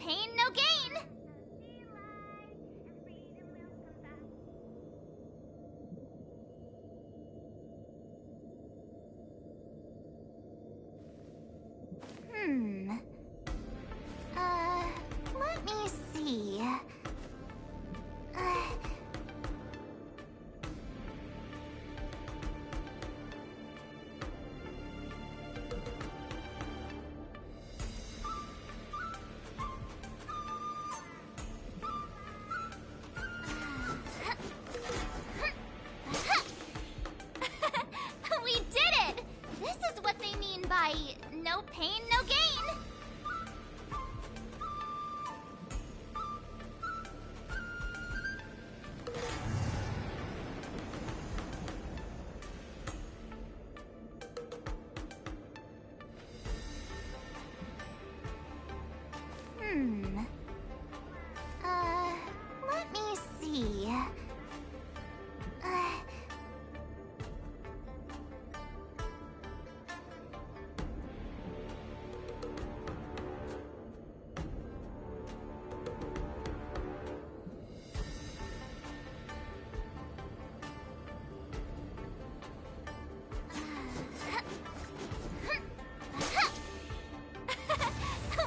pain, no gain. Let me see. We did it! This is what they mean by no pain, no gain. Let me see.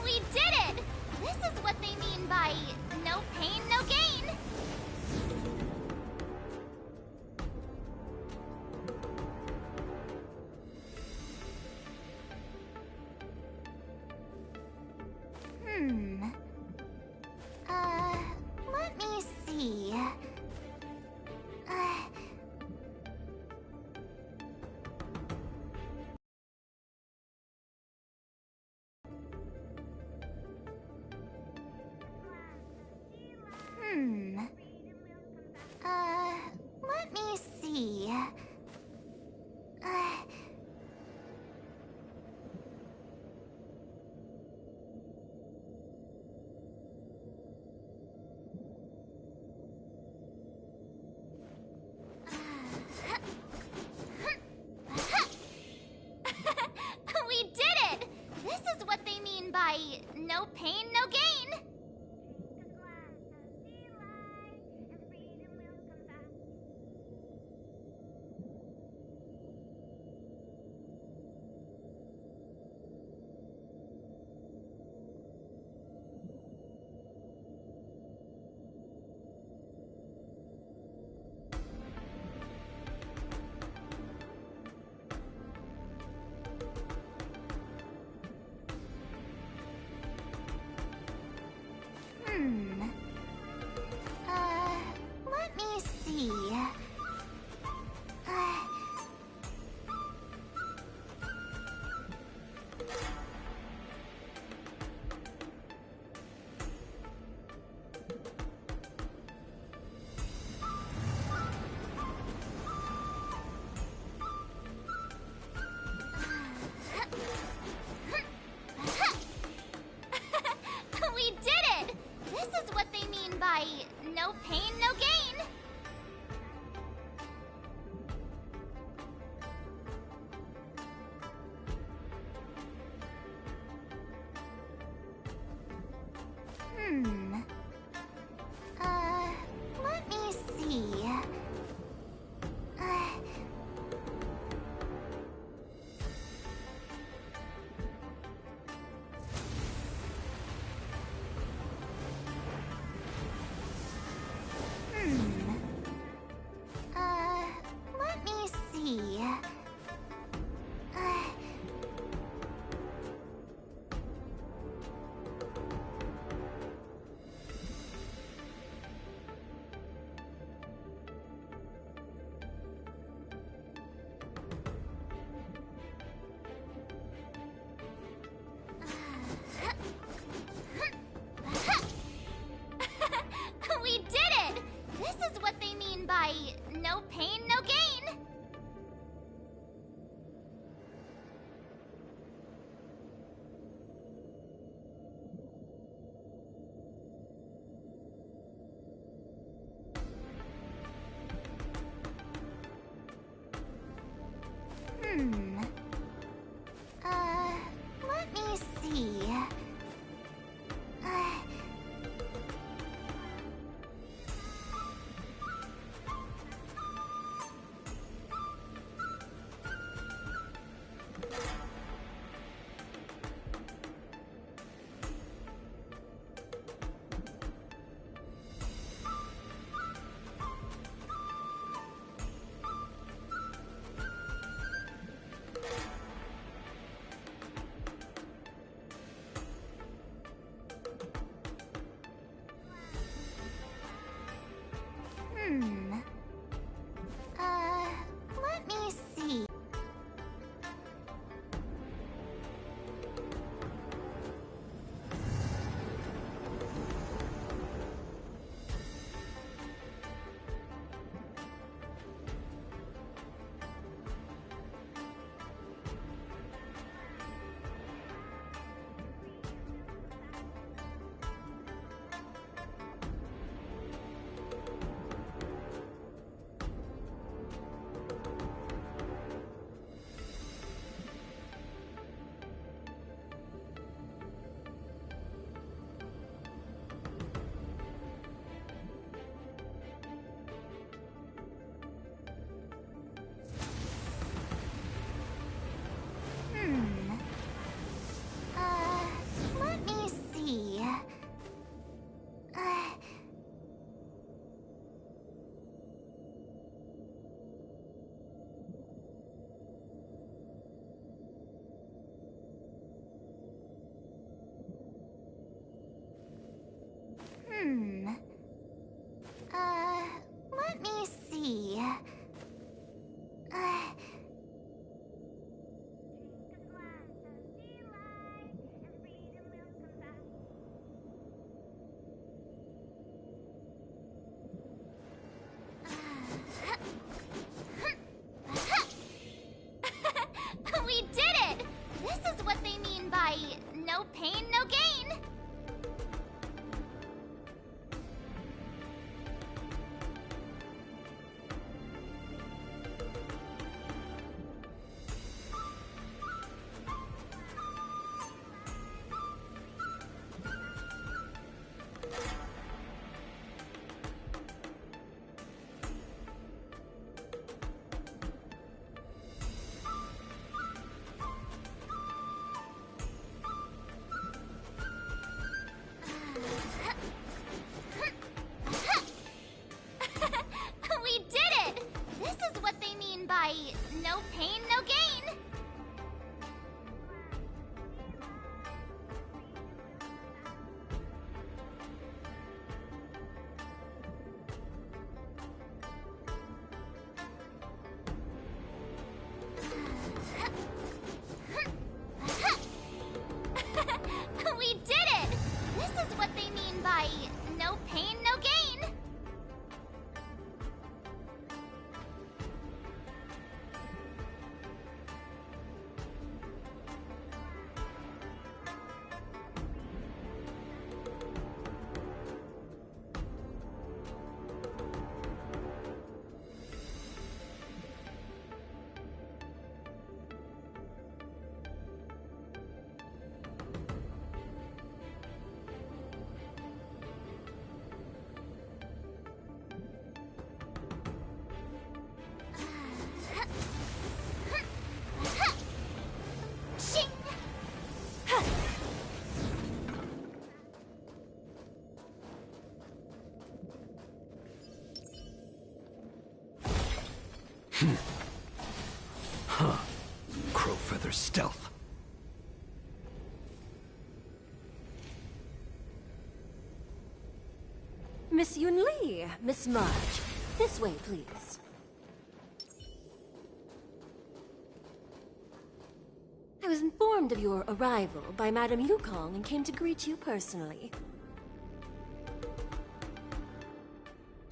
We did it! This is what they mean by no pain, no gain. Let me see. Let me see. We did it! This is what they mean by no pain, no gain. Let me see. We did it! This is what they mean by no pain, no gain. Let me see. Let me see. We did it! This is what they mean by no pain, no gain. Let me see. no pain, no gain. We did it! This is what they mean by no pain, no gain. We did it! This is what they mean by no pain, no gain. Shing! Crowfeather stealth. Miss Yun Li, Miss March. This way, please. I was informed of your arrival by Madame Yukong and came to greet you personally.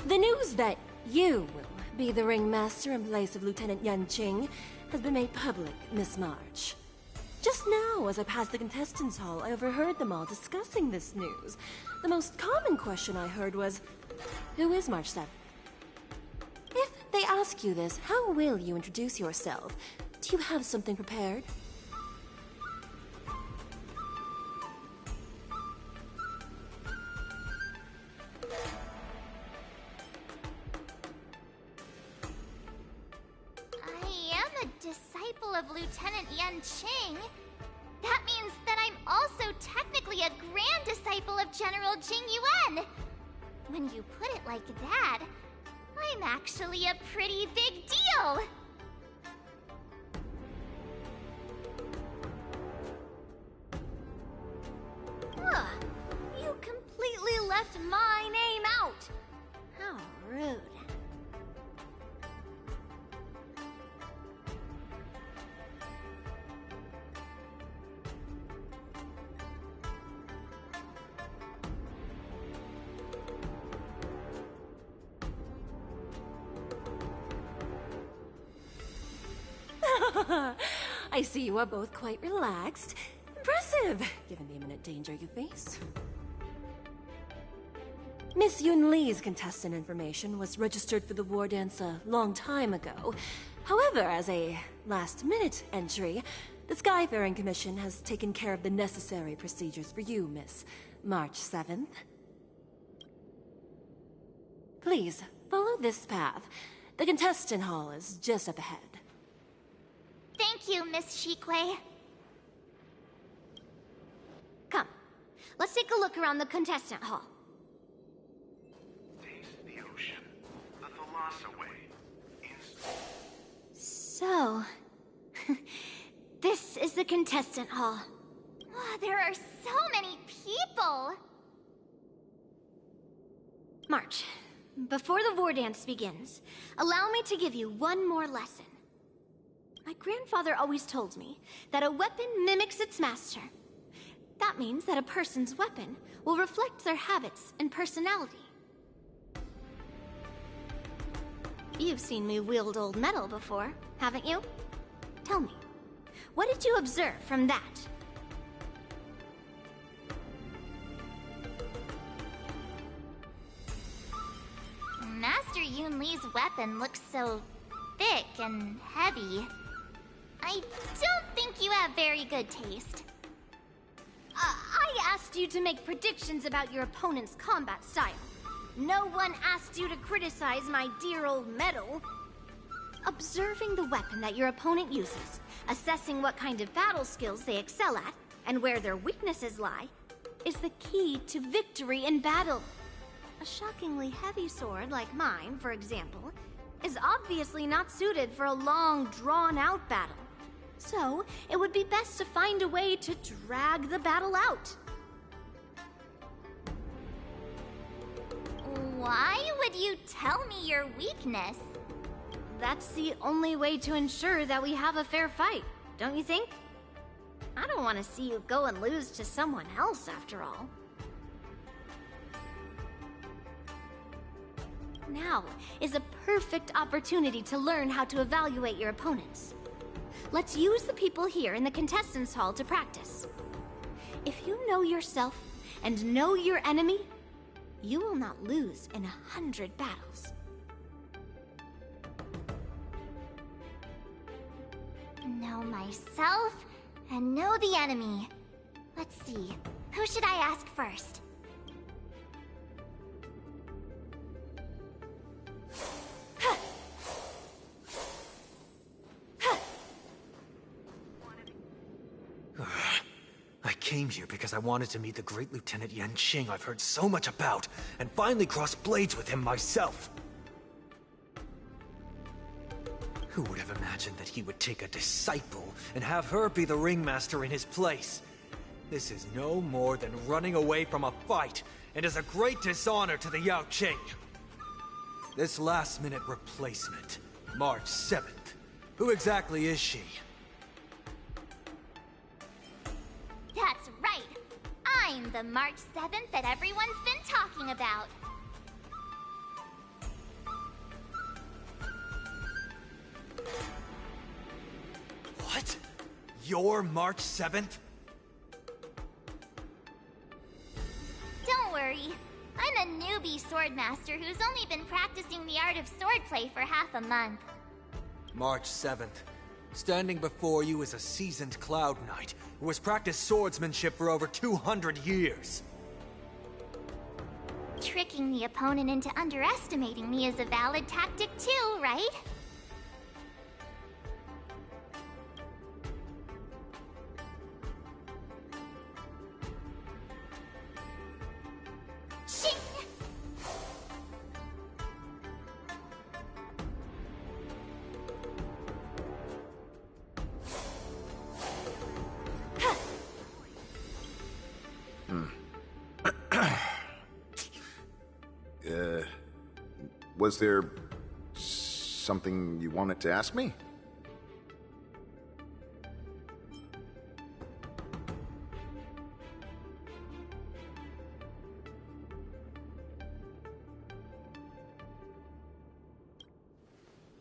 The news that you will be the ringmaster in place of Lieutenant Yan Qing has been made public, Miss March. Just now, as I passed the contestants' hall, I overheard them all discussing this news. The most common question I heard was, who is March 7th? If they ask you this, how will you introduce yourself? Do you have something prepared? I am a disciple of Lieutenant Yan Qing. That means that I'm also technically a grand disciple of General Jing Yuan. When you put it like that, I'm actually a pretty big deal. Huh. You completely left my name out. How rude. I see you are both quite relaxed. Impressive, given the imminent danger you face. Miss Yun Li's contestant information was registered for the war dance a long time ago. However, as a last-minute entry, the Skyfaring Commission has taken care of the necessary procedures for you, Miss March 7th. Please, follow this path. The contestant hall is just up ahead. Thank you, Miss Shikwe. Come, let's take a look around the contestant hall. Taste the ocean. The Thalassa way. So, this is the contestant hall. Wow, there are so many people. March, before the war dance begins, allow me to give you one more lesson. My grandfather always told me that a weapon mimics its master. That means that a person's weapon will reflect their habits and personality. You've seen me wield old metal before, haven't you? Tell me, what did you observe from that? Yoon Lee's weapon looks so thick and heavy. I don't think you have very good taste. I asked you to make predictions about your opponent's combat style. No one asked you to criticize my dear old medal. Observing the weapon that your opponent uses, assessing what kind of battle skills they excel at, and where their weaknesses lie, is the key to victory in battle. A shockingly heavy sword like mine, for example, is obviously not suited for a long, drawn-out battle. So, it would be best to find a way to drag the battle out. Why would you tell me your weakness? That's the only way to ensure that we have a fair fight, don't you think? I don't want to see you go and lose to someone else, after all. Now is a perfect opportunity to learn how to evaluate your opponents. Let's use the people here in the contestants hall to practice. If you know yourself and know your enemy, you will not lose in 100 battles. Know myself and know the enemy. Let's see. Who should I ask first? I came here because I wanted to meet the great Lieutenant Yanqing I've heard so much about, and finally cross blades with him myself. Who would have imagined that he would take a disciple and have her be the ringmaster in his place? This is no more than running away from a fight, and is a great dishonor to the Yaoqing. This last-minute replacement, March 7th. Who exactly is she? That's right! I'm the March 7th that everyone's been talking about. What? You're March 7th? Don't worry. I'm a newbie swordmaster who's only been practicing the art of swordplay for half a month. March 7th. Standing before you is a seasoned Cloud Knight who has practiced swordsmanship for over 200 years. Tricking the opponent into underestimating me is a valid tactic too, right? Shing! Was there something you wanted to ask me?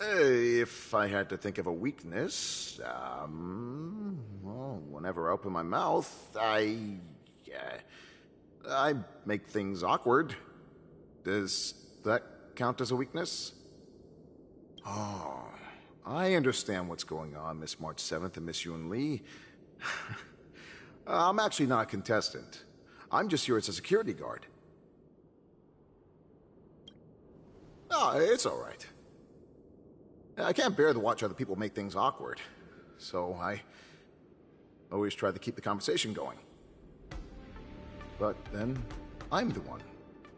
If I had to think of a weakness, well, whenever I open my mouth, I make things awkward. Does that count as a weakness? Oh, I understand what's going on, Miss March 7th and Miss Yoon Lee. I'm actually not a contestant. I'm just here as a security guard. Oh, it's all right. I can't bear to watch other people make things awkward, so I always try to keep the conversation going. But then, I'm the one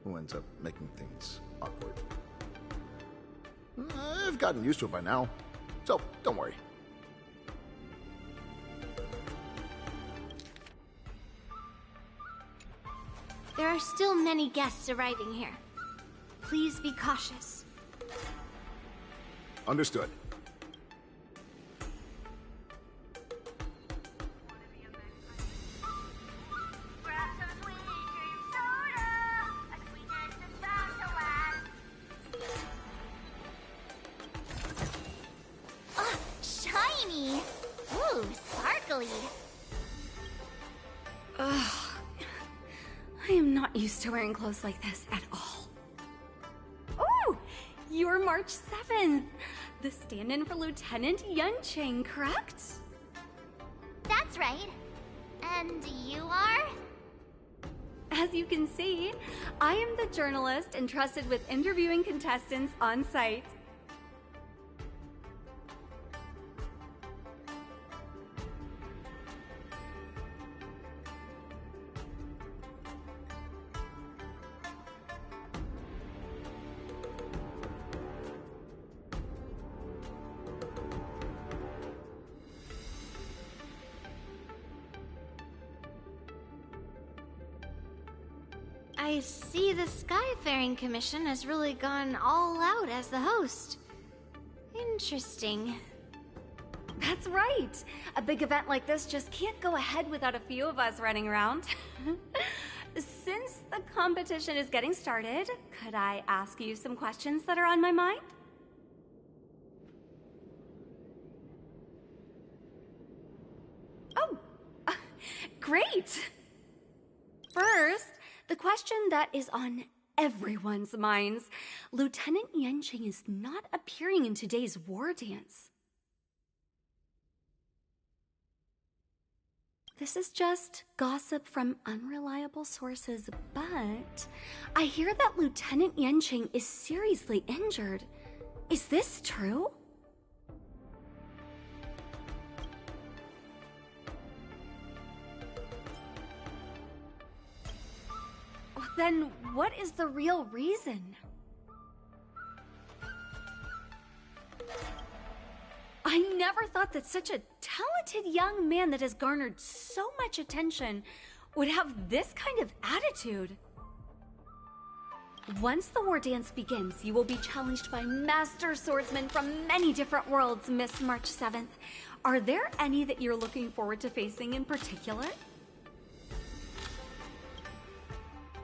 who ends up making things awkward. I've gotten used to it by now, so don't worry. There are still many guests arriving here. Please be cautious. Understood. Shiny! Ooh, sparkly. Ugh. I am not used to wearing clothes like this at all. Ooh! You're March 7th, the stand-in for Lieutenant Yunqing, correct? That's right. And you are? As you can see, I am the journalist entrusted with interviewing contestants on site. I see the Skyfaring Commission has really gone all out as the host. Interesting. That's right. A big event like this just can't go ahead without a few of us running around. Since the competition is getting started, could I ask you some questions that are on my mind? Oh, great. First, the question that is on everyone's minds. Lieutenant Yunqing is not appearing in today's war dance. This is just gossip from unreliable sources, but I hear that Lieutenant Yunqing is seriously injured. Is this true? Then what is the real reason? I never thought that such a talented young man that has garnered so much attention would have this kind of attitude. Once the war dance begins, you will be challenged by master swordsmen from many different worlds, Miss March 7th. Are there any that you're looking forward to facing in particular?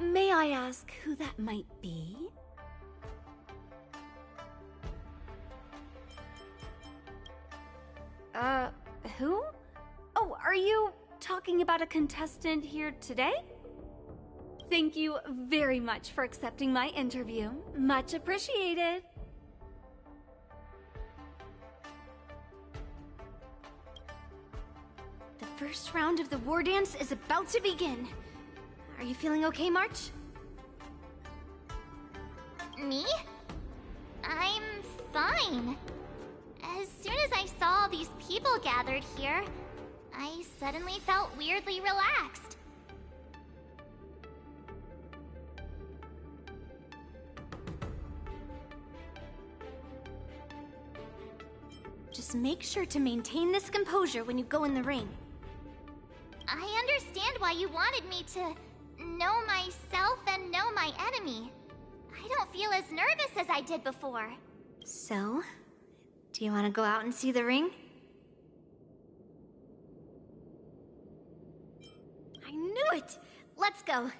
May I ask who that might be? Who? Oh, are you talking about a contestant here today? Thank you very much for accepting my interview. Much appreciated. The first round of the war dance is about to begin. Are you feeling okay, March? Me? I'm fine. As soon as I saw all these people gathered here, I suddenly felt weirdly relaxed. Just make sure to maintain this composure when you go in the ring. I understand why you wanted me to know myself and know my enemy. I don't feel as nervous as I did before. So, do you want to go out and see the ring? I knew it! Let's go!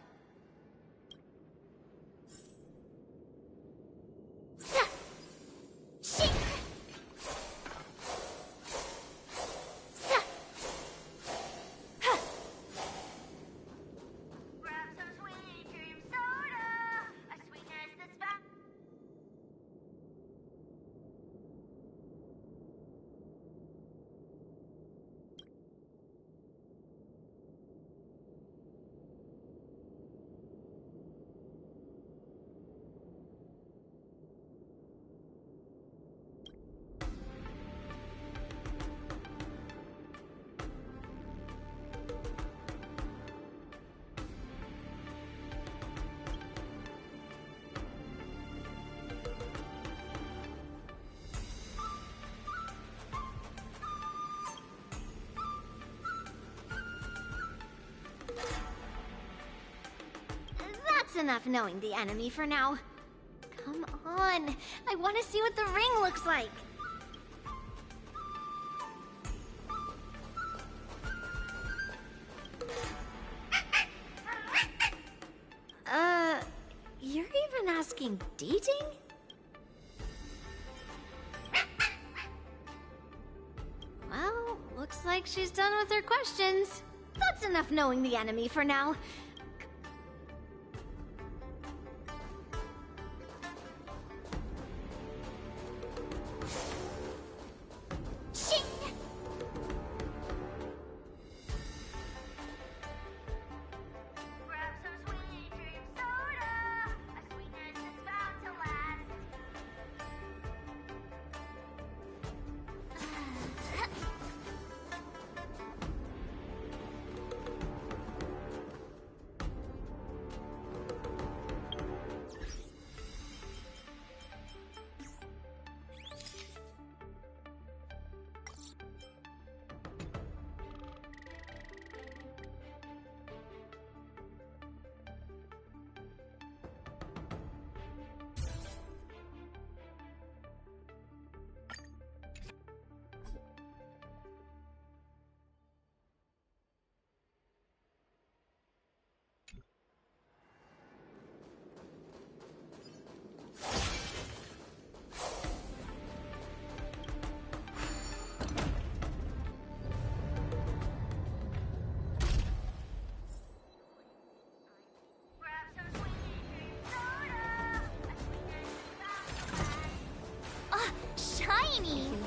That's enough knowing the enemy for now. Come on, I want to see what the ring looks like. You're even asking dating? Well, looks like she's done with her questions. That's enough knowing the enemy for now.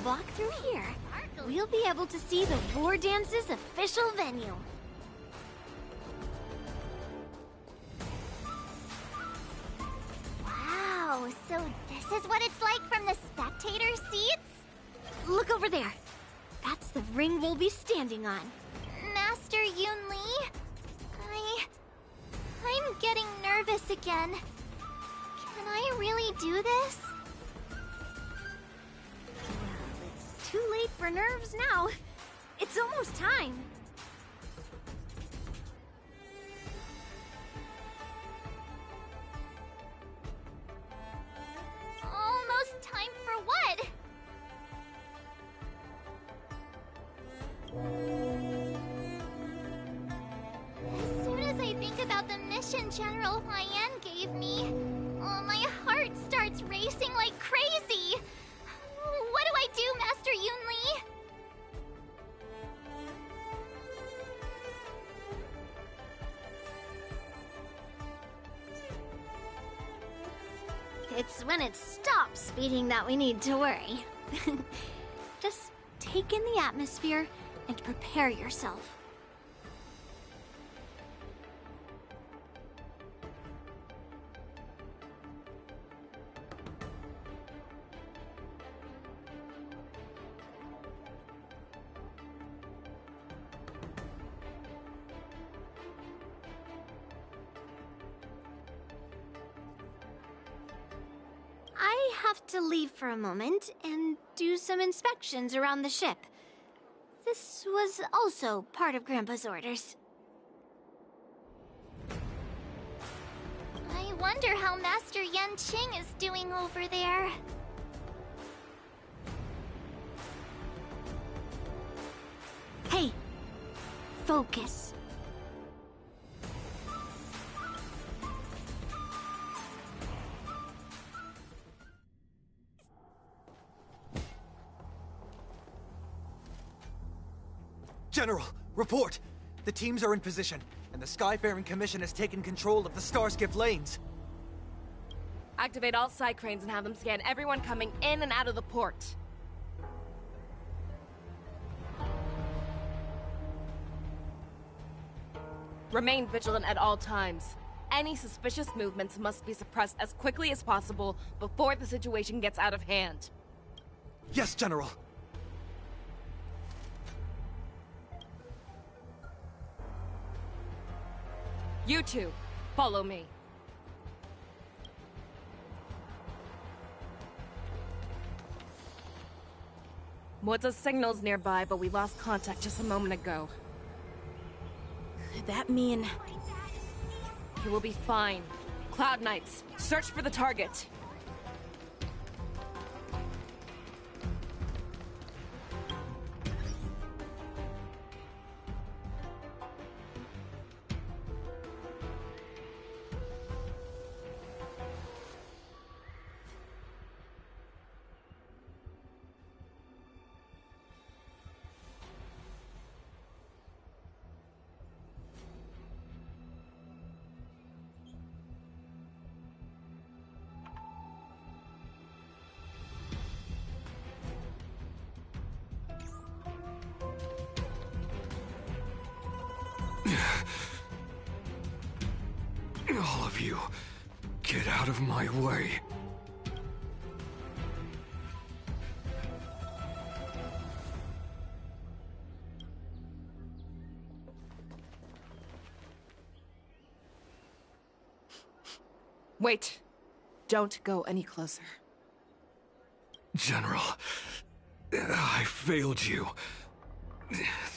walk through here, we'll be able to see the War Dance's official venue. Wow, so this is what it's like from the spectator seats? Look over there. That's the ring we'll be standing on. Master Yoon Lee? I'm getting nervous again. Can I really do this? Well, it's too late for nerves now. It's almost time. Almost time for what? As soon as I think about the mission General Hyan gave me, my heart starts racing like crazy. What do I do, Master Yoon Lee? It's when it stops beating that we need to worry. Just take in the atmosphere and prepare yourself. I have to leave for a moment and do some inspections around the ship. This was also part of Grandpa's orders. I wonder how Master Yan Qing is doing over there. Hey, focus. General, report! The teams are in position, and the Skyfaring Commission has taken control of the Starskip lanes. Activate all side cranes and have them scan everyone coming in and out of the port. Remain vigilant at all times. Any suspicious movements must be suppressed as quickly as possible before the situation gets out of hand. Yes, General! You two, follow me. Moza's signal's nearby, but we lost contact just a moment ago. Could that mean... You will be fine. Cloud Knights, search for the target. All of you, get out of my way. Wait. Don't go any closer. General, I failed you.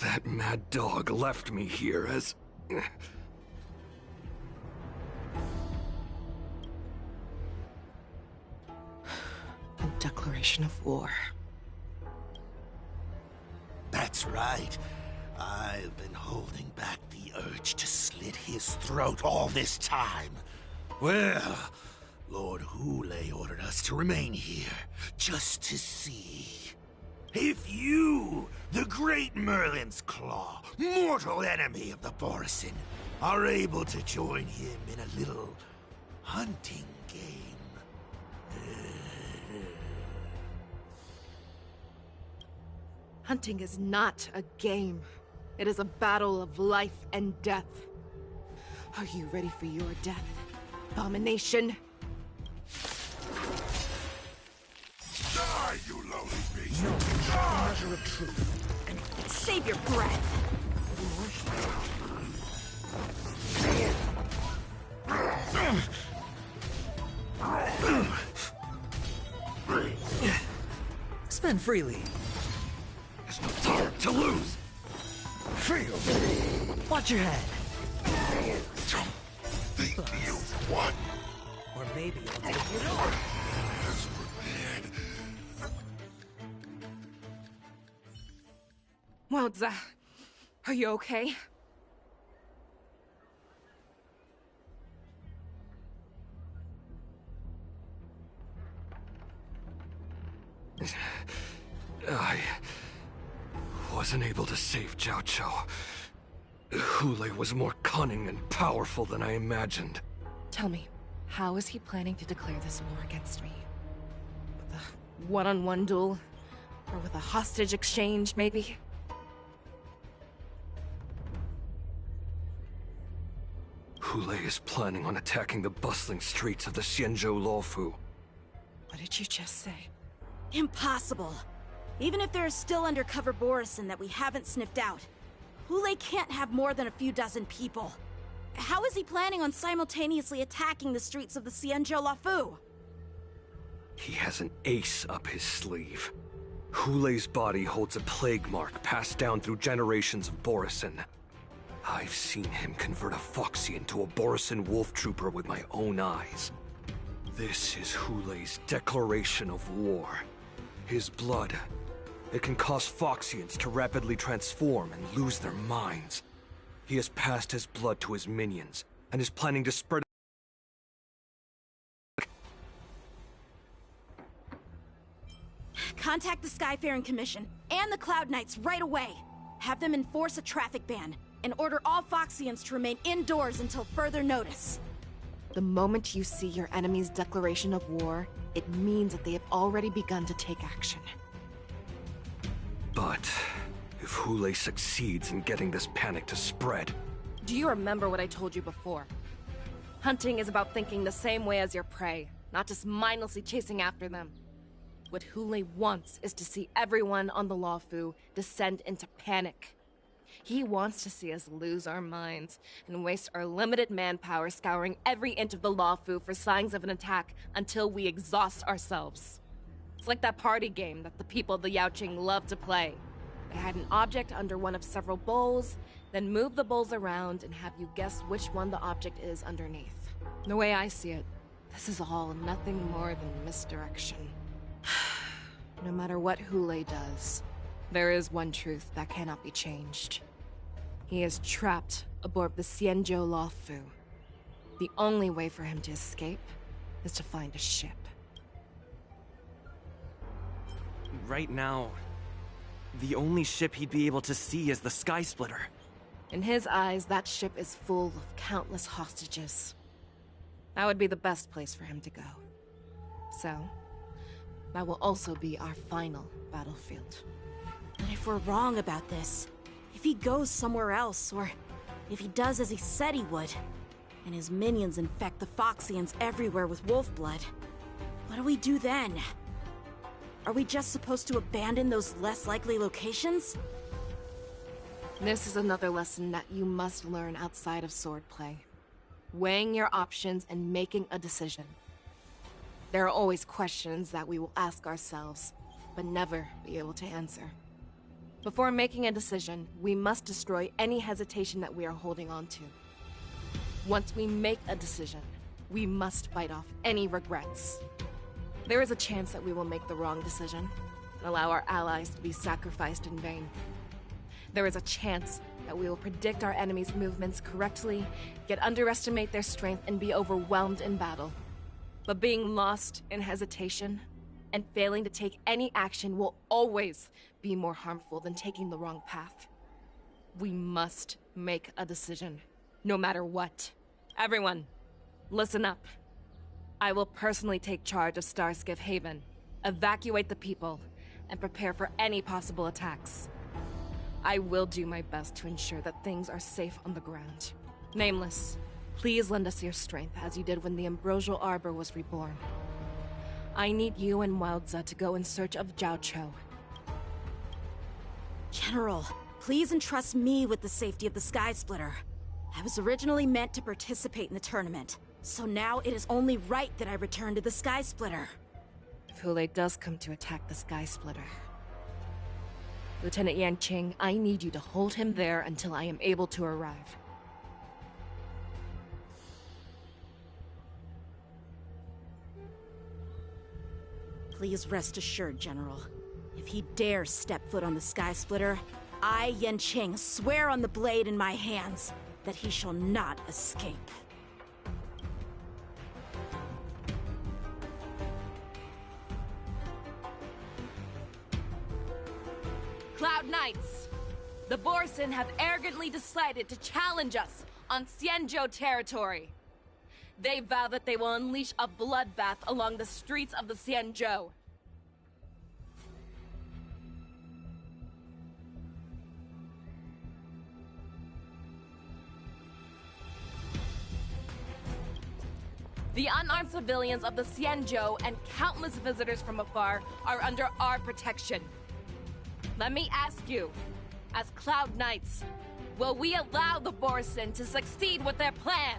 That mad dog left me here as... A declaration of war. That's right. I've been holding back the urge to slit his throat all this time. Well, Lord Hule ordered us to remain here, just to see. If you, the great Merlin's Claw, mortal enemy of the Borisin, are able to join him in a little hunting game. Hunting is not a game. It is a battle of life and death. Are you ready for your death, Abomination? Die, you lowly beast! No, Die! measure of truth. Save your breath! Spend freely. There's no time to lose. Feel! Watch your head. Don't think you've won. Or maybe I'll take you on. As prepared. Wowza. Are you okay? I wasn't able to save Jiao Chou. Hule was more cunning and powerful than I imagined. Tell me, how is he planning to declare this war against me? With a one-on-one duel? Or with a hostage exchange, maybe? Hule is planning on attacking the bustling streets of the Xianzhou Luofu. What did you just say? Impossible. Even if there is still undercover Borison that we haven't sniffed out, Hule can't have more than a few dozen people. How is he planning on simultaneously attacking the streets of the Xianzhou Luofu? He has an ace up his sleeve. Hule's body holds a plague mark passed down through generations of Borison. I've seen him convert a Foxy into a Borison wolf trooper with my own eyes. This is Hule's declaration of war. His blood. It can cause Foxians to rapidly transform and lose their minds. He has passed his blood to his minions, and is planning to spread. Contact the Skyfaring Commission and the Cloud Knights right away. Have them enforce a traffic ban and order all Foxians to remain indoors until further notice. The moment you see your enemy's declaration of war, it means that they have already begun to take action. But if Hule succeeds in getting this panic to spread... Do you remember what I told you before? Hunting is about thinking the same way as your prey, not just mindlessly chasing after them. What Hule wants is to see everyone on the Luofu descend into panic. He wants to see us lose our minds and waste our limited manpower scouring every inch of the Luofu for signs of an attack until we exhaust ourselves. It's like that party game that the people of the Yaoqing love to play. They hide an object under one of several bowls, then move the bowls around and have you guess which one the object is underneath. The way I see it, this is all nothing more than misdirection. No matter what Hule does, there is one truth that cannot be changed. He is trapped aboard the Xianzhou Luofu. The only way for him to escape is to find a ship. Right now, the only ship he'd be able to see is the Sky Splitter. In his eyes, that ship is full of countless hostages. That would be the best place for him to go. So, that will also be our final battlefield. But if we're wrong about this, if he goes somewhere else, or if he does as he said he would, and his minions infect the Foxians everywhere with wolf blood, what do we do then? Are we just supposed to abandon those less likely locations? This is another lesson that you must learn outside of swordplay. Weighing your options and making a decision. There are always questions that we will ask ourselves, but never be able to answer. Before making a decision, we must destroy any hesitation that we are holding on to. Once we make a decision, we must fight off any regrets. There is a chance that we will make the wrong decision and allow our allies to be sacrificed in vain. There is a chance that we will predict our enemy's movements correctly, yet underestimate their strength and be overwhelmed in battle. But being lost in hesitation and failing to take any action will always be more harmful than taking the wrong path. We must make a decision, no matter what. Everyone, listen up. I will personally take charge of Starskiff Haven, evacuate the people, and prepare for any possible attacks. I will do my best to ensure that things are safe on the ground. Nameless, please lend us your strength as you did when the Ambrosial Arbor was reborn. I need you and Wildza to go in search of Jiao Cho. General, please entrust me with the safety of the Sky Splitter. I was originally meant to participate in the tournament, so now it is only right that I return to the Sky Splitter. If Hulei does come to attack the Sky Splitter, Lieutenant Yanqing, I need you to hold him there until I am able to arrive. Please rest assured, General. If he dares step foot on the Sky Splitter, I, Yanqing, swear on the blade in my hands that he shall not escape. Cloud Knights! The Borson have arrogantly decided to challenge us on Xianzhou territory. They vow that they will unleash a bloodbath along the streets of the Xianzhou. The unarmed civilians of the Xianzhou and countless visitors from afar are under our protection. Let me ask you, as Cloud Knights, will we allow the Borson to succeed with their plan?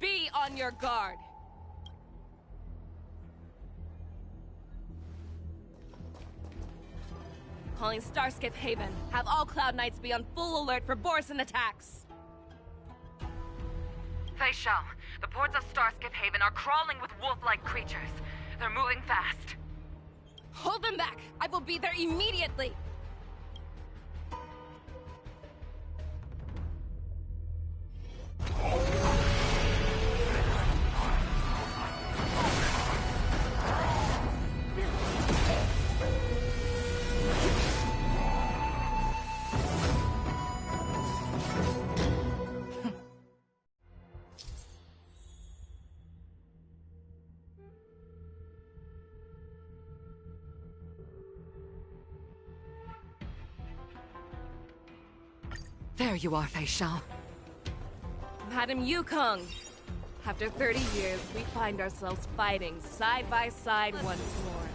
Be on your guard. Calling Starskip Haven. Have all Cloud Knights be on full alert for Borson attacks. Fei Shao, the ports of Starskip Haven are crawling with wolf-like creatures. They're moving fast. Hold them back! I will be there immediately! There you are, Fei Shao. Madam Yukong, after 30 years, we find ourselves fighting side by side once more.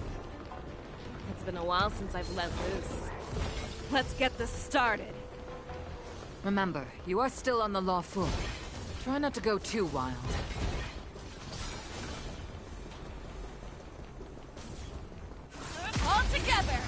It's been a while since I've let loose. Let's get this started. Remember, you are still on the Law Fu. Try not to go too wild. All together!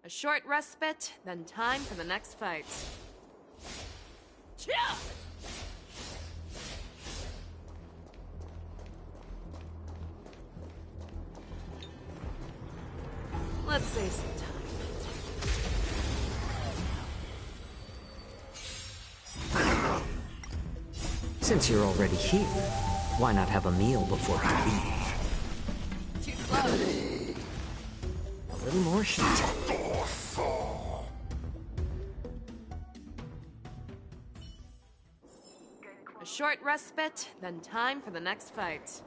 A short respite, then time for the next fight. Chia! Let's save some time. Since you're already here, why not have a meal before you leave? Too slow. A little more heat. A short respite, then time for the next fight.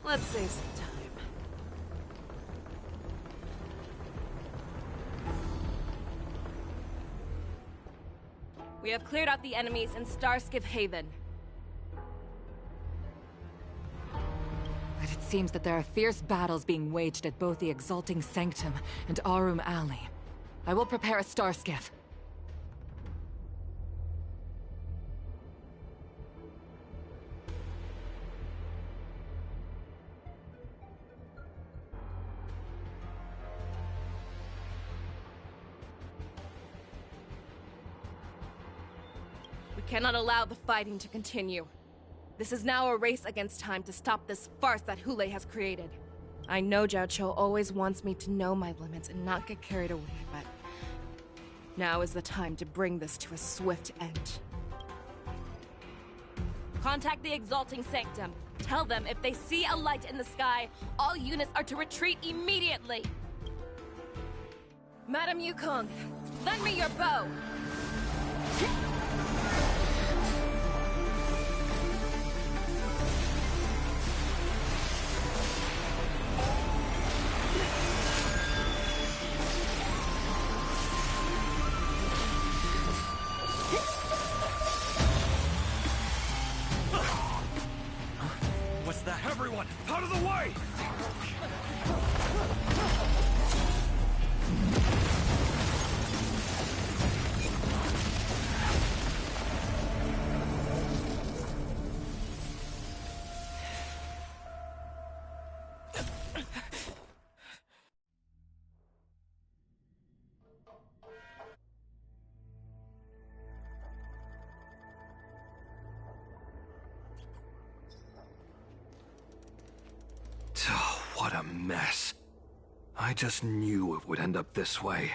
Let's save some time. We have cleared out the enemies in Starskip Haven. But it seems that there are fierce battles being waged at both the Exalting Sanctum and Arum Alley. I will prepare a Starskiff. cannot allow the fighting to continue. This is now a race against time to stop this farce that Hule has created. I know Jiao Cho always wants me to know my limits and not get carried away, but now is the time to bring this to a swift end. Contact the Exalting Sanctum. Tell them if they see a light in the sky, all units are to retreat immediately. Madam Yukong, lend me your bow. What's that? Everyone, out of the way! What a mess. I just knew it would end up this way.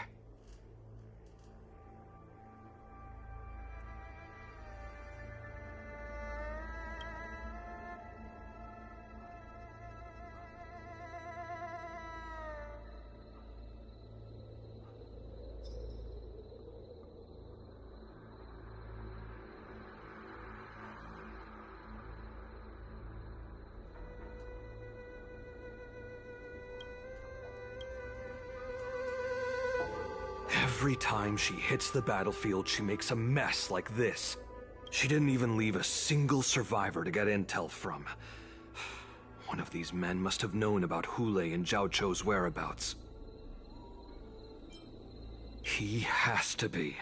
Every time she hits the battlefield, she makes a mess like this. She didn't even leave a single survivor to get intel from. One of these men must have known about Hule and Jiao Cho's whereabouts. He has to be.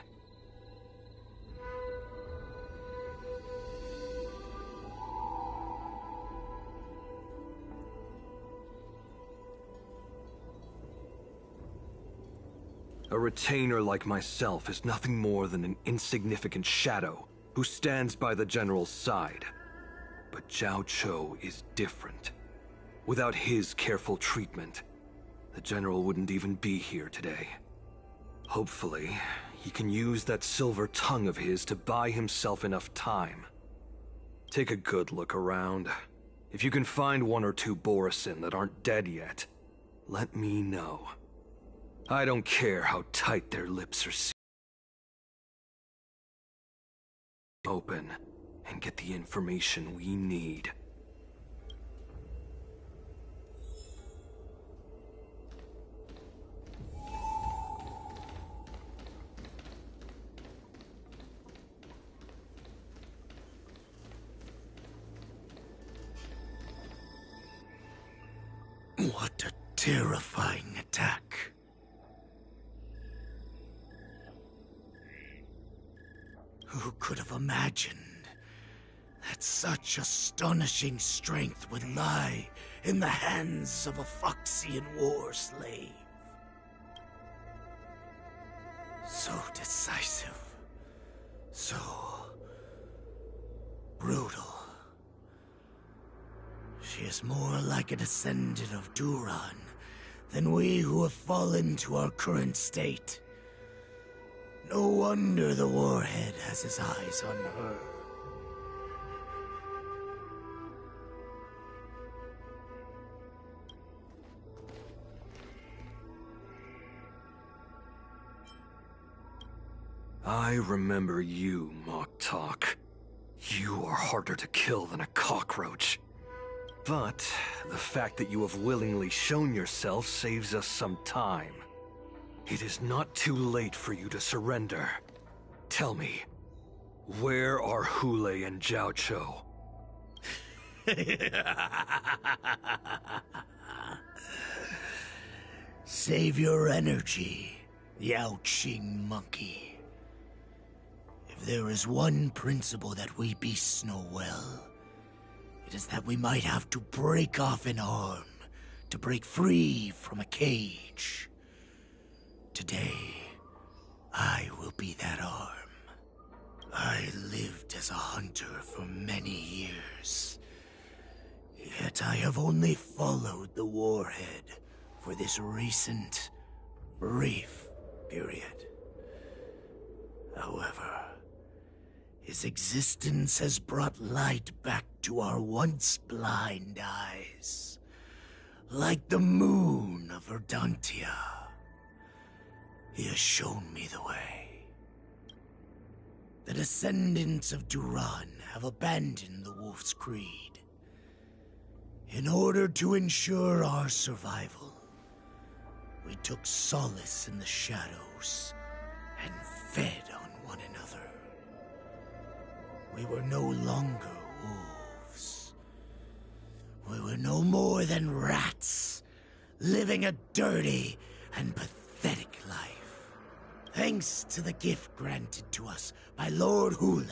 A retainer like myself is nothing more than an insignificant shadow who stands by the General's side. But Jiao Cho is different. Without his careful treatment, the General wouldn't even be here today. Hopefully, he can use that silver tongue of his to buy himself enough time. Take a good look around. If you can find one or two Borisin that aren't dead yet, let me know. I don't care how tight their lips are sealed. Open and get the information we need. What a terrifying attack. Who could have imagined that such astonishing strength would lie in the hands of a Foxian war slave? So decisive, so brutal. She is more like a descendant of Duran than we who have fallen to our current state. No wonder the Warhead has his eyes on her. I remember you, Mock Talk. You are harder to kill than a cockroach. But the fact that you have willingly shown yourself saves us some time. It is not too late for you to surrender. Tell me, where are Hule and Jiao Cho? Save your energy, Yao Qing monkey. If there is one principle that we beasts know well, it is that we might have to break off an arm to break free from a cage. Today, I will be that arm. I lived as a hunter for many years. Yet I have only followed the warhead for this recent, brief period. However, his existence has brought light back to our once blind eyes, like the moon of Verdantia. He has shown me the way. The descendants of Duran have abandoned the Wolf's Creed. In order to ensure our survival, we took solace in the shadows and fed on one another. We were no longer wolves. We were no more than rats, living a dirty and pathetic life. Thanks to the gift granted to us by Lord Hule,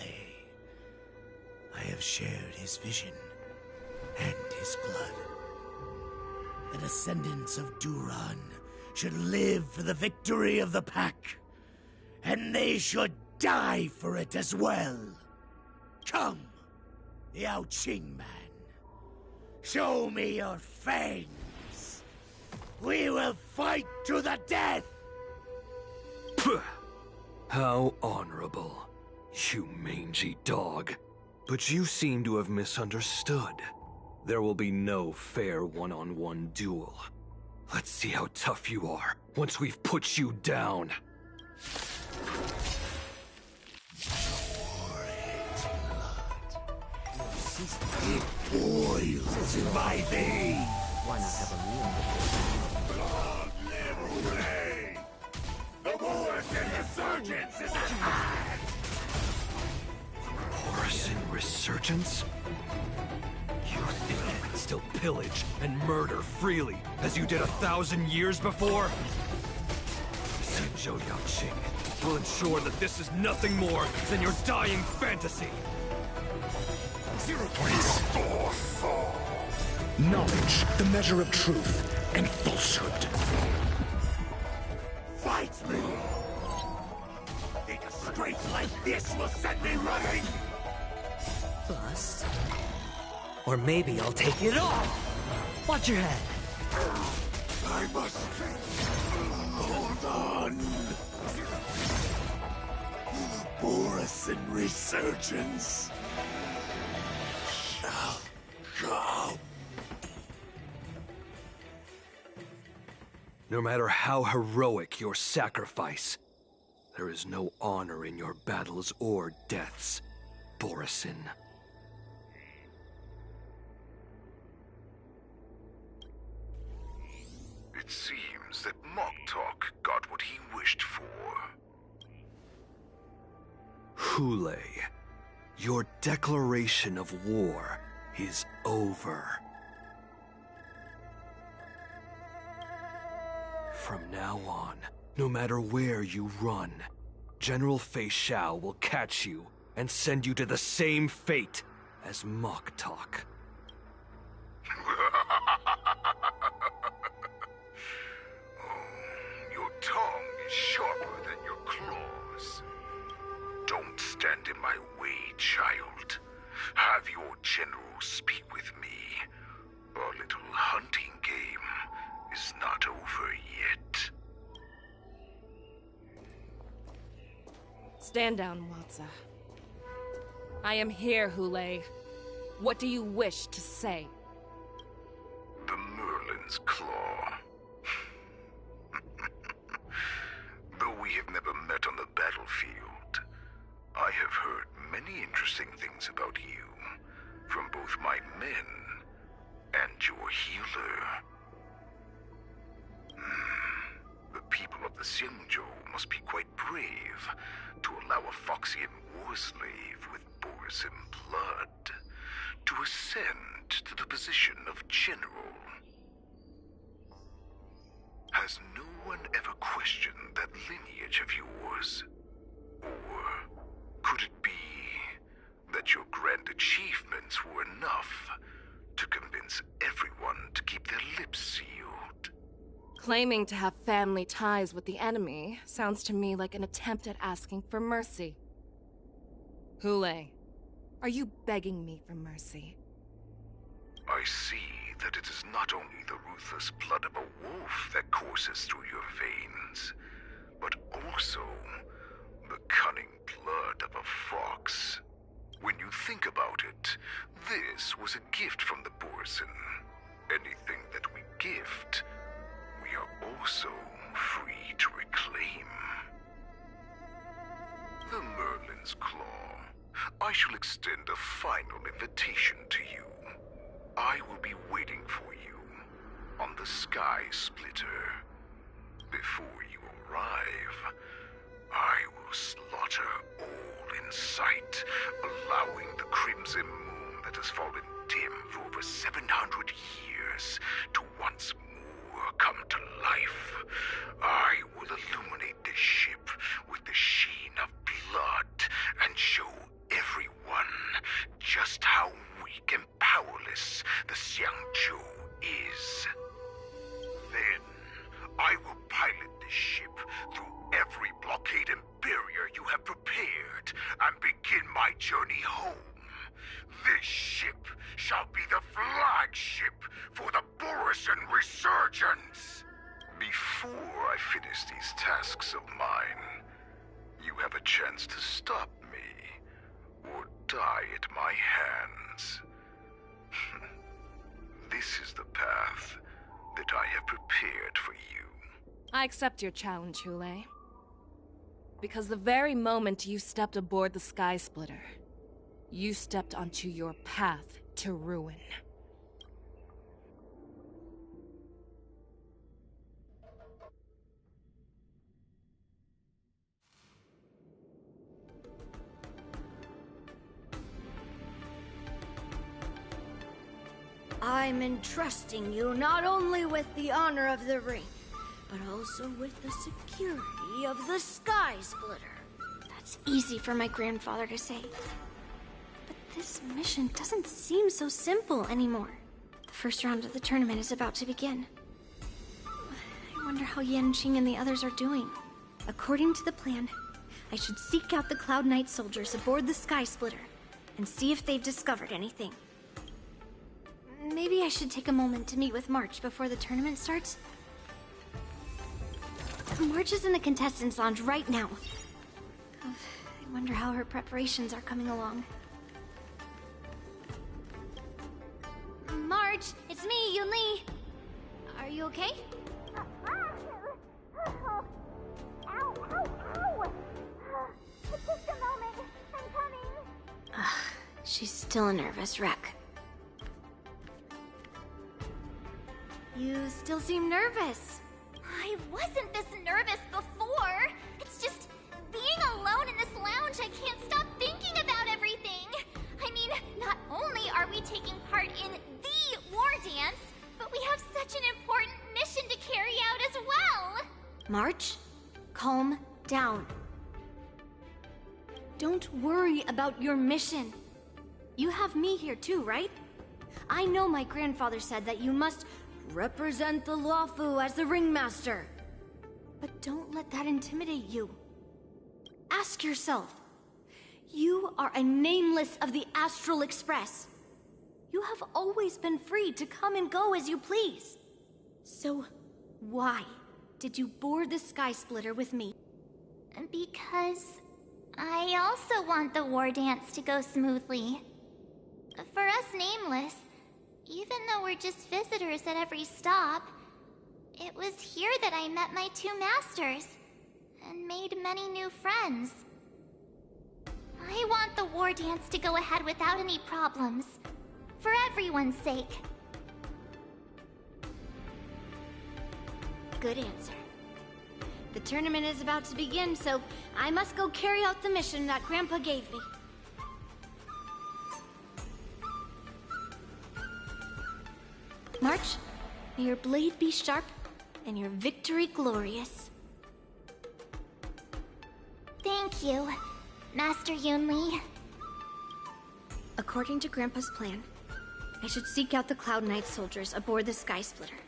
I have shared his vision and his blood. The descendants of Duran should live for the victory of the Pack, and they should die for it as well. Come, Yao Qing man. Show me your fangs. We will fight to the death! How honorable, you mangy dog. But you seem to have misunderstood. There will be no fair one-on-one duel. Let's see how tough you are once we've put you down. It boils in my veins. Why not have a meal? Long live Hooray! The Morrison Resurgence is at hand! Morrison Resurgence? You think you can still pillage and murder freely, as you did 1,000 years before? Zhou Yaoqing will ensure that this is nothing more than your dying fantasy! Knowledge, the measure of truth and falsehood. Fight me! Think a strength like this will send me running? Bust. Or maybe I'll take it all! Watch your head! I must hold on! Morrison Resurgence shall come. No matter how heroic your sacrifice, there is no honor in your battles or deaths, Borison. It seems that Moktok got what he wished for. Hule, your declaration of war is over. From now on, no matter where you run, General Fei Xiao will catch you and send you to the same fate as Moktok. Your tongue is sharper than your claws. Don't stand in my way, child. Have your general speak with me. Our little hunting game is not over yet. Stand down, Watsa. I am here, Hule. What do you wish to say? The Merlin's Claw. Though we have never met on the battlefield, I have heard many interesting things about you from both my men and your healer. The people of the Xianzhou must be quite brave to allow a Foxian war slave with Borison blood to ascend to the position of general. Has no one ever questioned that lineage of yours? Or could it be that your grand achievements were enough to convince everyone to keep their lips sealed? Claiming to have family ties with the enemy sounds to me like an attempt at asking for mercy. Hule, are you begging me for mercy? I see that it is not only the ruthless blood of a wolf that courses through your veins, but also the cunning blood of a fox. When you think about it, this was a gift from the Borison. Anything that we gift, we are also free to reclaim. The Merlin's Claw. I shall extend a final invitation to you. I will be waiting for you on the Sky Splitter. Before you arrive, I will slaughter all in sight, allowing the crimson moon that has fallen dim for over 700 years to once more come to life. I will illuminate this ship with the sheen of blood and show everyone just how weak and powerless the Xiangzhou is. Then, I will pilot this ship through every blockade and barrier you have prepared and begin my journey home. This ship shall be the flagship for the Borison Resurgence. Before I finish these tasks of mine, you have a chance to stop me or die at my hands. This is the path that I have prepared for you. I accept your challenge, Hule. Because the very moment you stepped aboard the Sky Splitter, you stepped onto your path to ruin. I'm entrusting you not only with the honor of the ring, but also with the security of the Sky Splitter. That's easy for my grandfather to say. But this mission doesn't seem so simple anymore. The first round of the tournament is about to begin. I wonder how Yanqing and the others are doing. According to the plan, I should seek out the Cloud Knight soldiers aboard the Sky Splitter and see if they've discovered anything. Maybe I should take a moment to meet with March before the tournament starts. March is in the contestants' lounge right now. I wonder how her preparations are coming along. March, it's me, Yunli. Are you okay? Just a moment. I'm coming. She's still a nervous wreck. You still seem nervous. I wasn't this nervous before. It's just being alone in this lounge, I can't stop thinking about everything. I mean, not only are we taking part in the war dance, but we have such an important mission to carry out as well. March, calm down. Don't worry about your mission. You have me here too, right? I know my grandfather said that you must represent the Luofu as the ringmaster. But don't let that intimidate you. Ask yourself, you are a nameless of the Astral Express. You have always been free to come and go as you please. So, why did you board the Sky Splitter with me? Because I also want the war dance to go smoothly. For us Nameless, even though we're just visitors at every stop, it was here that I met my two masters and made many new friends. I want the war dance to go ahead without any problems, for everyone's sake. Good answer. The tournament is about to begin, so I must go carry out the mission that Grandpa gave me. March, may your blade be sharp and your victory glorious. Thank you, Master Yunli. According to Grandpa's plan, I should seek out the Cloud Knight soldiers aboard the Sky Splitter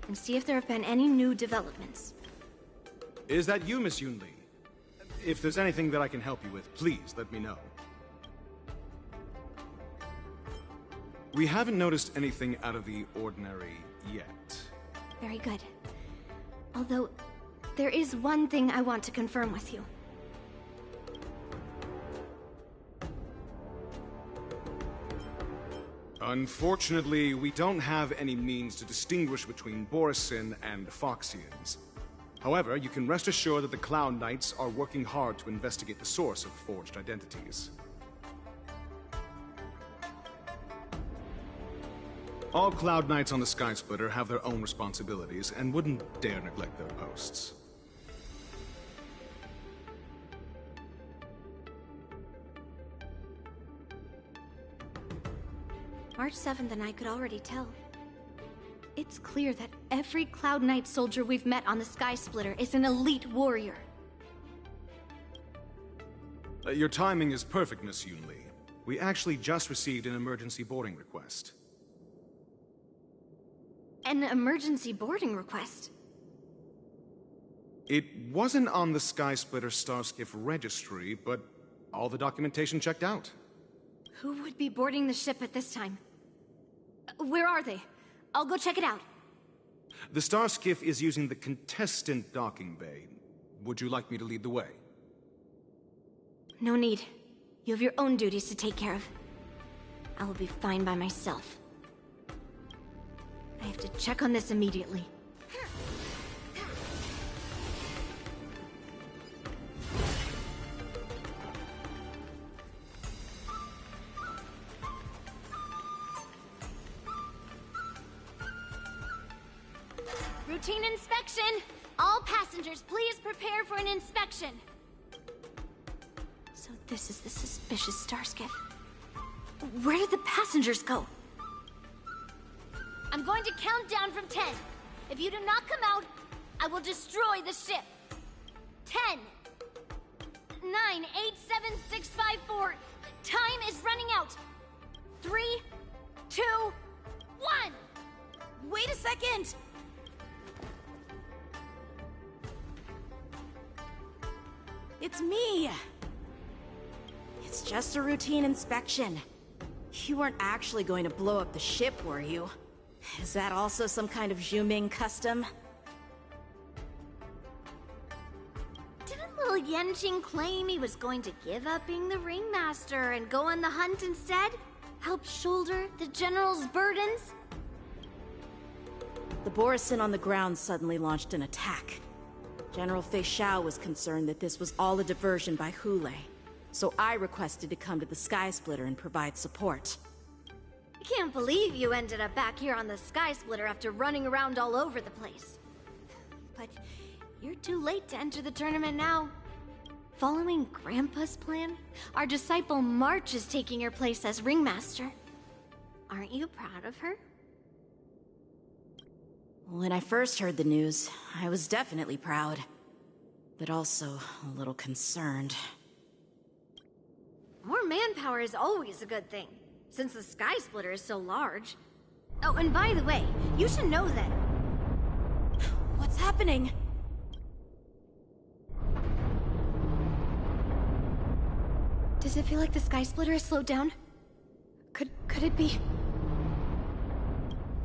and see if there have been any new developments. Is that you, Miss Yunli? If there's anything that I can help you with, please let me know. We haven't noticed anything out of the ordinary yet. Very good. Although, there is one thing I want to confirm with you. Unfortunately, we don't have any means to distinguish between Borisin and Foxians. However, you can rest assured that the Cloud Knights are working hard to investigate the source of forged identities. All Cloud Knights on the Sky Splitter have their own responsibilities and wouldn't dare neglect their posts. March 7th and I could already tell. It's clear that every Cloud Knight soldier we've met on the Sky Splitter is an elite warrior. Your timing is perfect, Miss Yunli. We actually just received an emergency boarding request. An emergency boarding request? It wasn't on the Sky Splitter Starskiff registry, but all the documentation checked out. Who would be boarding the ship at this time? Where are they? I'll go check it out. The Starskiff is using the contestant docking bay. Would you like me to lead the way? No need. You have your own duties to take care of. I will be fine by myself. I have to check on this immediately. Routine inspection! All passengers, please prepare for an inspection. So this is the suspicious Starskiff. Where did the passengers go? I'm going to count down from 10. If you do not come out, I will destroy the ship. 10, 9, 8, 7, 6, 5, 4. Time is running out. 3, 2, 1. Wait a second! It's me! It's just a routine inspection. You weren't actually going to blow up the ship, were you? Is that also some kind of Zhuming custom? Didn't little Yanqing claim he was going to give up being the ringmaster and go on the hunt instead? Help shoulder the general's burdens? The Borisin on the ground suddenly launched an attack. General Fei Xiao was concerned that this was all a diversion by Hule, so I requested to come to the Sky Splitter and provide support. I can't believe you ended up back here on the Sky Splitter after running around all over the place. But you're too late to enter the tournament now. Following Grandpa's plan, our disciple March is taking your place as ringmaster. Aren't you proud of her? When I first heard the news, I was definitely proud, but also a little concerned. More manpower is always a good thing, since the Sky Splitter is so large. Oh, and by the way, you should know that... What's happening? Does it feel like the Sky Splitter has slowed down? Could it be...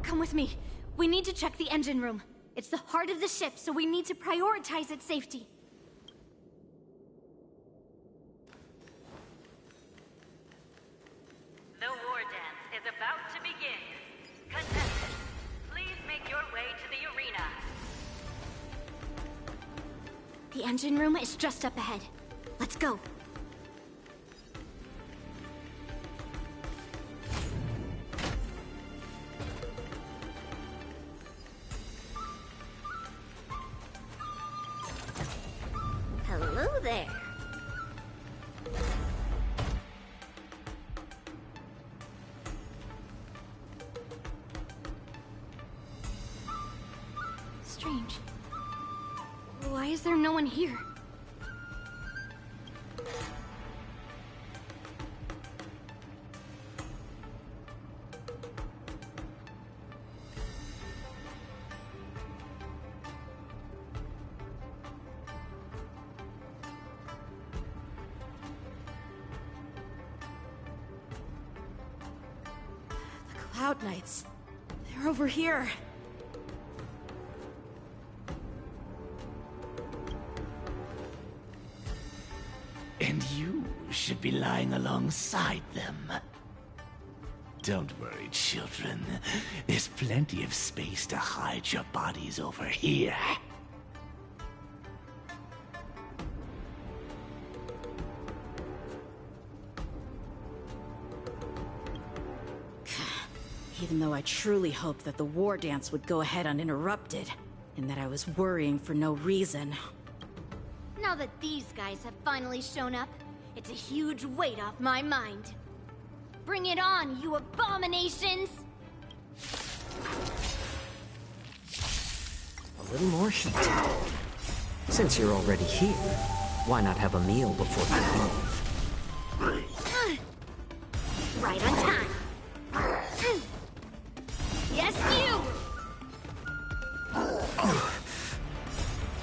Come with me. We need to check the engine room. It's the heart of the ship, so we need to prioritize its safety. The war dance is about to begin. Contestants, please make your way to the arena. The engine room is just up ahead. Let's go. Hello there. Strange. Why is there no one here? Cloud Knights. They're over here. And you should be lying alongside them. Don't worry, children. There's plenty of space to hide your bodies over here. Even though I truly hoped that the war dance would go ahead uninterrupted, and that I was worrying for no reason. Now that these guys have finally shown up, it's a huge weight off my mind. Bring it on, you abominations! A little more heat. Since you're already here, why not have a meal before you leave? Right on time. Yes, you!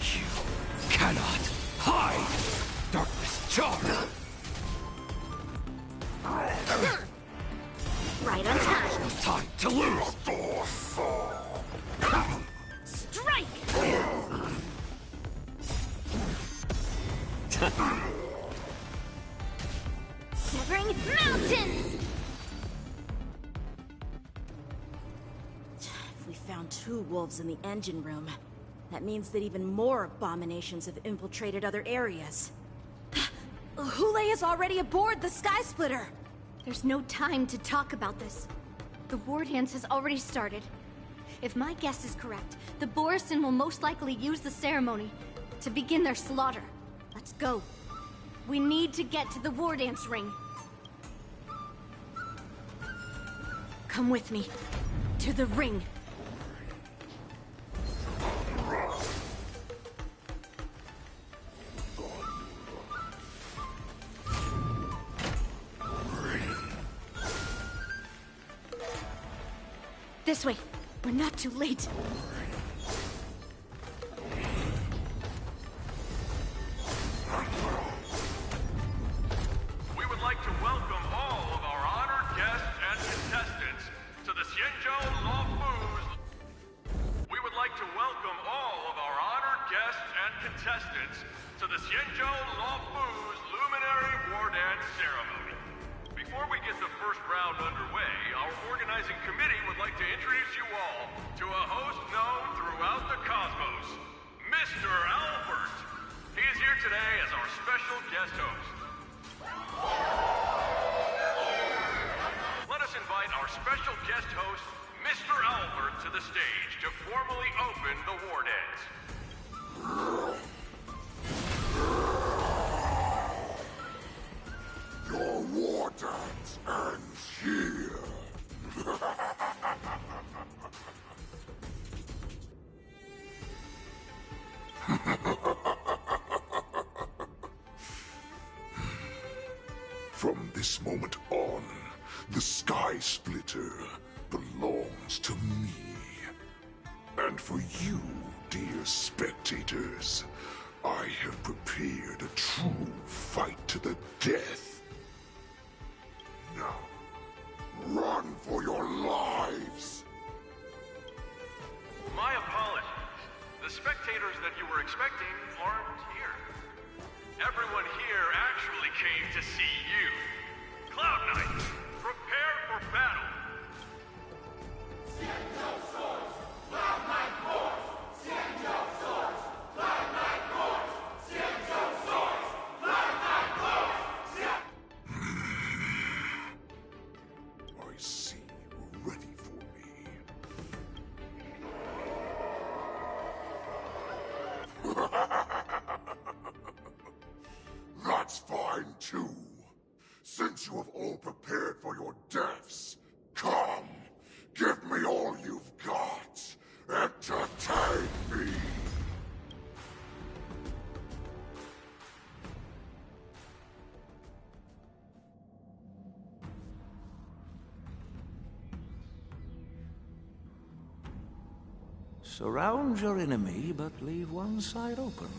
You cannot hide! Darkness charm! Right on time. No time to lose! Strike! Severing mountains! If we found 2 wolves in the engine room, that means that even more abominations have infiltrated other areas. Hule is already aboard the Sky Splitter! There's no time to talk about this. The war dance has already started. If my guess is correct, the Borison will most likely use the ceremony to begin their slaughter. Let's go. We need to get to the war dance ring. Come with me. To the ring. This way. We're not too late. We would like to welcome all of our honored guests and contestants to the Xianzhou Lawfus. We would like to welcome all of our honored guests and contestants to the Xianzhou Lawfus Luminary War Dance Ceremony. Before we get the first round underway, our organizing committee would like to introduce you all to a host known throughout the cosmos, Mr. Albert. He is here today as our special guest host. Let us invite our special guest host, Mr. Albert, to the stage to formally open the war dance. Your war dance ends here. From this moment on, the Sky Splitter belongs to me. And for you, dear spectators, I have prepared a true fight to the death. Now, run for your lives! My apologies. The spectators that you were expecting aren't here. Everyone here actually came to see you. Cloud Knight, prepare for battle! Xianzhou swords, Cloud Knight force! Xianzhou swords, Cloud Knight force! Xianzhou swords, Cloud Knight force! I see you're ready for me. That's fine too. Since you have all prepared for your deaths, come, give me all you've got. Entertain me. Surround your enemy, but leave one side open.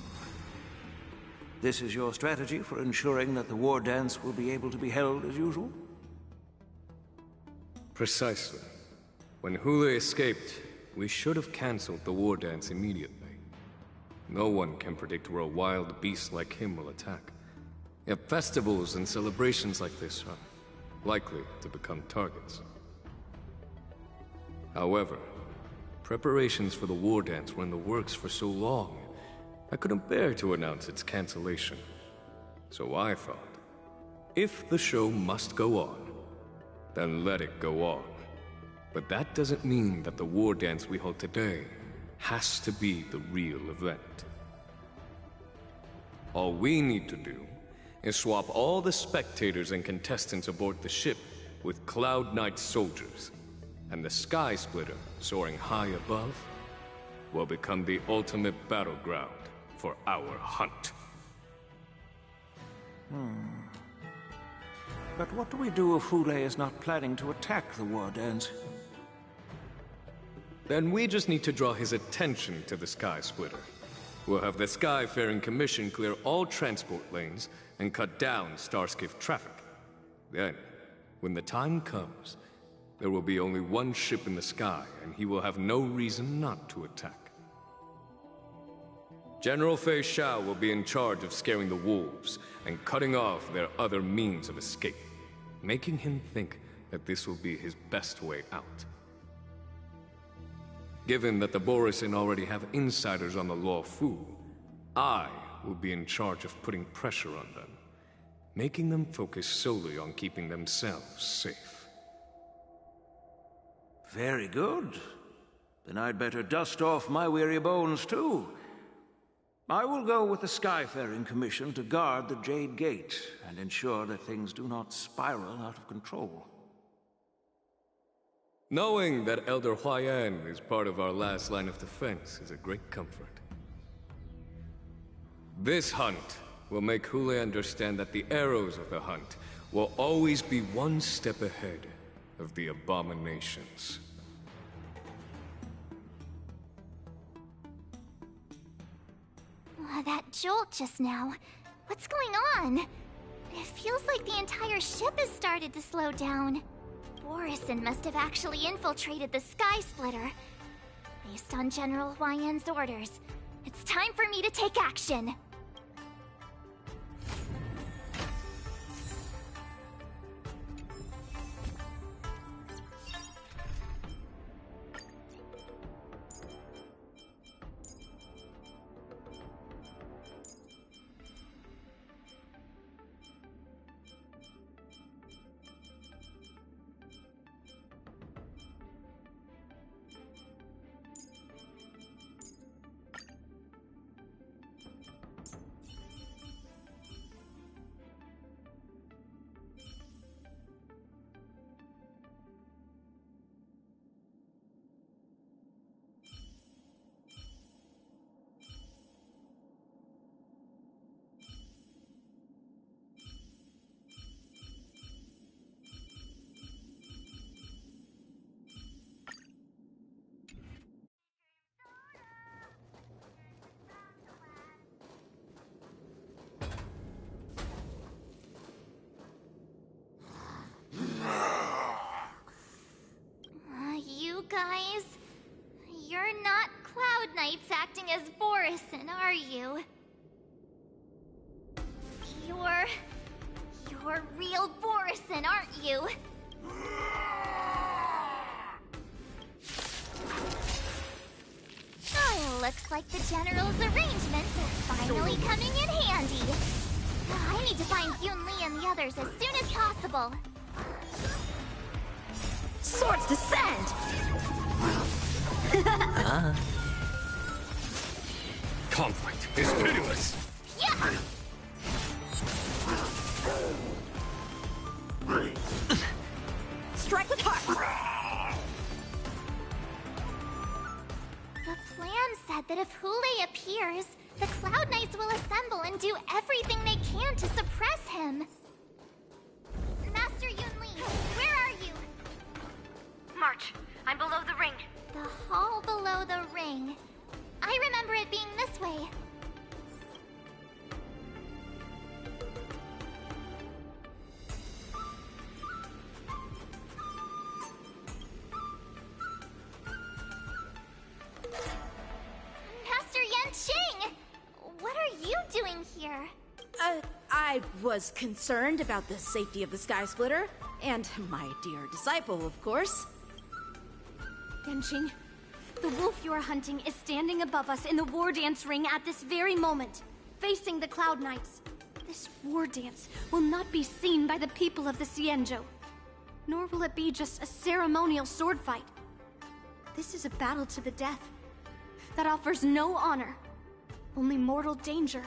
This is your strategy for ensuring that the war dance will be able to be held as usual? Precisely. When Hule escaped, we should have cancelled the war dance immediately. No one can predict where a wild beast like him will attack. Yet festivals and celebrations like this are likely to become targets. However, preparations for the war dance were in the works for so long, I couldn't bear to announce its cancellation. So I thought, if the show must go on, then let it go on. But that doesn't mean that the war dance we hold today has to be the real event. All we need to do is swap all the spectators and contestants aboard the ship with Cloud Knight soldiers, and the Sky Splitter, soaring high above, will become the ultimate battleground for our hunt. But what do we do if Hule is not planning to attack the war dance? Then we just need to draw his attention to the Sky Splitter. We'll have the Skyfaring Commission clear all transport lanes and cut down Starskiff traffic. Then, when the time comes, there will be only one ship in the sky, and he will have no reason not to attack. General Fei Shao will be in charge of scaring the wolves and cutting off their other means of escape, making him think that this will be his best way out. Given that the Borisin already have insiders on the Law Fu, I will be in charge of putting pressure on them, making them focus solely on keeping themselves safe. Very good. Then I'd better dust off my weary bones, too. I will go with the Skyfaring Commission to guard the Jade Gate and ensure that things do not spiral out of control. Knowing that Elder Huayan is part of our last line of defense is a great comfort. This hunt will make Hule understand that the arrows of the hunt will always be one step ahead of the abominations. That jolt just now. What's going on? It feels like the entire ship has started to slow down. Borisin must have actually infiltrated the Sky Splitter. Based on General Huayan's orders, it's time for me to take action. You guys, you're not Cloud Knights acting as Borisin, are you? You're real Borisin, aren't you? Oh, looks like the General's arrangements are finally coming in handy. I need to find Yun Li and the others as soon as possible. Swords descend! Conflict is pitiless! Yeah! Strike with heart! The plan said that if Hule appears, the Cloud Knights will assemble and do everything they can to suppress him. Master Yun Li, where are you? March, I'm below the ring. The hall below the ring. I remember it being this way. I was concerned about the safety of the Sky Splitter, and my dear disciple, of course. Yanqing, the wolf you are hunting is standing above us in the war dance ring at this very moment, facing the Cloud Knights. This war dance will not be seen by the people of the Xianzhou, nor will it be just a ceremonial sword fight. This is a battle to the death that offers no honor, only mortal danger.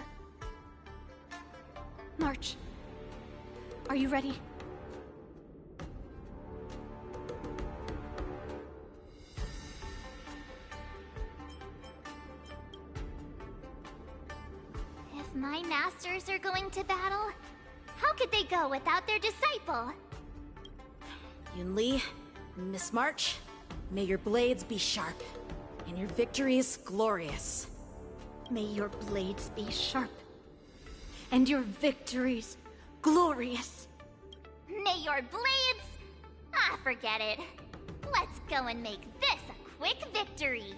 March. Are you ready? If my masters are going to battle, how could they go without their disciple? Yunli, Miss March, may your blades be sharp, and your victories glorious. May your blades be sharp, and your victories glorious. May your blades... Ah, forget it. Let's go and make this a quick victory.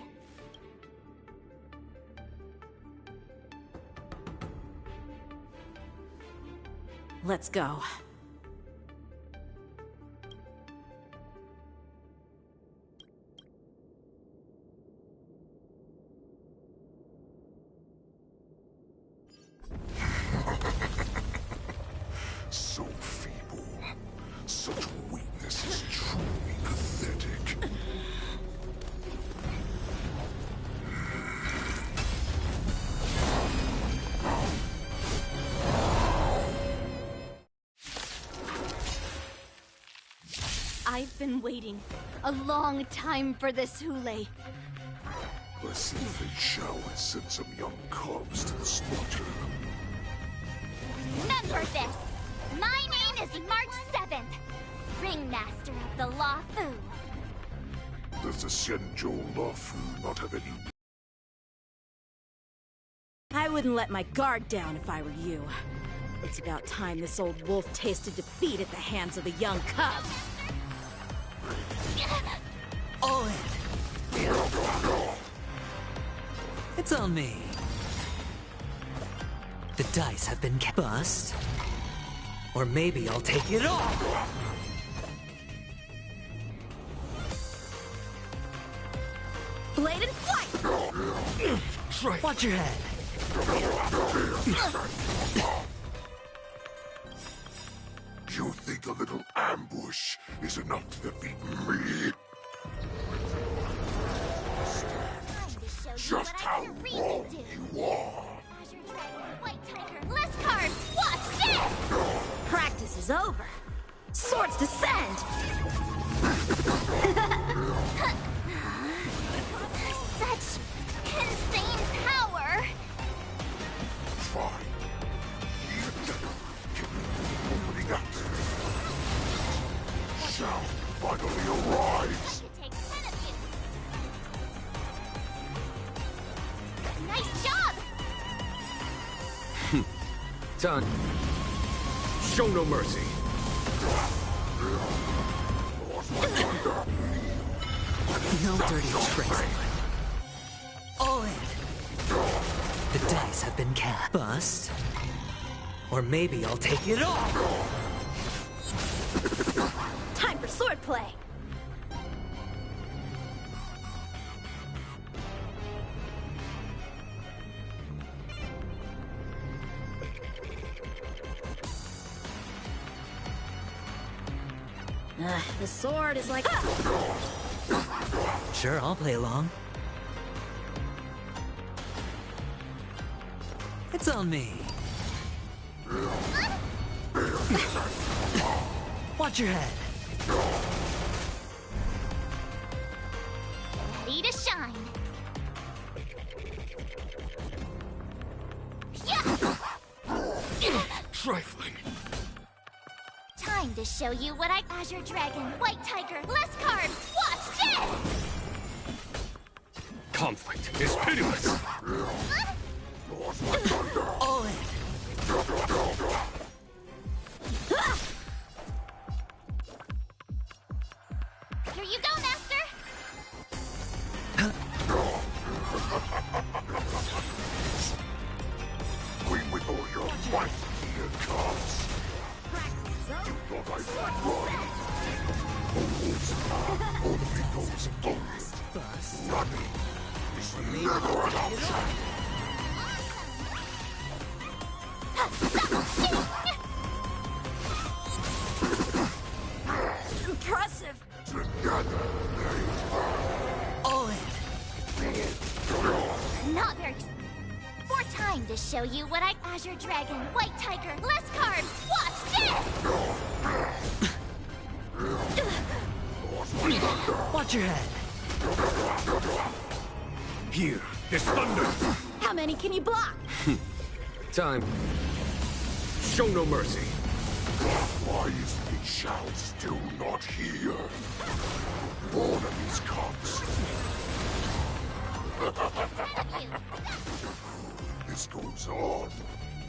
Let's go. So feeble. Such weakness is truly pathetic. I've been waiting a long time for this, Hule. Let's see if they shall send some young cubs to the slaughter. Remember this! My name is March 7th, Ringmaster of the Law Fu. Does the Xianzhou Law Fu not have any... I wouldn't let my guard down if I were you. It's about time this old wolf tasted defeat at the hands of the young cub. All in. It's on me. The dice have been bust. Or maybe I'll take it all. Blade and flight! Watch your head. You think a little ambush is enough to defeat me? Just how wrong you are. Azure Dragon, White Tiger, less cards! Watch this! Practice is over. Swords descend! Such insane power! Fine. Opening up shall finally arise. It takes 10 of you. Nice job! Done. Show no mercy. No dirty tricks. All in. The dice have been cast. Bust. Or maybe I'll take it all. Time for swordplay. The sword is like... Sure, I'll play along. It's on me. Watch your head. Ready to shine. Trifling. Time to show you what Azure Dragon, White Tiger, less cards! Watch this! Conflict is pitiless. All in. Here you go, Master! Queen with all your might, dear God. Impressive! All in. Not very. More time to show you what I. Azure Dragon, White Tiger, less cards. Watch this! Watch your head. Here, there's thunder! How many can you block? Time. Show no mercy. Why is the child still not here? Born of these cups. This goes on.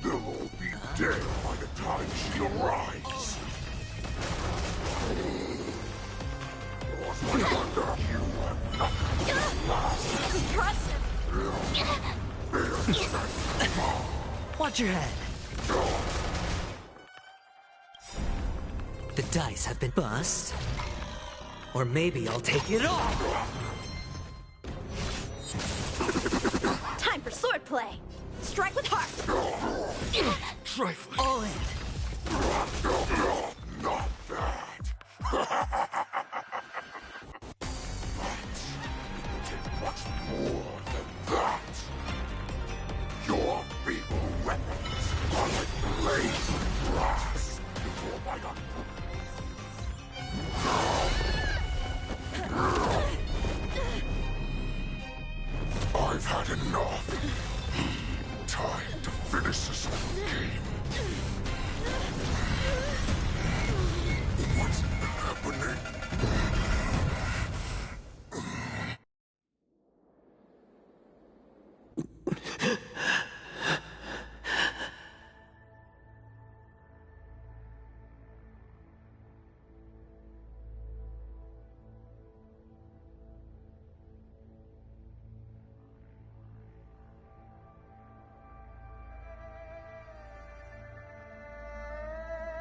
They'll all be dead by the time she arrives. You have nothing Impressive! Watch your head. The dice have been bust. Or maybe I'll take it all. Time for swordplay. Strike with heart. Trifling. All in. Not bad. Much more than that. Your feeble weapons are like blades of grass before my I've had enough. Time to finish this game. What's happening?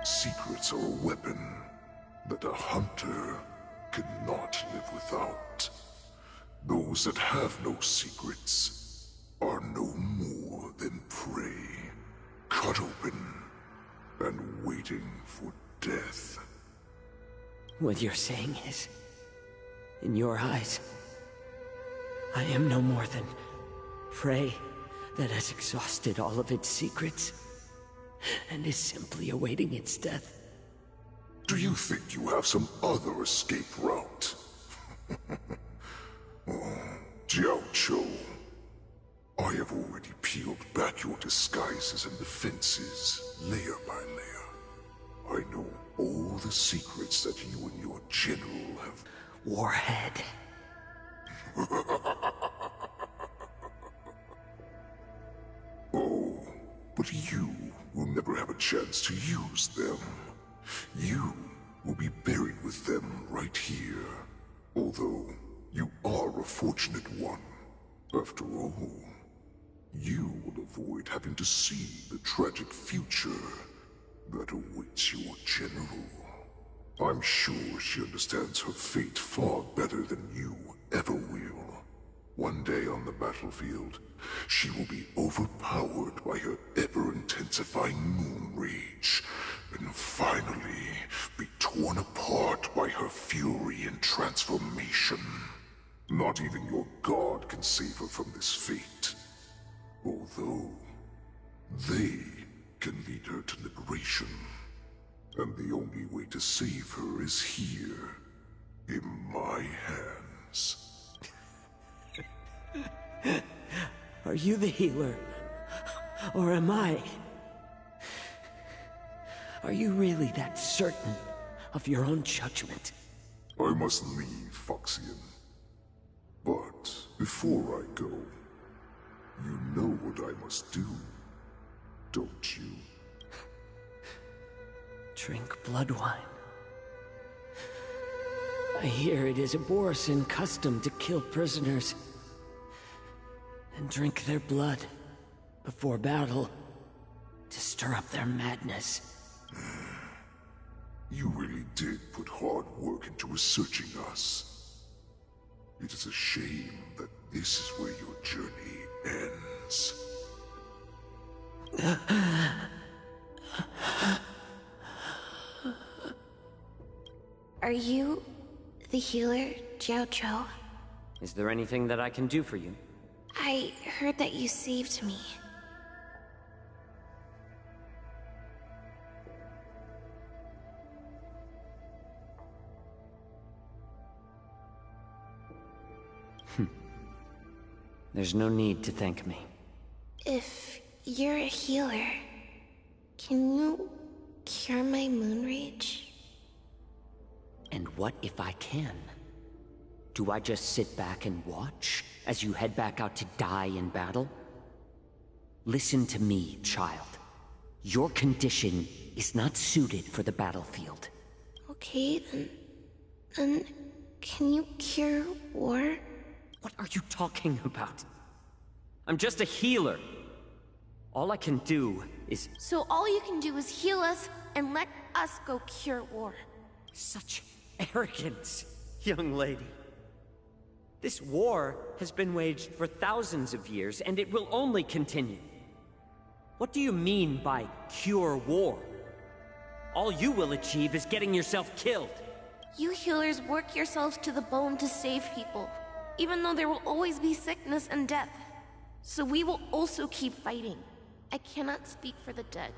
Secrets are a weapon that a hunter cannot live without. Those that have no secrets are no more than prey, cut open and waiting for death. What you're saying is, in your eyes, I am no more than prey that has exhausted all of its secrets and is simply awaiting its death. Do you think you have some other escape route? Jiao Cho, I have already peeled back your disguises and defenses, layer by layer. I know all the secrets that you and your general have... Warhead. Oh, but you will never have a chance to use them. You will be buried with them right here. Although, you are a fortunate one. After all, you will avoid having to see the tragic future that awaits your general. I'm sure she understands her fate far better than you ever will. One day on the battlefield, she will be overpowered by her ever-intensifying moon rage, and finally be torn apart by her fury and transformation. Not even your god can save her from this fate. Although, they can lead her to liberation. And the only way to save her is here, in my hands. Are you the healer? Or am I? Are you really that certain of your own judgment? I must leave, Foxian. But before I go, you know what I must do, don't you? Drink blood wine. I hear it is a Borisin custom to kill prisoners and drink their blood before battle to stir up their madness. You really did put hard work into researching us. It is a shame that this is where your journey ends. Are you the healer, Jiao Zhou? Is there anything that I can do for you? I heard that you saved me. There's no need to thank me. If you're a healer, can you cure my moon rage? And what if I can? Do I just sit back and watch as you head back out to die in battle? Listen to me, child. Your condition is not suited for the battlefield. Okay, then can you cure war? What are you talking about? I'm just a healer. All I can do is... So all you can do is heal us and let us go cure war. Such arrogance, young lady. This war has been waged for thousands of years, and it will only continue. What do you mean by cure war? All you will achieve is getting yourself killed. You healers work yourselves to the bone to save people, even though there will always be sickness and death. So we will also keep fighting. I cannot speak for the dead,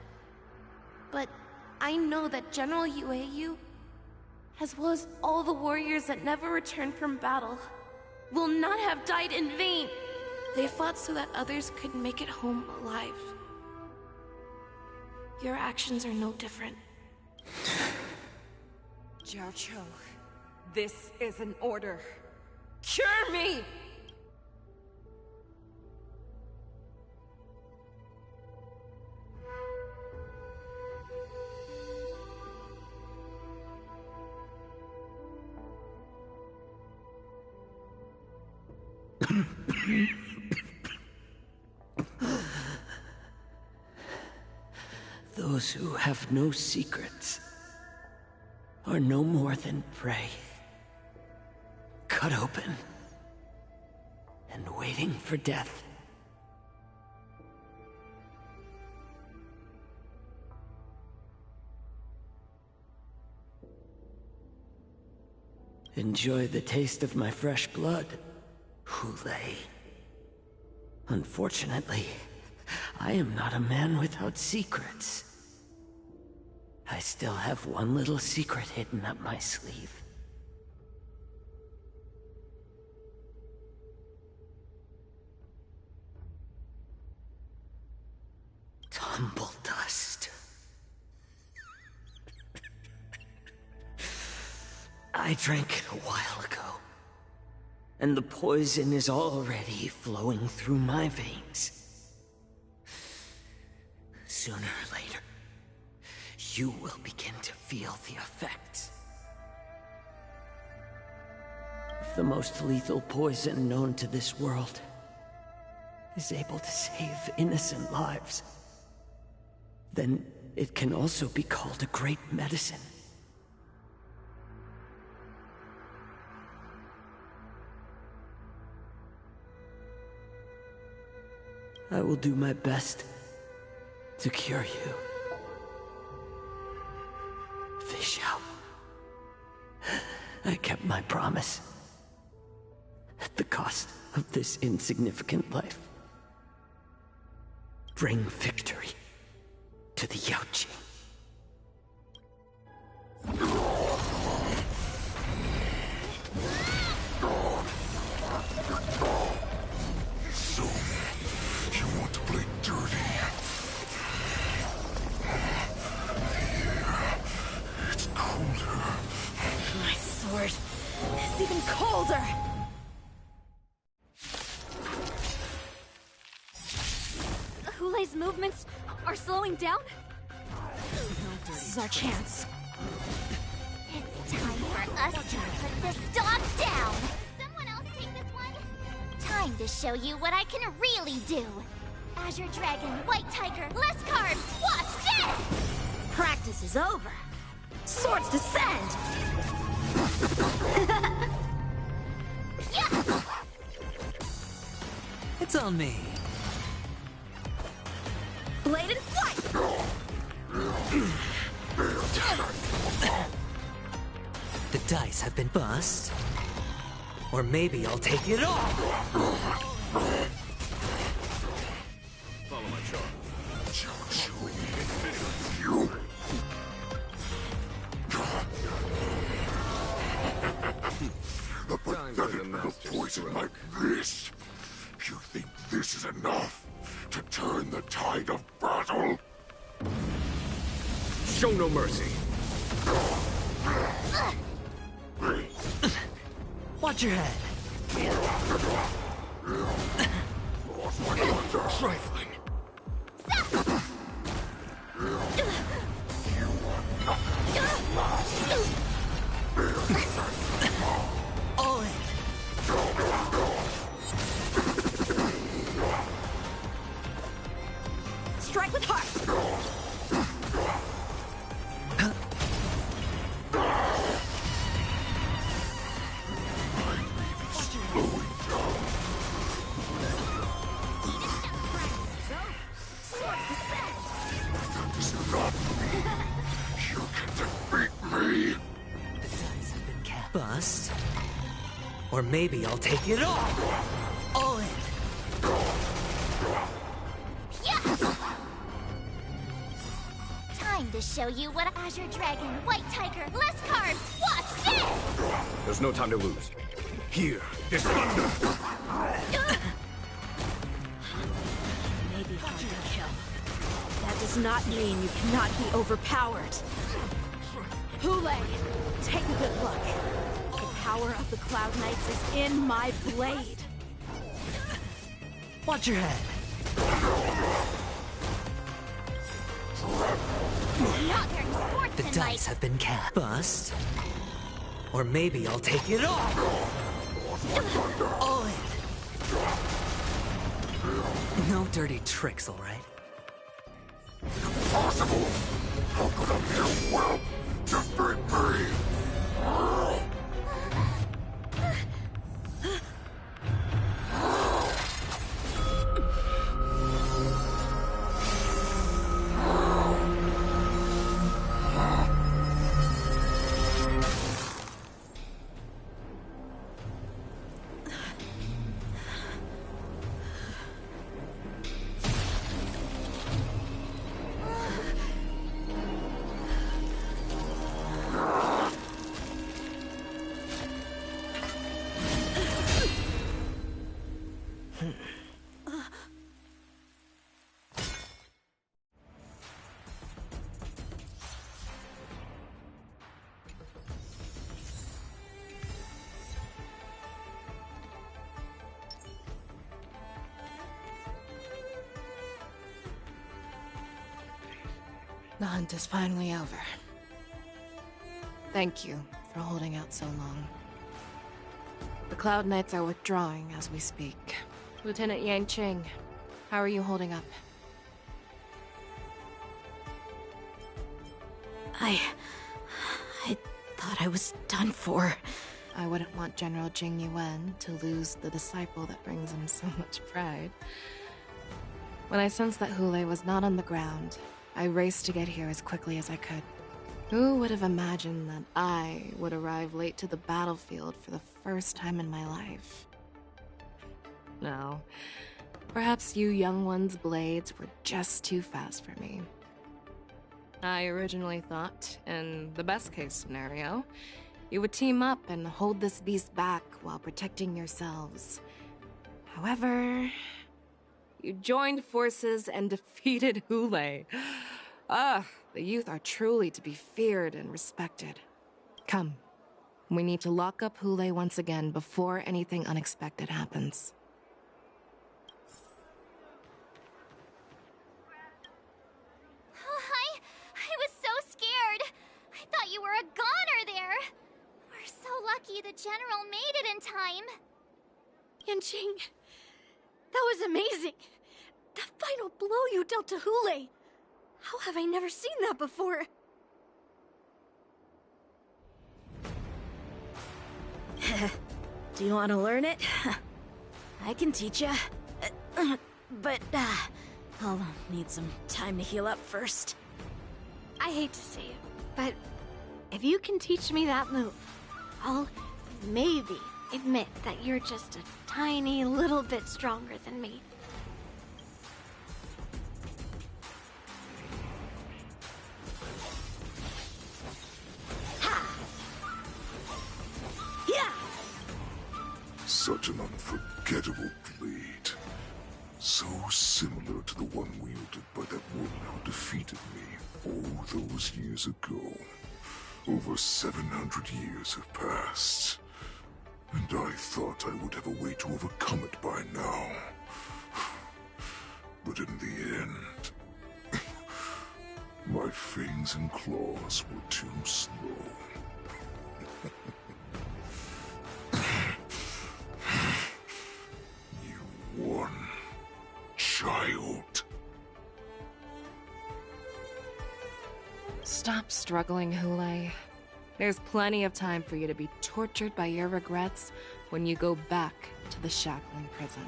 but I know that General Yueyu, as well as all the warriors that never returned from battle, will not have died in vain. They fought so that others could make it home alive. Your actions are no different. Jiao Zhou, this is an order. Cure me! Those who have no secrets are no more than prey. Cut open and waiting for death. Enjoy the taste of my fresh blood, Hulei. Unfortunately, I am not a man without secrets. I still have one little secret hidden up my sleeve. Tumble dust. I drank it a while ago, and the poison is already flowing through my veins. Sooner or later, you will begin to feel the effects. If the most lethal poison known to this world is able to save innocent lives, then it can also be called a great medicine. I will do my best to cure you. Fish out. I kept my promise. At the cost of this insignificant life. Bring victory to the Yaoqing. So, you want to play dirty? Yeah, it's colder. My sword is even colder! Hulei's movements are slowing down? This is our chance. It's time for us to put this dog down! Someone else take this one? Time to show you what I can really do! Azure Dragon, White Tiger, less carbs, watch this! Practice is over. Swords descend! Yeah! Dance on me! Blade and flight! The dice have been bust. Or maybe I'll take it all! Follow my charge. A pathetic little poison like this. You think this is enough to turn the tide of battle? Show no mercy. Watch your head. Trifling. All in. Strike with heart! Bust. Or maybe I'll take it all! All in! Time to show you what Azure Dragon, White Tiger, less carbs! Watch this! There's no time to lose. Here, this thunder! Maybe hard to kill. That does not mean you cannot be overpowered. Hule, take a good look. The power of the Cloud Knights is in my blade. Watch your head. Not very sportsmanlike. The dice have been cast. Bust. Or maybe I'll take it all! All in! No dirty tricks, alright? Impossible! How could a mere whelp defeat me? The hunt is finally over. Thank you for holding out so long. The Cloud Knights are withdrawing as we speak. Lieutenant Yang Qing, how are you holding up? I thought I was done for. I wouldn't want General Jing Yuan to lose the disciple that brings him so much pride. When I sensed that Hule was not on the ground, I raced to get here as quickly as I could. Who would have imagined that I would arrive late to the battlefield for the first time in my life? No. Perhaps you young ones' blades were just too fast for me. I originally thought, in the best-case scenario, you would team up and hold this beast back while protecting yourselves. However, you joined forces and defeated Hule. Ah, the youth are truly to be feared and respected. Come, we need to lock up Hule once again before anything unexpected happens. I was so scared. I thought you were a goner there. We're so lucky the General made it in time. Yanqing, that was amazing. The final blow you dealt to Hule. How have I never seen that before? Do you want to learn it? I can teach you. But, I'll need some time to heal up first. I hate to say it, but if you can teach me that move, I'll maybe admit that you're just a tiny little bit stronger than me. Such an unforgettable blade. So similar to the one wielded by that woman who defeated me all those years ago. Over 700 years have passed, and I thought I would have a way to overcome it by now. But in the end, my fangs and claws were too slow. You won, child. Stop struggling, Hule. There's plenty of time for you to be tortured by your regrets when you go back to the shackling prison.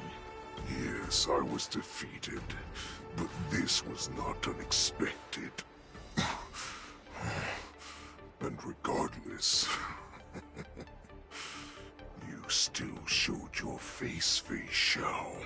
Yes, I was defeated, but this was not unexpected. And regardless, you still showed your face, Fei Xiao.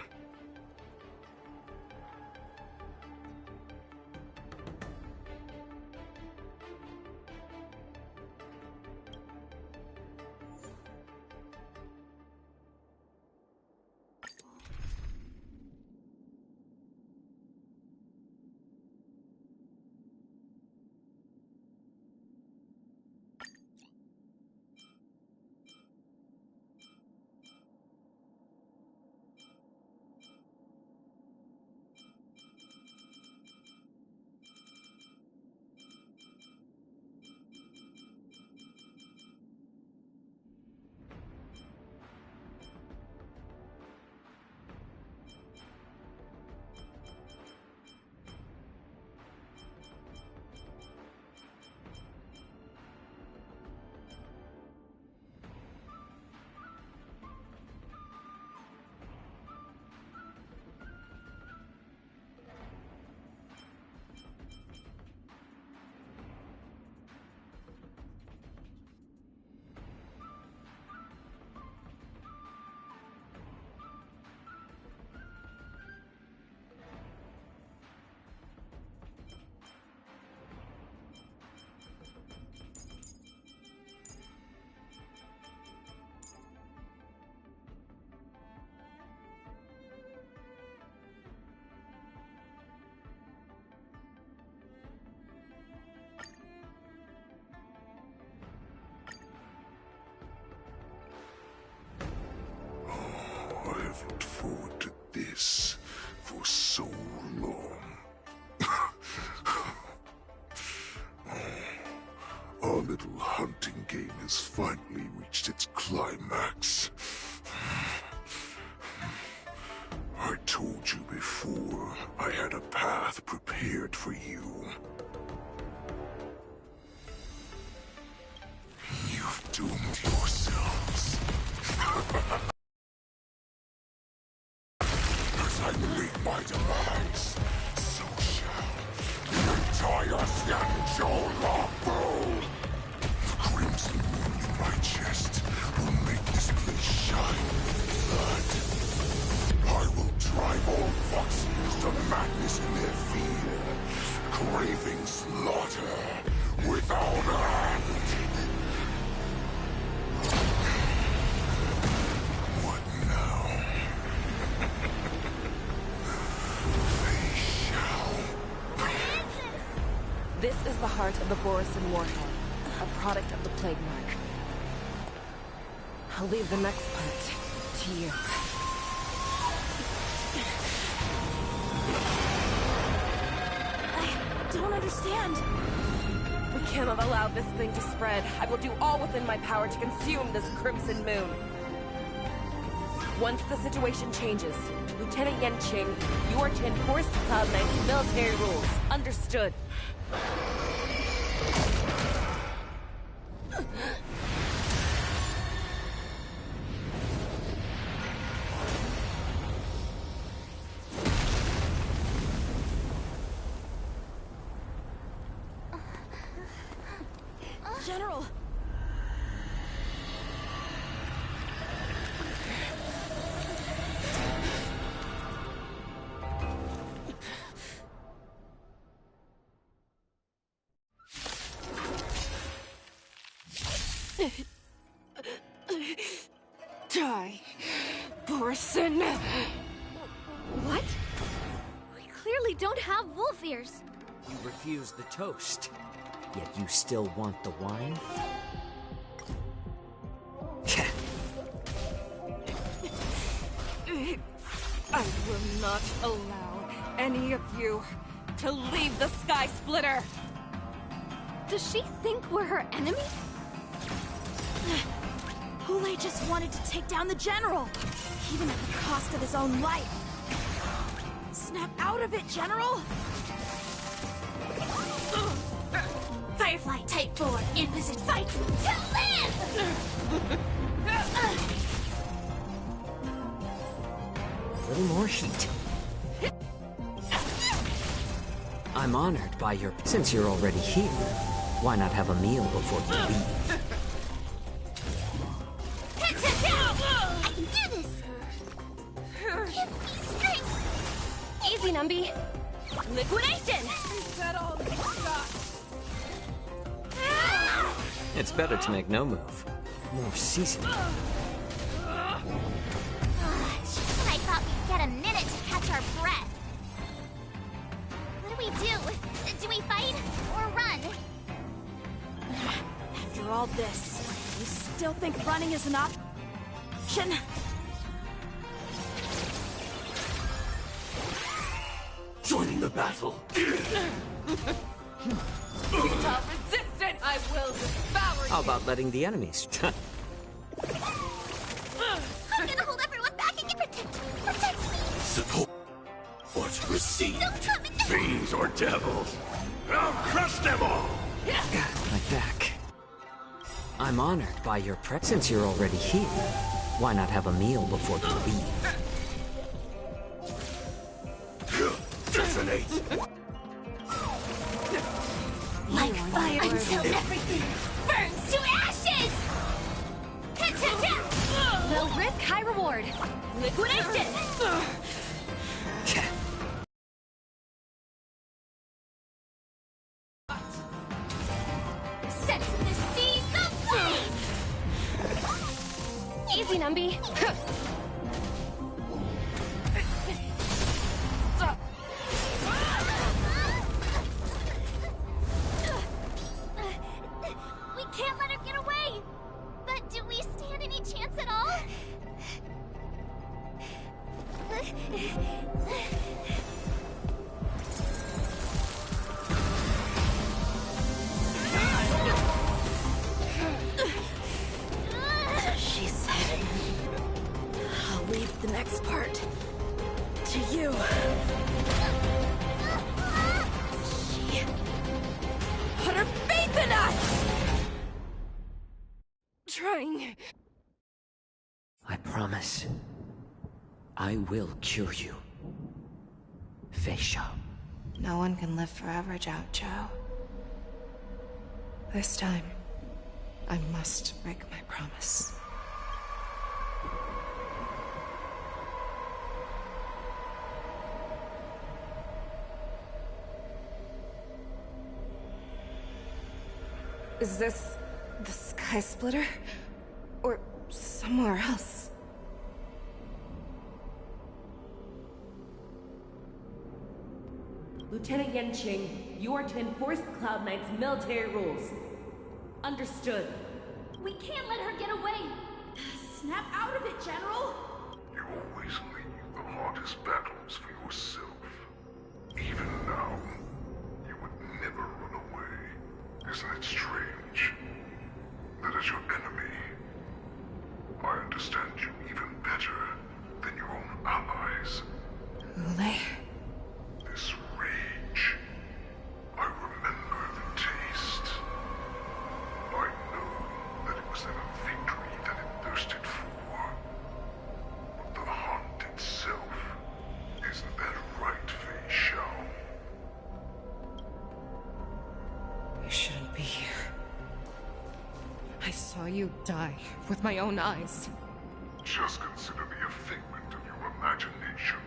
I have looked forward to this for so long. Our little hunting game has finally reached its climax. I told you before, I had a path prepared for you. You've doomed yourselves. As I meet my demise, so shall the entire Xianzhou Lafu. The crimson moon in my chest will make this place shine with blood. I will drive all Foxians to madness in their fear, craving slaughter without end. This is the heart of the Borisin Warhead, a product of the Plague Mark. I'll leave the next part to you. I don't understand. We cannot allow this thing to spread. I will do all within my power to consume this Crimson Moon. Once the situation changes, Lieutenant Yanqing, you are to enforce the Cloud9's military rules. Understood. Die, Borison. What? We clearly don't have wolf ears. You refuse the toast, yet you still want the wine? I will not allow any of you to leave the Sky Splitter! Does she think we're her enemies? Hule just wanted to take down the General, even at the cost of his own life. Snap out of it, General! Firefly Type 4, envisage fight to live! A little more heat. I'm honored by your... Since you're already here, why not have a meal before you leave? I can do this! Give me strength! Easy, Numby. Liquidation! It's better to make no move. More seasoning. Just when I thought we'd get a minute to catch our breath. What do we do? Do we fight or run? After all this, you still think running is an option? Joining the battle. Without resistance, I will devour you! How about letting the enemies? I'm gonna hold everyone back and protect me! Support. Receive. Don't come in. Fiends or devils. I'll crush them all! My back. I'm honored by your presence. Since you're already here, why not have a meal before you leave? Detonate! Like fire until everything burns to ashes! Low risk, high reward. Liquidation! Set to the seas of flame! Easy, Numby. We can't let her get away! But do we stand any chance at all? She said, I'll leave the next part to you. She put her faith in us! Trying. I promise. I will cure you. Feisha. No one can live forever, Jiao Zhou. This time, I must break my promise. Is this the Sky Splitter? Or somewhere else? Lieutenant Yanqing, you are to enforce the Cloud Knight's military rules. Understood. We can't let her get away! Snap out of it, General! You always leave the hardest battles for yourself. Even now, you would never run away. Isn't it strange? That is your enemy. I understand you even better than your own allies. Hule? This rage, I remember the taste. I know that it was never victory that it thirsted for. But the hunt itself, isn't that right, Fei Shao? You shouldn't be here. I saw you die with my own eyes. Just consider me a figment of your imagination.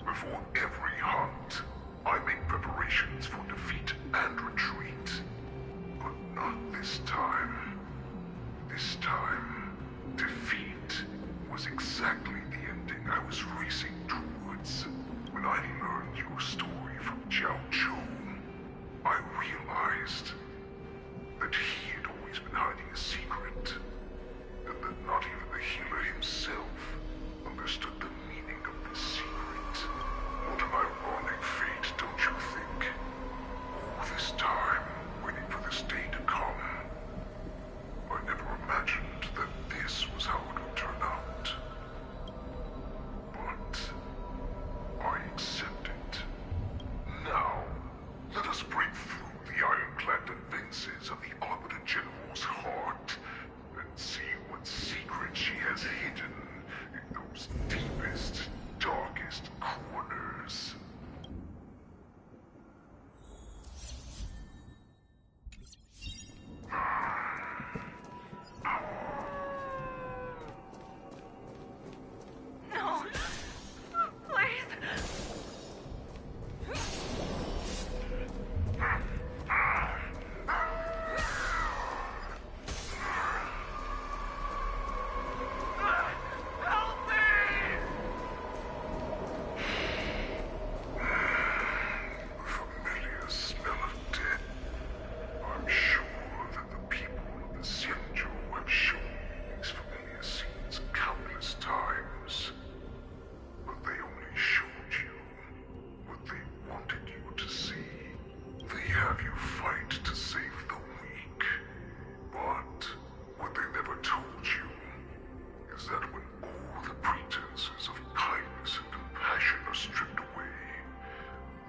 Before every hunt, I make preparations for defeat and retreat. But not this time. I was racing towards when I learned your story from Jiao Chu. I realized that he had always been hiding a secret, and that not even the healer himself understood the meaning of this secret. What an ironic fate, don't you think? All this time, waiting for this day to come. I never imagined that this was how it would turn out. But I accept it. Now, let us break through the ironclad defenses of the Arbiter General's heart and see what secret she has hidden in those deepest, darkest corners. No. Please. Help me! Familiar smell of death. I'm sure that the people of the Xianzhou have shown these familiar scenes countless times. But they only showed you what they wanted you to see. They have you fight to save the weak. But what they never told you is that when all the pretenses of kindness and compassion are stripped away,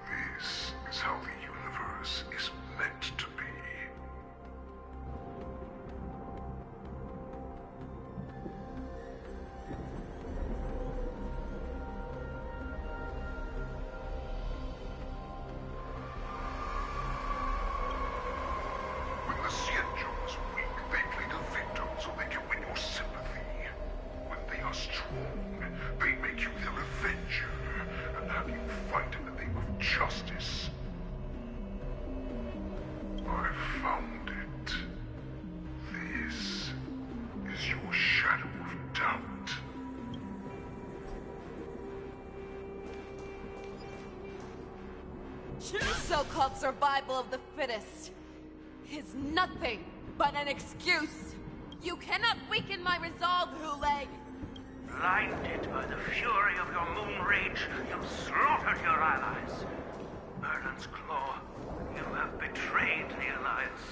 this is how the universe is meant to be. When the Xianzhou is weak, they play the victim so they can win your sympathy. When they are strong, they make you their avenger and have you fight in the name of justice. I found it. This is your shadow of doubt. The so-called survival of the fittest is nothing but an excuse. You cannot weaken my resolve, Hule. Blinded by the fury of your moon rage, you've slaughtered your allies. Merlin's Claw, you have betrayed the Alliance.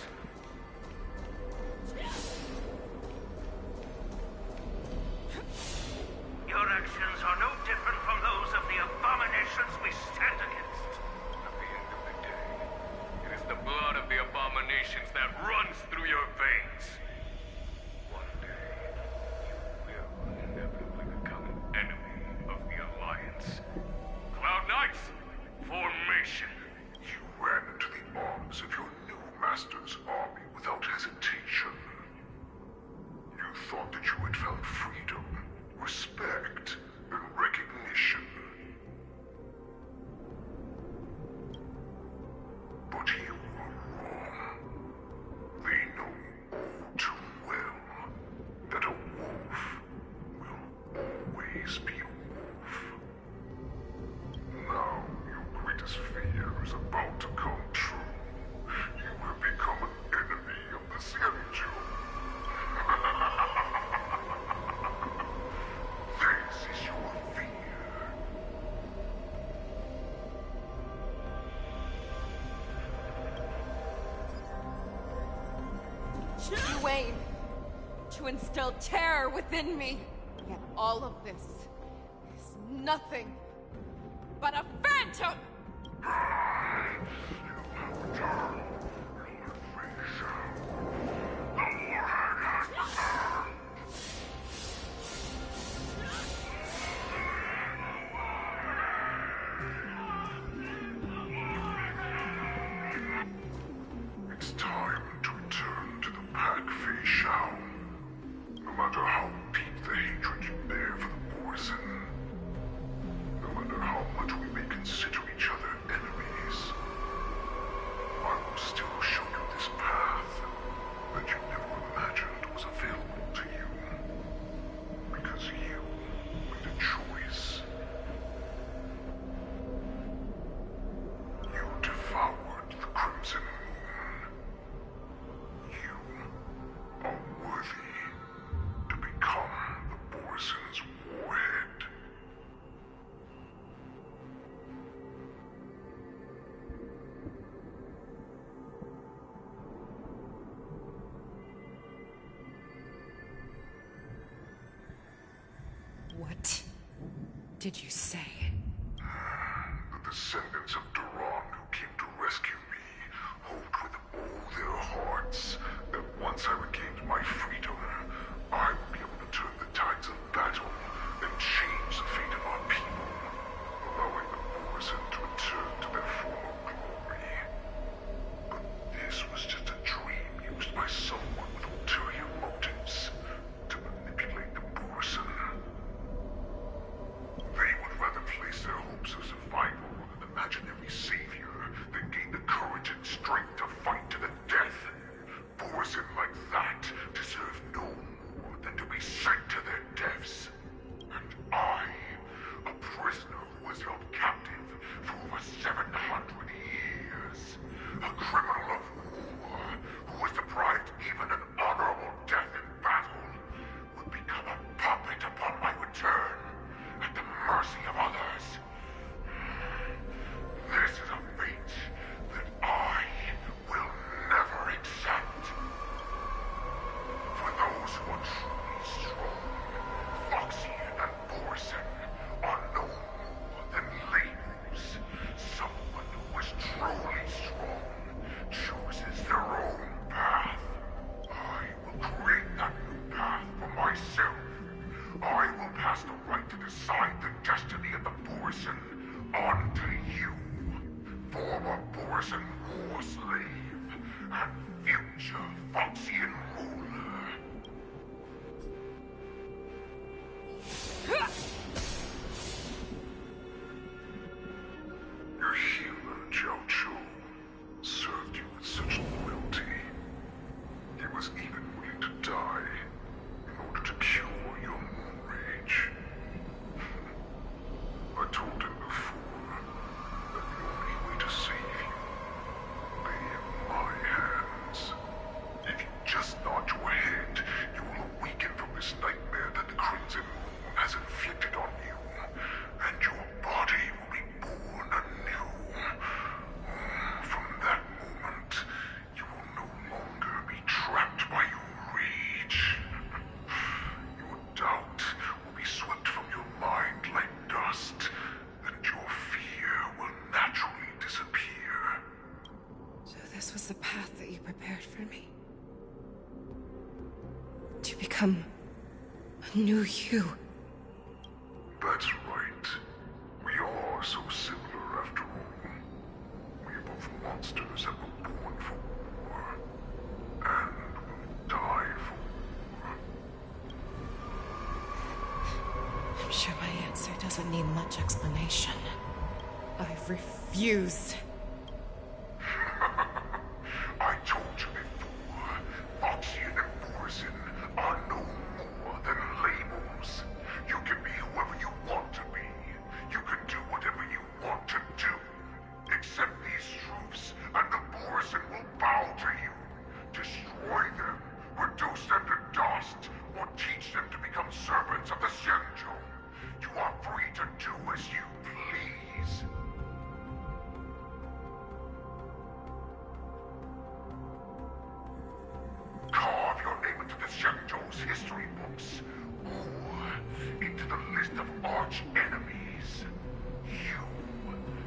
Your actions are no different from those of the abominations we stand against. At the end of the day, it is the blood of the abominations that runs through your veins. One day, you will inevitably become an enemy of the Alliance. Cloud Knights, formation! You ran into the arms of your new master's army without hesitation. You thought that you had found freedom, respect, and recognition. But you were wrong. They know all too well that a wolf will always be a wolf. Now your greatest fear is about to come true. You have become an enemy of the Xianzhou. This is your fear. You aim to instill terror within me. Yet all of this is nothing but a phantom! It's time to return to the pack, Fei Shao. No matter how deep the hatred you bear for the Borison, no matter how much we may consider each other enemies, I will did you say? The descendants of Duran who came to rescue me hoped with all their hearts that once I regained my freedom, I would be able to turn the tides of battle and change the fate of our people, allowing the Borisin to return to their former glory. But this was just a dream used by someone with ulterior motives to manipulate the Borisin. They would rather place their hopes of survival on an imaginary savior than gain the courage and strength to fight to the death. Borisin like that deserve no more than to be sent to their deaths. And I, a prisoner who was held captive for over 700 years, a criminal of war who was deprived even an honorable death in battle, would become a puppet upon my return, at the mercy of others. This is a fate that I will never accept. For those who are truly strong, Foxian and Borisin are no more than labels. Someone who is truly strong chooses their own path. I will create that new path for myself. I will pass the right to decide the destiny of the Borisin on to you, former Borisin war slave and future Foxian ruler. Your healer, Jiao Chu, served you with such loyalty. He was even willing to die in order to cure your moon rage. I told him before that the only way to save you lay in my hands. If you just nod your head, you will awaken from this nightmare that the Crimson Moon has inflicted on you, and your body will be born anew. From that moment, you will no longer be trapped by your rage. Your doubt will be swept from your mind like dust, and your fear will naturally disappear. So this was the path that you prepared for me? To become a new you? That's right. We are so similar after all. We are both monsters that were born for war, and will die for war. I'm sure my answer doesn't need much explanation. I refuse. I told you before, Foxian and Borisin are no more than labels. You can be whoever you want to be. You can do whatever you want to do. Accept these truths, and the Borisin will bow to you. Destroy them, reduce them to dust, or teach them to become servants of the Xianzhou. You are free to do as you please. Carve your name into the Xianzhou's history books, or into the list of arch enemies. You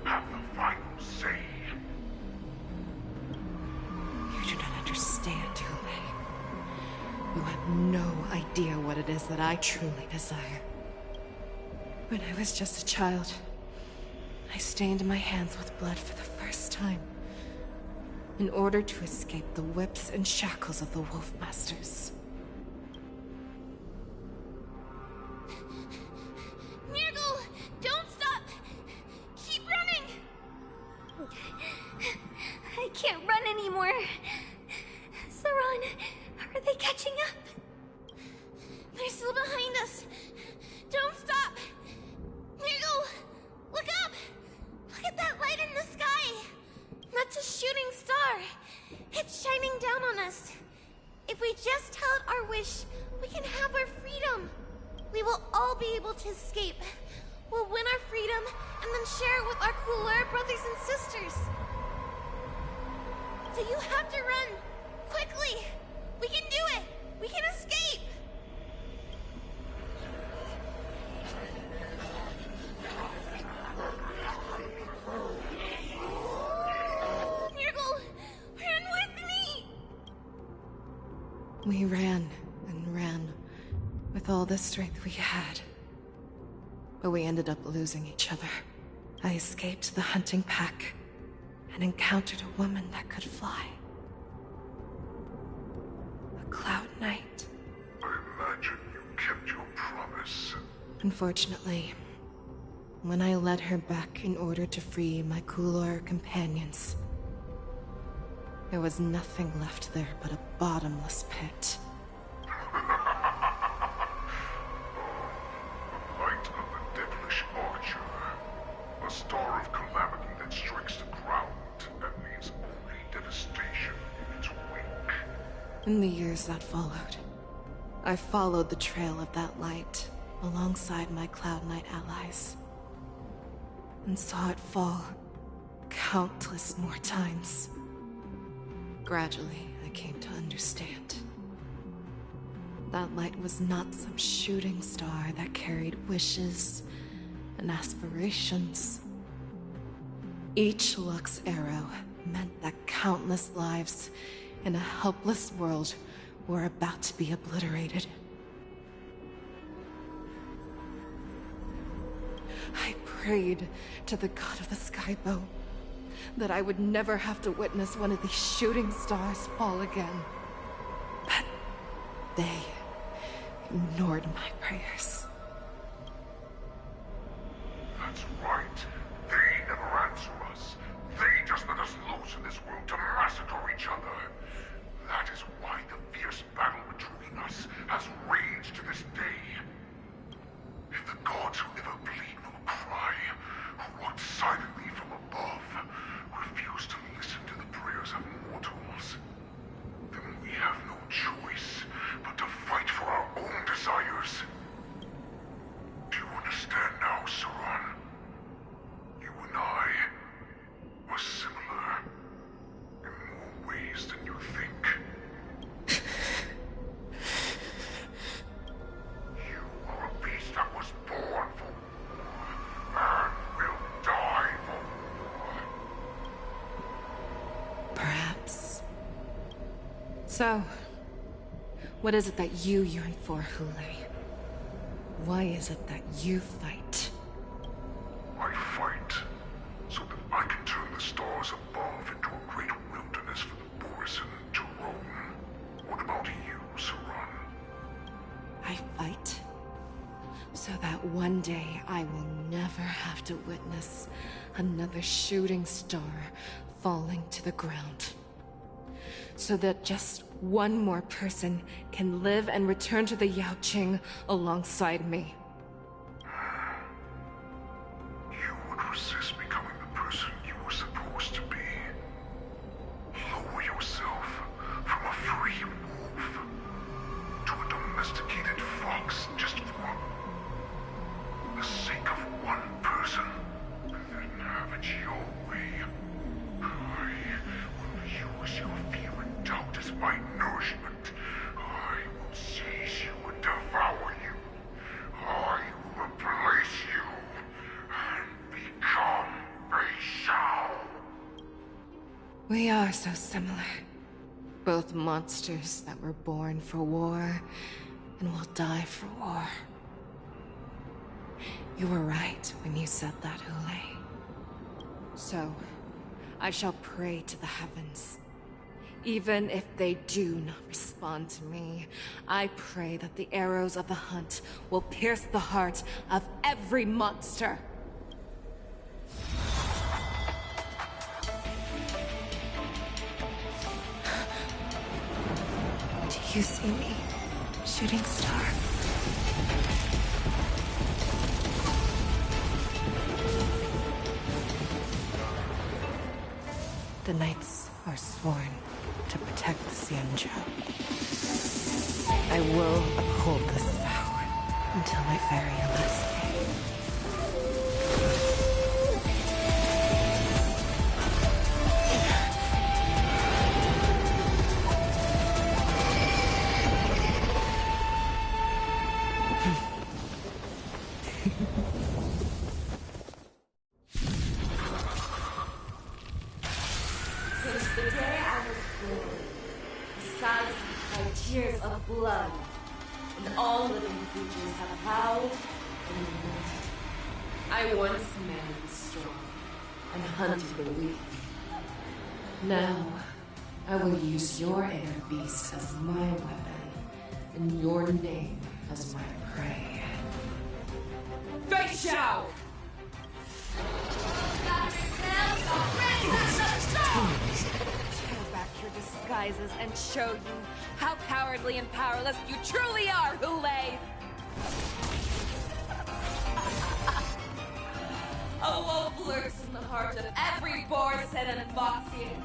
have the final say. You do not understand, Hule. You have no idea what it is that I truly desire. When I was just a child, I stained my hands with blood for the first time, in order to escape the whips and shackles of the Wolf Masters. Nirgal, don't stop! Keep running! I can't run anymore. Saran, are they catching up? They're still behind us. Don't stop! Nirgal, look up! Look at that light in the sky! That's a shooting star. It's shining down on us. If we just tell it our wish, we can have our freedom. We will all be able to escape. We'll win our freedom and then share it with our cooler brothers and sisters. So you have to run. Quickly. We can do it. We can escape. We ran and ran with all the strength we had. But we ended up losing each other. I escaped the hunting pack and encountered a woman that could fly. A Cloud Knight. I imagine you kept your promise. Unfortunately, when I led her back in order to free my Kulor companions, there was nothing left there but a bottomless pit. Light of the devilish archer. A star of calamity that strikes the ground and leaves only devastation in its wake. In the years that followed, I followed the trail of that light alongside my Cloud Knight allies, and saw it fall countless more times. Gradually, I came to understand. That light was not some shooting star that carried wishes and aspirations. Each Lux arrow meant that countless lives in a helpless world were about to be obliterated. I prayed to the god of the skybow that I would never have to witness one of these shooting stars fall again. But they ignored my prayers. That's right. They never answer us. They just let us loose in this world to massacre each other. That is why the fierce battle between us has raged to this day. If the gods who never bleed nor cry, who walk silently from above, refuse to listen to the prayers of mortals, then we have no choice but to fight for our own desires. Do you understand now, Saran? You and I are similar in more ways than you think. You are a beast that was born for war and will die for war. Perhaps. So, what is it that you yearn for, Hule? Why is it that you fight? I fight so that I can turn the stars above into a great wilderness for the Borisin to roam. What about you, Saran? I fight so that one day I will never have to witness another shooting star falling to the ground. So that just one more person can live and return to the Yaoqing alongside me. You would resist becoming the person you were supposed to be. Lower yourself from a free wolf to a domesticated fox just for the sake of one person, and then have it your way. I will use your fear and doubt as my nourishment. I will seize you and devour you. I will replace you and become a Shao. We are so similar. Both monsters that were born for war and will die for war. You were right when you said that, Hule. So, I shall pray to the heavens. Even if they do not respond to me, I pray that the arrows of the hunt will pierce the heart of every monster. Do you see me, shooting star? The knights are sworn to protect the Xianzhou. I will uphold this vow until my very last day. Since the day I was born, besides my tears of blood, and all living creatures have howled and lamented. I once man strong and hunted the weak. Now, I will use your air beast as my weapon, and your name as my prey. Fei Xiao! Tear back your disguises and show you how cowardly and powerless you truly are, Hule! A wolf lurks in the heart of every Borson and Foxian.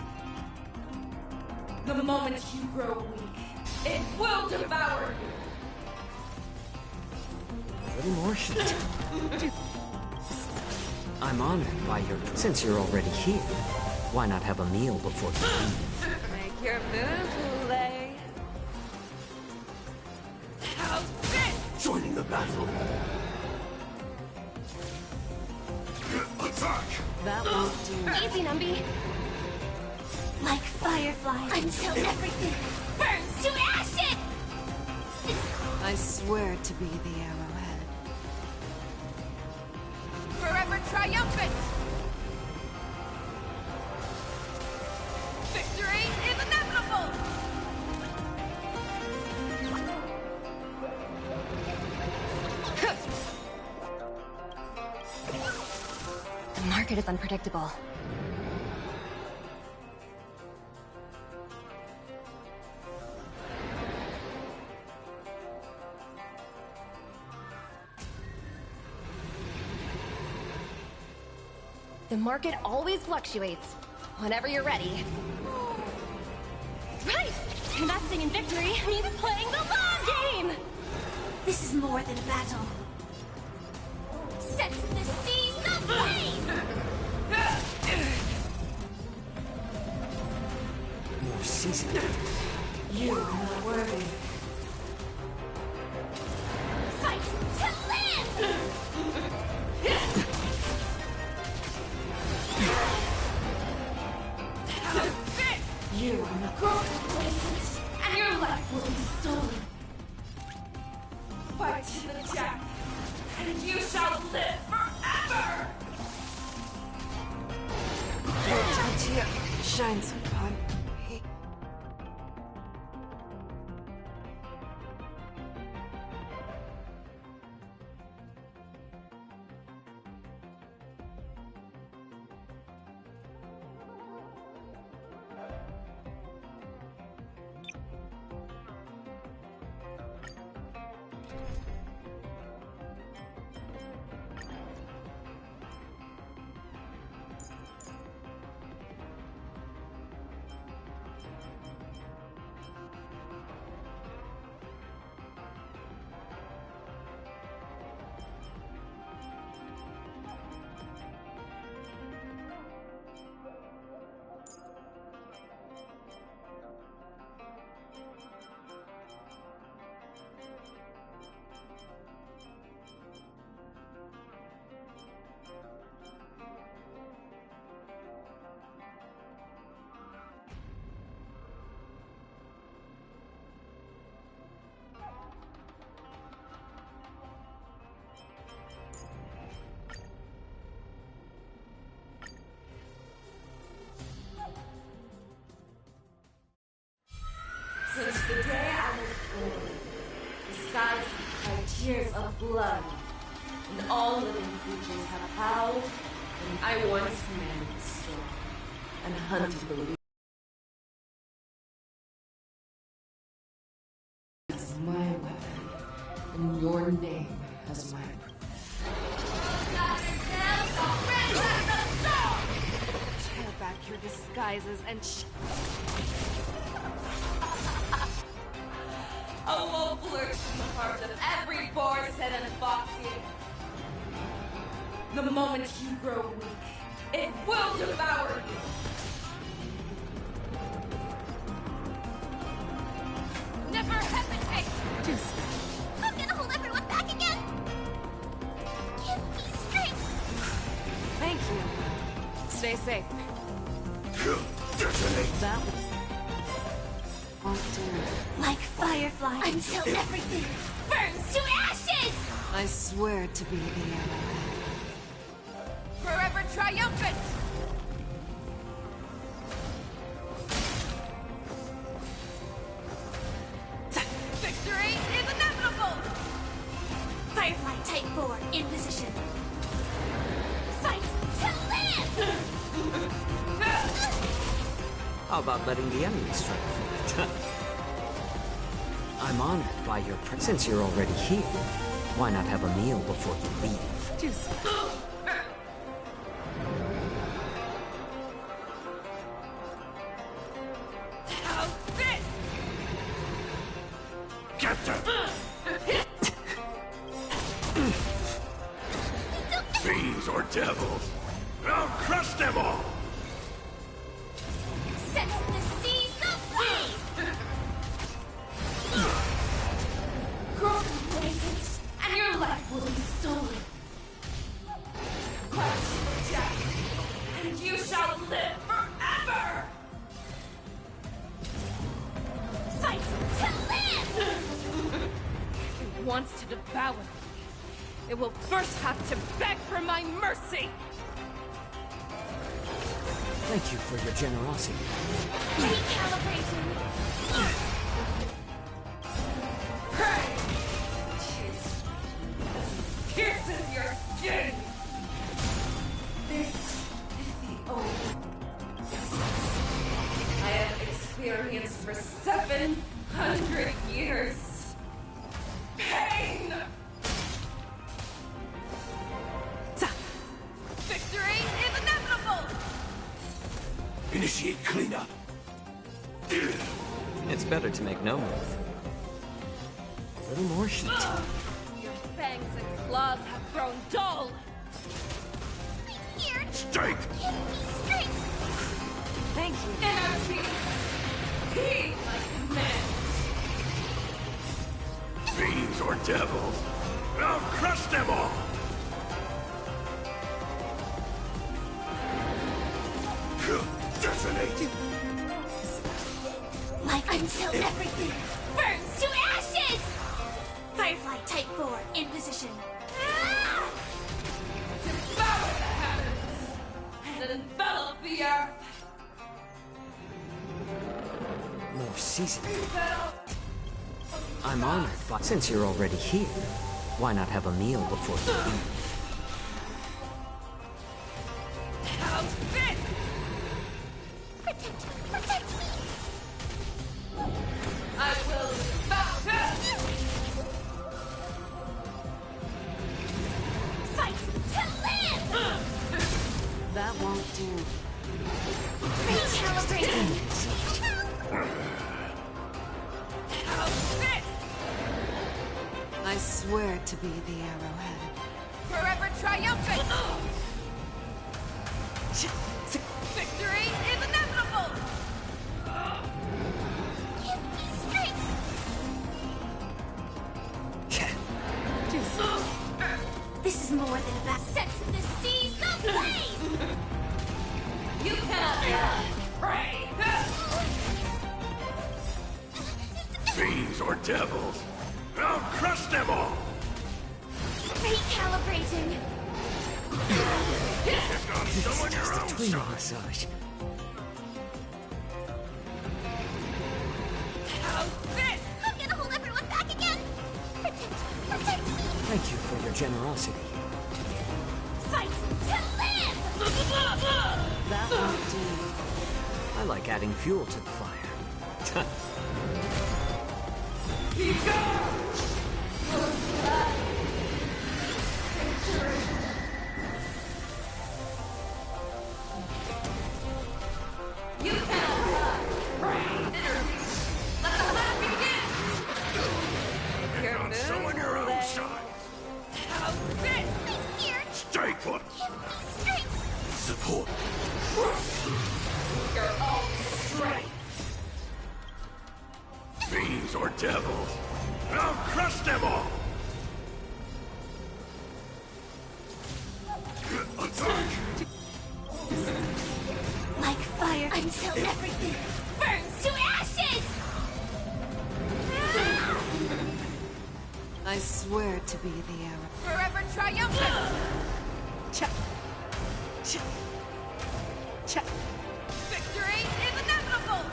The moment you grow weak, it will devour you. A little more should I'm honored by your... Since you're already here, why not have a meal before you leave? Make your move, Hule. How's this? Joining the battle. Attack! That won't do. Easy, Numby. Like fireflies until everything burns to ashes! I swear to be the arrowhead. Forever triumphant! Victory is inevitable! The market is unpredictable. The market always fluctuates. Whenever you're ready. Right! Investing in victory means playing the long game! This is more than a battle. Set the seas ablaze! More seasoned. You are not worthy. Fight to live! You are not complacent, and your life will be stolen. Fight to the death, and you shall live forever! Tortilla shines upon me. Since the day I was born, the skies have cried tears of blood, and all living creatures have howled, and I once manned the storm, and hunted the weak. As my weapon, and your name as my Tear back your disguises and A wolf lurks in the heart of every Borson and Foxian. The moment you grow weak, it will devour you. Never hesitate! I'm gonna hold everyone back again! Give me strength! Thank you. Stay safe. Detonate. That was... won't do. Like firefly until everything burns to ashes! I swear to be the arrowhead. Forever triumphant! Victory is inevitable! Firefly Type 4 in position. Fight to live! How about letting the enemy strike first? I'm honored by your presence. Since you're already here, why not have a meal before you leave? Just... How's this? Captain! Fiends or devils, I'll crush them all! Set the seas ablaze! Growth blazes, and your life will be stolen. Crush death, and you shall live forever! Fight to live! If it wants to devour me, it will first have to beg for my mercy! Thank you for your generosity. Recalibrating. Prey! Pierces your skin! This is the old I have experienced for 700 years. Pain! Victory is inevitable! Initiate cleanup. It's better to make no move. A little more heat. Your fangs and claws have grown dull! Here! Strike! Give me strength! Thank you. Energy! Heed my command! Fiends or devils, I'll crush them all! Detonate! Like until everything burns to ashes! Firefly Type 4 in position. Devour the heavens! And envelop the earth! More seasoning. I'm honored by... Since you're already here, why not have a meal before you leave? How's this? Protect me! I will devour! Fight to live! That won't do. Recalibrating! How's this? I swear to be the arrowhead. Forever triumphant! Victory is inevitable! Give me strength! This is more than about set the seas ablaze! You cannot pray! Fiends or devils, I'll crush them all! Recalibrating! Someone your own Just a twinge side. massage. How's this? I'm gonna hold everyone back again! Protect me! Thank you for your generosity. Fight to live! That won't do. I like adding fuel to the fire. You cannot pray! Energy! Let the hunt begin! Your Found someone your own side. How's this? Here! Stay put. Give me strength! Support. Your own strength! Fiends or devils, I'll crush them all! Attack! Like fire until everything burns to ashes! swear to be the arrow. Forever triumphant! Cha! Cha! Cha! Victory is inevitable!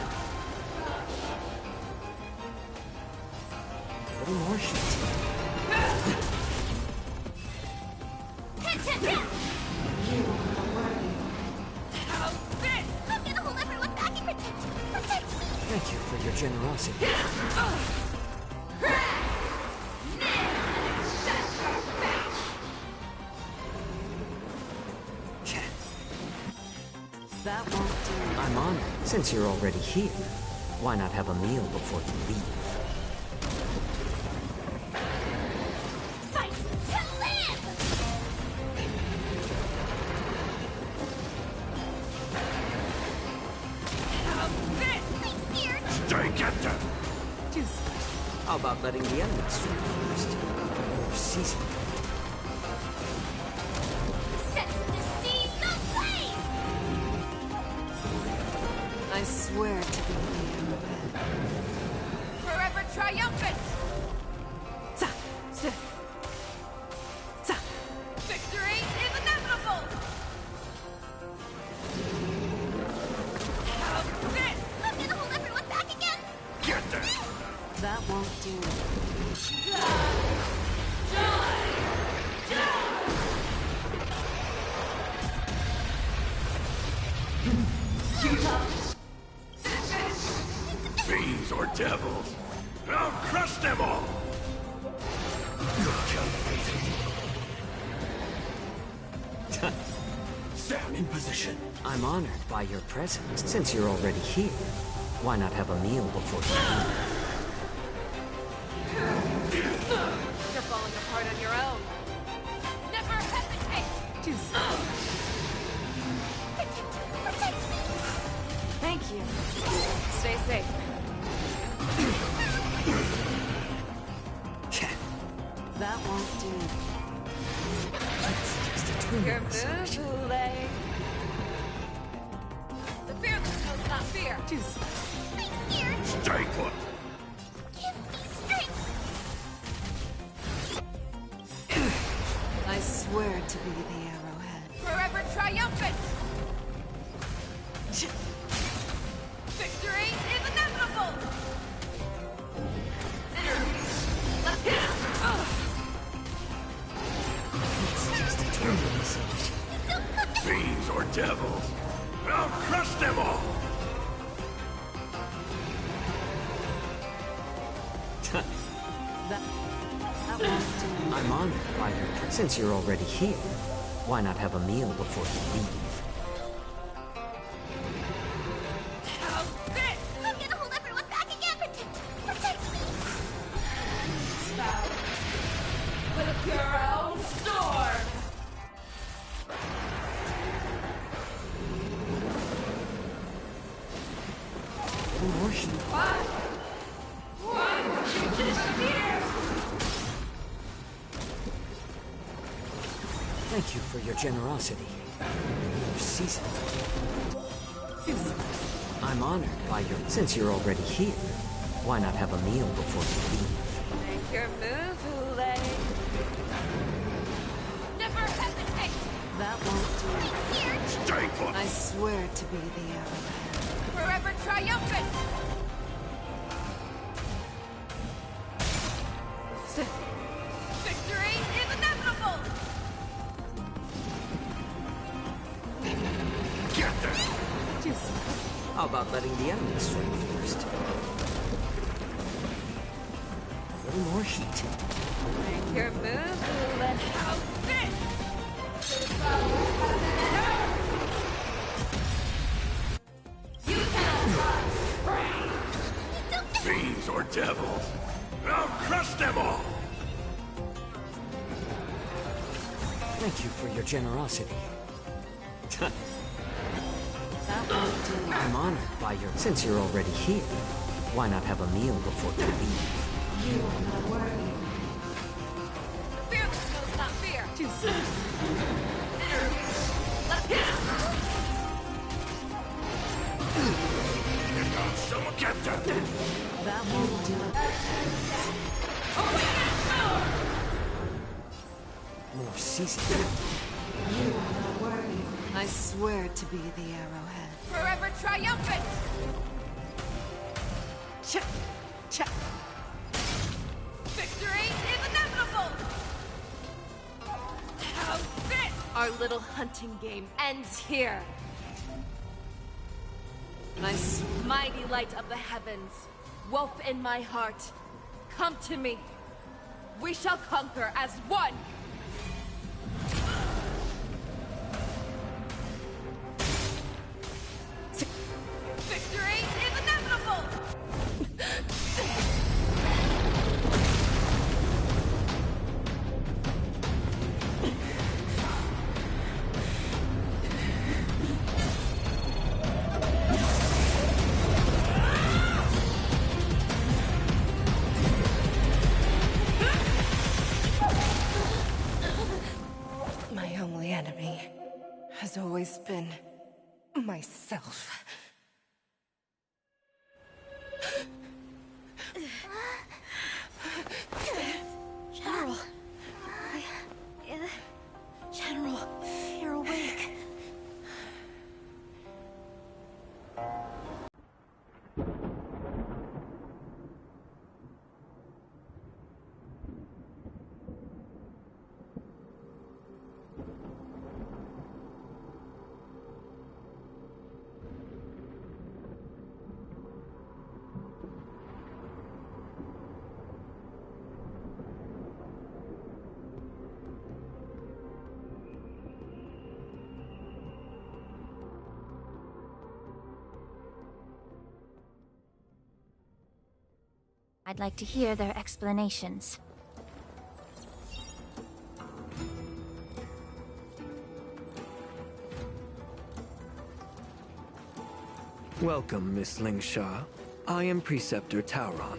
A little more heat. Hit! How's this? I'm gonna hold everyone back and protect me! Thank you for your generosity. That won't do. I'm honored. Since you're already here, why not have a meal before you leave? Fight to live! How's this? I'm scared! Stay, Captain! How about letting the elements strike first? Or season? Set the seas ablaze! I swear to be the arrowhead. Forever triumphant! Ta! Ta! Ta! Victory is inevitable! How's this? I'm gonna hold everyone back again! Get them! That won't do. Fiends or devils! I'll crush them all! You're calculating. Sam, in position. I'm honored by your presence. Since you're already here, why not have a meal before you leave? You're falling apart on your own. Never hesitate! Protect me! Thank you. Stay safe. That won't do. Your move, Boule. The fearless knows not fear. I'm scared! Stay put! Give me strength! I swear to be the arrowhead. Forever triumphant! Victory is inevitable! Fiends or devils! I'll crush them all! That won't do. I'm honored by your presence. Since you're already here, why not have a meal before you leave? How's this? I'm gonna hold everyone back again! Protect me! With your own sword! A little more heat. Thank you for your generosity. Your season. I'm honored by your... Since you're already here, why not have a meal before you leave? Make your move, Boule. Never hesitate! That won't do. Stay put! I swear to be the arrowhead. Forever triumphant! Victory is inevitable! Get them! How about letting the elements strike first? A little more heat. Make your move, Boule. How's this? You cannot Fiends or devils! I'll crush them all! Thank you for your generosity. That won't do. I'm honored by your... Since you're already here, why not have a meal before you leave? You are not worthy. The fearless knows not fear. Too soon. Someone get them! That won't do. cease. You are not worthy. I swear to be the arrowhead. Forever triumphant! Victory is inevitable! How's this? Our little hunting game ends here. Nice mighty light of the heavens, wolf in my heart, come to me. We shall conquer as one! Victory is inevitable! My only enemy has always been myself. General. General, you're awake. I'd like to hear their explanations. Welcome, Miss Lingsha. I am Preceptor Tauron.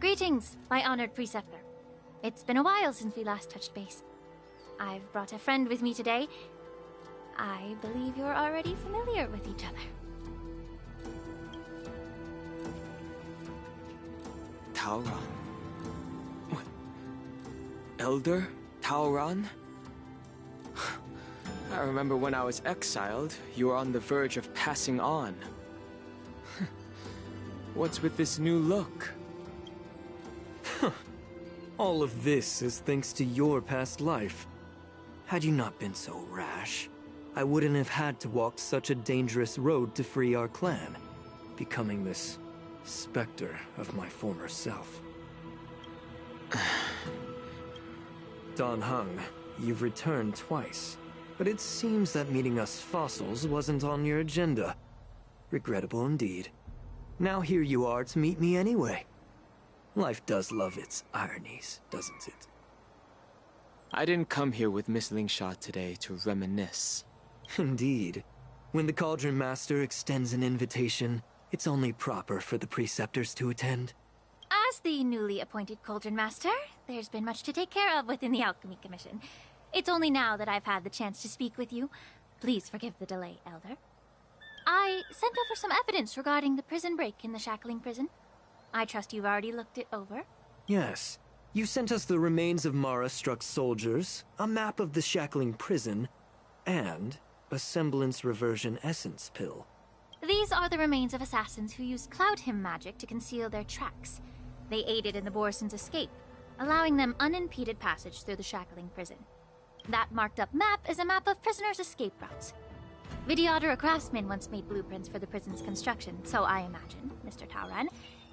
Greetings, my honored Preceptor. It's been a while since we last touched base. I've brought a friend with me today. I believe you're already familiar with each other. Tauron? What? Elder Tauron? I remember when I was exiled, you were on the verge of passing on. What's with this new look? All of this is thanks to your past life. Had you not been so rash, I wouldn't have had to walk such a dangerous road to free our clan, becoming this specter of my former self. Dan Heng, you've returned twice, but it seems that meeting us fossils wasn't on your agenda. Regrettable indeed. Now here you are to meet me anyway. Life does love its ironies, doesn't it? I didn't come here with Miss Lingsha today to reminisce. Indeed. When the Cauldron Master extends an invitation, it's only proper for the Preceptors to attend. As the newly appointed Cauldron Master, there's been much to take care of within the Alchemy Commission. It's only now that I've had the chance to speak with you. Please forgive the delay, Elder. I sent over some evidence regarding the prison break in the Shackling Prison. I trust you've already looked it over? Yes. You sent us the remains of Mara-struck soldiers, a map of the Shackling Prison, and a semblance reversion essence pill. These are the remains of assassins who used Cloud Hymn magic to conceal their tracks. They aided in the Borison's escape, allowing them unimpeded passage through the Shackling Prison. That marked-up map is a map of prisoners' escape routes. Vidyadhara craftsmen once made blueprints for the prison's construction, so I imagine, Mr. Tauron,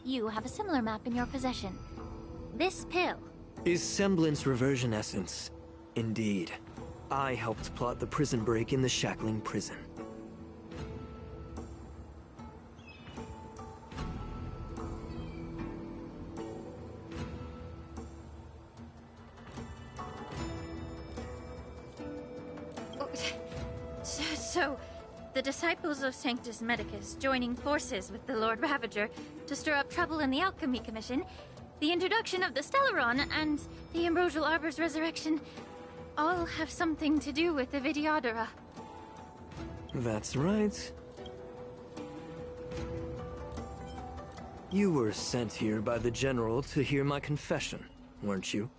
you have a similar map in your possession. This pill is semblance reversion essence. Indeed. I helped plot the prison break in the Shackling Prison. So, the disciples of Sanctus Medicus joining forces with the Lord Ravager to stir up trouble in the Alchemy Commission, the introduction of the Stellaron, and the Ambrosial Arbor's resurrection all have something to do with the Vidyadhara. That's right. You were sent here by the General to hear my confession, weren't you?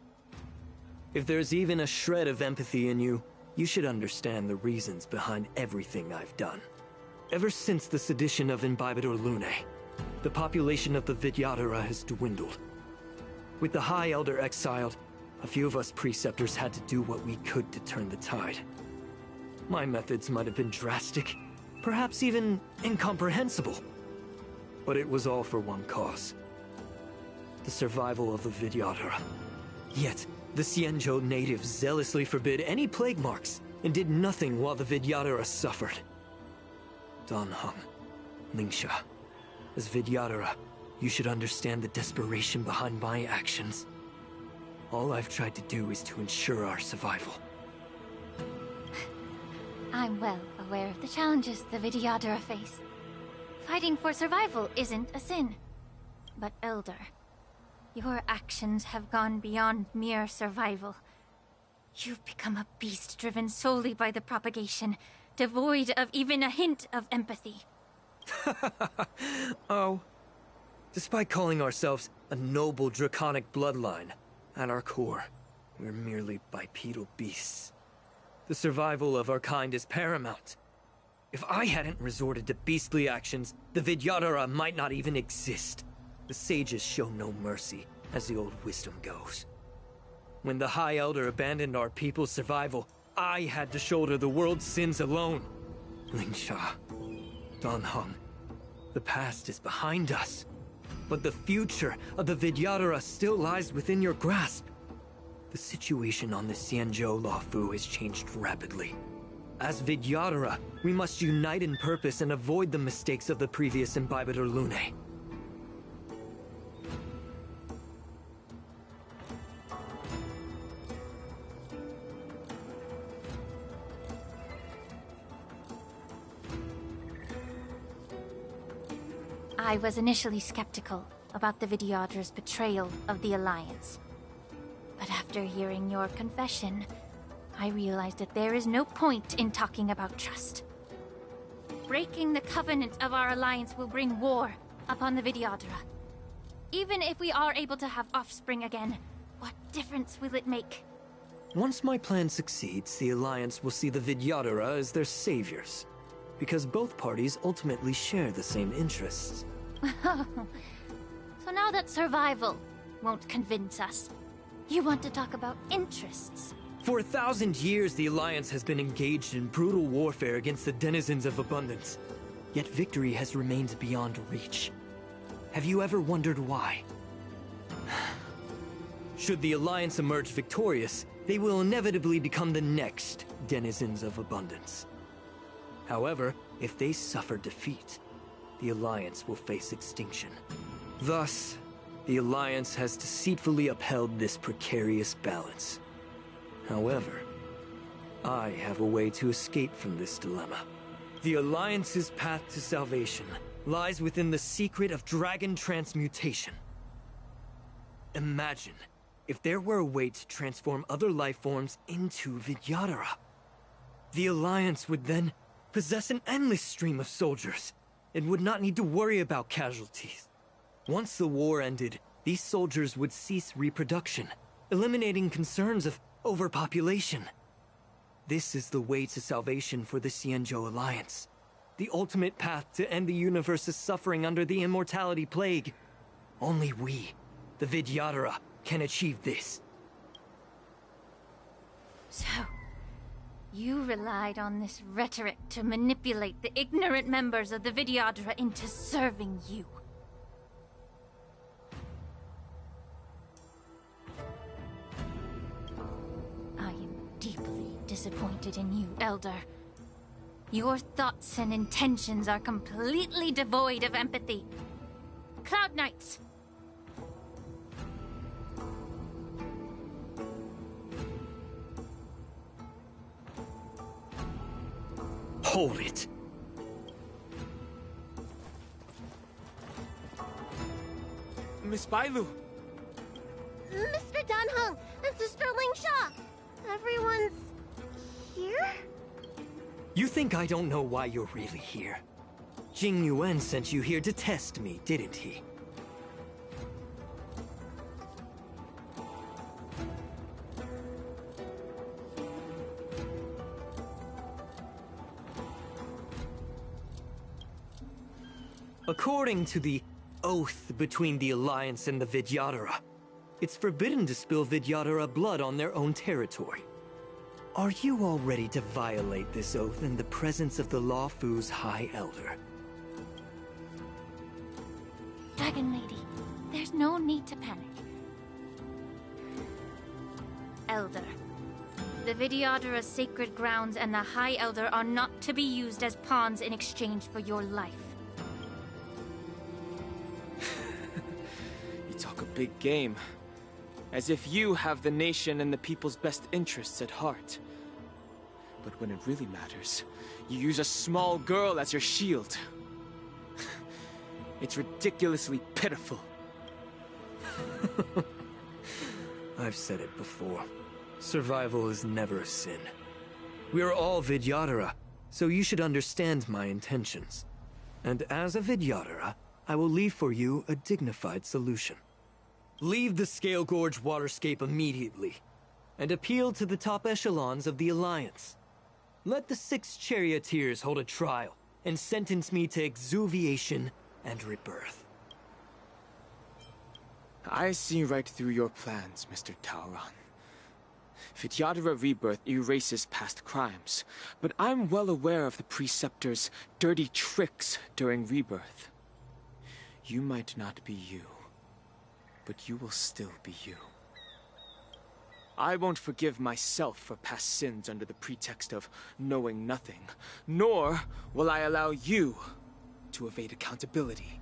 If there's even a shred of empathy in you, you should understand the reasons behind everything I've done. Ever since the sedition of Imbibitor Lunae, the population of the Vidyadhara has dwindled. With the High Elder exiled, a few of us preceptors had to do what we could to turn the tide. My methods might have been drastic, perhaps even incomprehensible. But it was all for one cause. The survival of the Vidyadhara. Yet, the Xianzhou natives zealously forbid any plague marks, and did nothing while the Vidyadhara suffered. Dan Heng, Lingsha, as Vidyadhara, you should understand the desperation behind my actions. All I've tried to do is to ensure our survival. I'm well aware of the challenges the Vidyadhara face. Fighting for survival isn't a sin. But Elder, your actions have gone beyond mere survival. You've become a beast driven solely by the propagation, devoid of even a hint of empathy. Oh. Despite calling ourselves a noble draconic bloodline, at our core, we're merely bipedal beasts. The survival of our kind is paramount. If I hadn't resorted to beastly actions, the Vidyadhara might not even exist. The sages show no mercy, as the old wisdom goes. When the High Elder abandoned our people's survival, I had to shoulder the world's sins alone. Lingsha, Dan Heng, the past is behind us. But the future of the Vidyadhara still lies within your grasp. The situation on the Xianzhou Luofu has changed rapidly. As Vidyadhara, we must unite in purpose and avoid the mistakes of the previous Imbibitor Lunae. I was initially skeptical about the Vidyadhara's betrayal of the Alliance. But after hearing your confession, I realized that there is no point in talking about trust. Breaking the covenant of our alliance will bring war upon the Vidyadhara. Even if we are able to have offspring again, what difference will it make? Once my plan succeeds, the Alliance will see the Vidyadhara as their saviors. Because both parties ultimately share the same interests. So now that survival won't convince us, you want to talk about interests? For 1,000 years, the Alliance has been engaged in brutal warfare against the denizens of abundance. Yet victory has remained beyond reach. Have you ever wondered why? Should the Alliance emerge victorious, they will inevitably become the next denizens of abundance. However, if they suffer defeat, the Alliance will face extinction. Thus, the Alliance has deceitfully upheld this precarious balance. However, I have a way to escape from this dilemma. The Alliance's path to salvation lies within the secret of dragon transmutation. Imagine if there were a way to transform other life forms into Vidyadhara. The Alliance would then possess an endless stream of soldiers, and would not need to worry about casualties. Once the war ended, these soldiers would cease reproduction, eliminating concerns of overpopulation. This is the way to salvation for the Xianzhou Alliance. The ultimate path to end the universe's suffering under the immortality plague. Only we, the Vidyadhara, can achieve this. So, you relied on this rhetoric to manipulate the ignorant members of the Vidyadhara into serving you. I am deeply disappointed in you, Elder. Your thoughts and intentions are completely devoid of empathy. Cloud Knights! Hold it! Miss Bailu! Mr. Dan Heng and Sister Lingsha! Everyone's here? You think I don't know why you're really here? Jing Yuan sent you here to test me, didn't he? According to the oath between the Alliance and the Vidyadhara, it's forbidden to spill Vidyadhara blood on their own territory. Are you all ready to violate this oath in the presence of the Lawfu's High Elder? Dragon Lady, there's no need to panic. Elder, the Vidyadhara's sacred grounds and the High Elder are not to be used as pawns in exchange for your life. You talk a big game. As if you have the nation and the people's best interests at heart. But when it really matters, you use a small girl as your shield. It's ridiculously pitiful. I've said it before. Survival is never a sin. We are all Vidyadhara, so you should understand my intentions. And as a Vidyadhara, I will leave for you a dignified solution. Leave the Scale Gorge waterscape immediately, and appeal to the top echelons of the Alliance. Let the 6 charioteers hold a trial, and sentence me to exuviation and rebirth. I see right through your plans, Mr. Tauron. Vidyadhara Rebirth erases past crimes, but I'm well aware of the Preceptor's dirty tricks during Rebirth. You might not be you, but you will still be you. I won't forgive myself for past sins under the pretext of knowing nothing, nor will I allow you to evade accountability.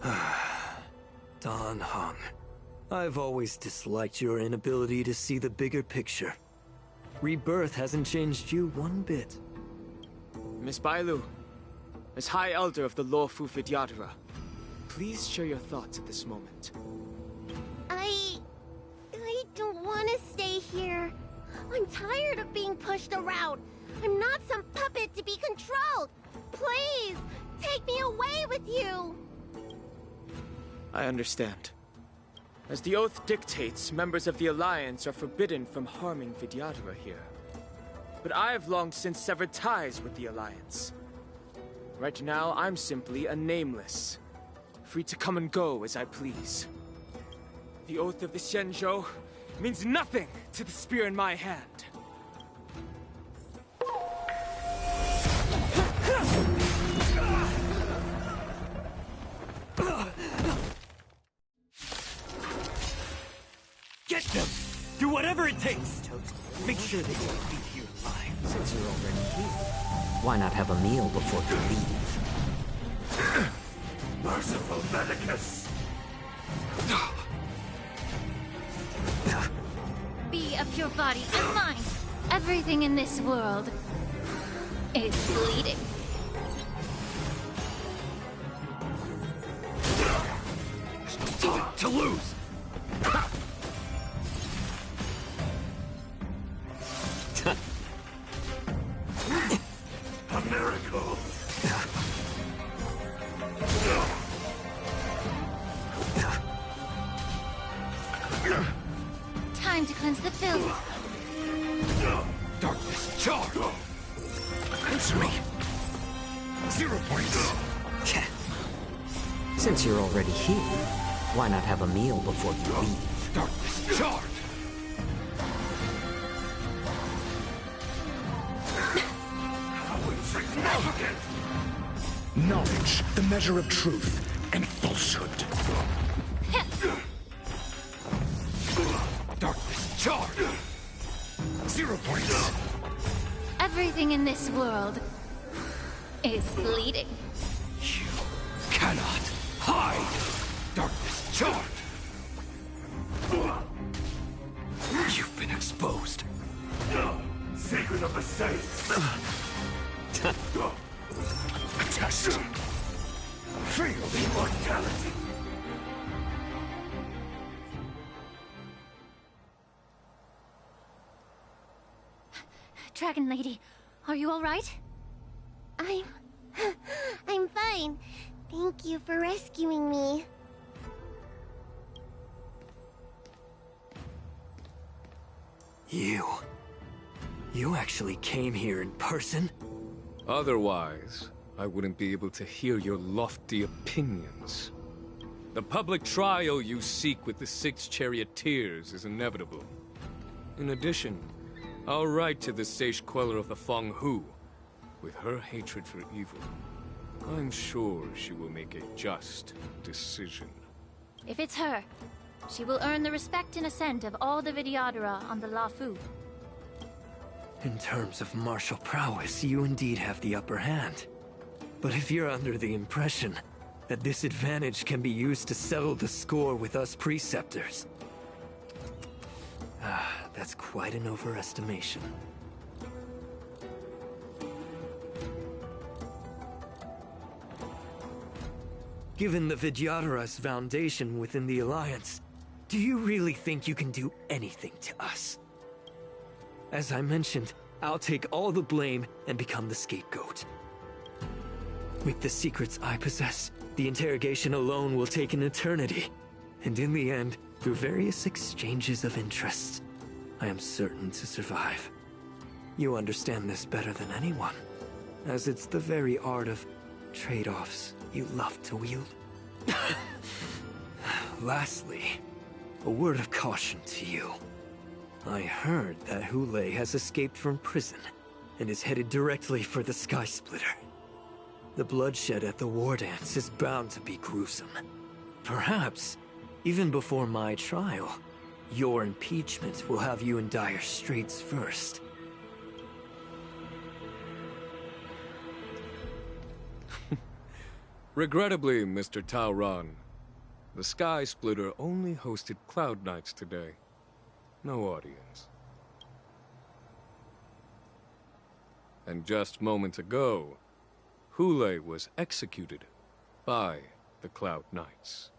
Dan Heng, I've always disliked your inability to see the bigger picture. Rebirth hasn't changed you one bit. Miss Bailu, as High Elder of the Lawfu Vidyadhara, please share your thoughts at this moment. I don't want to stay here. I'm tired of being pushed around. I'm not some puppet to be controlled. Please, take me away with you. I understand. As the oath dictates, members of the Alliance are forbidden from harming Vidyadhara here. But I have long since severed ties with the Alliance. Right now, I'm simply a nameless, free to come and go as I please. The oath of the Xianzhou means nothing to the spear in my hand. Get them! Do whatever it takes! Make sure they don't leave here alive. Since you're already here, why not have a meal before you leave? Merciful Medicus! Be of your body and mind. Everything in this world is bleeding. Time to lose! A miracle! Time to cleanse the filth. Darkness charge! Answer me! 0 points! Since you're already here, why not have a meal before you leave? Darkness charge! Knowledge, the measure of truth, and falsehood. Darkness charge! 0 points! Everything in this world is bleeding. You cannot hide! Darkness charge! You've been exposed. Sacred of the Saints! Test. Feel immortality. Dragon Lady, are you all right? I'm fine. Thank you for rescuing me. You actually came here in person? Otherwise, I wouldn't be able to hear your lofty opinions. The public trial you seek with the 6 charioteers is inevitable. In addition, I'll write to the Sage Queller of the Feng Hu. With her hatred for evil, I'm sure she will make a just decision. If it's her, she will earn the respect and assent of all the Vidyadhara on the Lafu. In terms of martial prowess, you indeed have the upper hand. But if you're under the impression that this advantage can be used to settle the score with us preceptors, that's quite an overestimation. Given the Vidyadhara's foundation within the Alliance, do you really think you can do anything to us? As I mentioned, I'll take all the blame and become the scapegoat. With the secrets I possess, the interrogation alone will take an eternity. And in the end, through various exchanges of interests, I am certain to survive. You understand this better than anyone, as it's the very art of trade-offs you love to wield. Lastly, a word of caution to you. I heard that Hulei has escaped from prison and is headed directly for the Sky Splitter. The bloodshed at the war dance is bound to be gruesome. Perhaps, even before my trial, your impeachment will have you in dire straits first. Regrettably, Mr. Taoran, the Sky Splitter only hosted Cloud Knights today. No audience. And just moments ago, Hulei was executed by the Cloud Knights.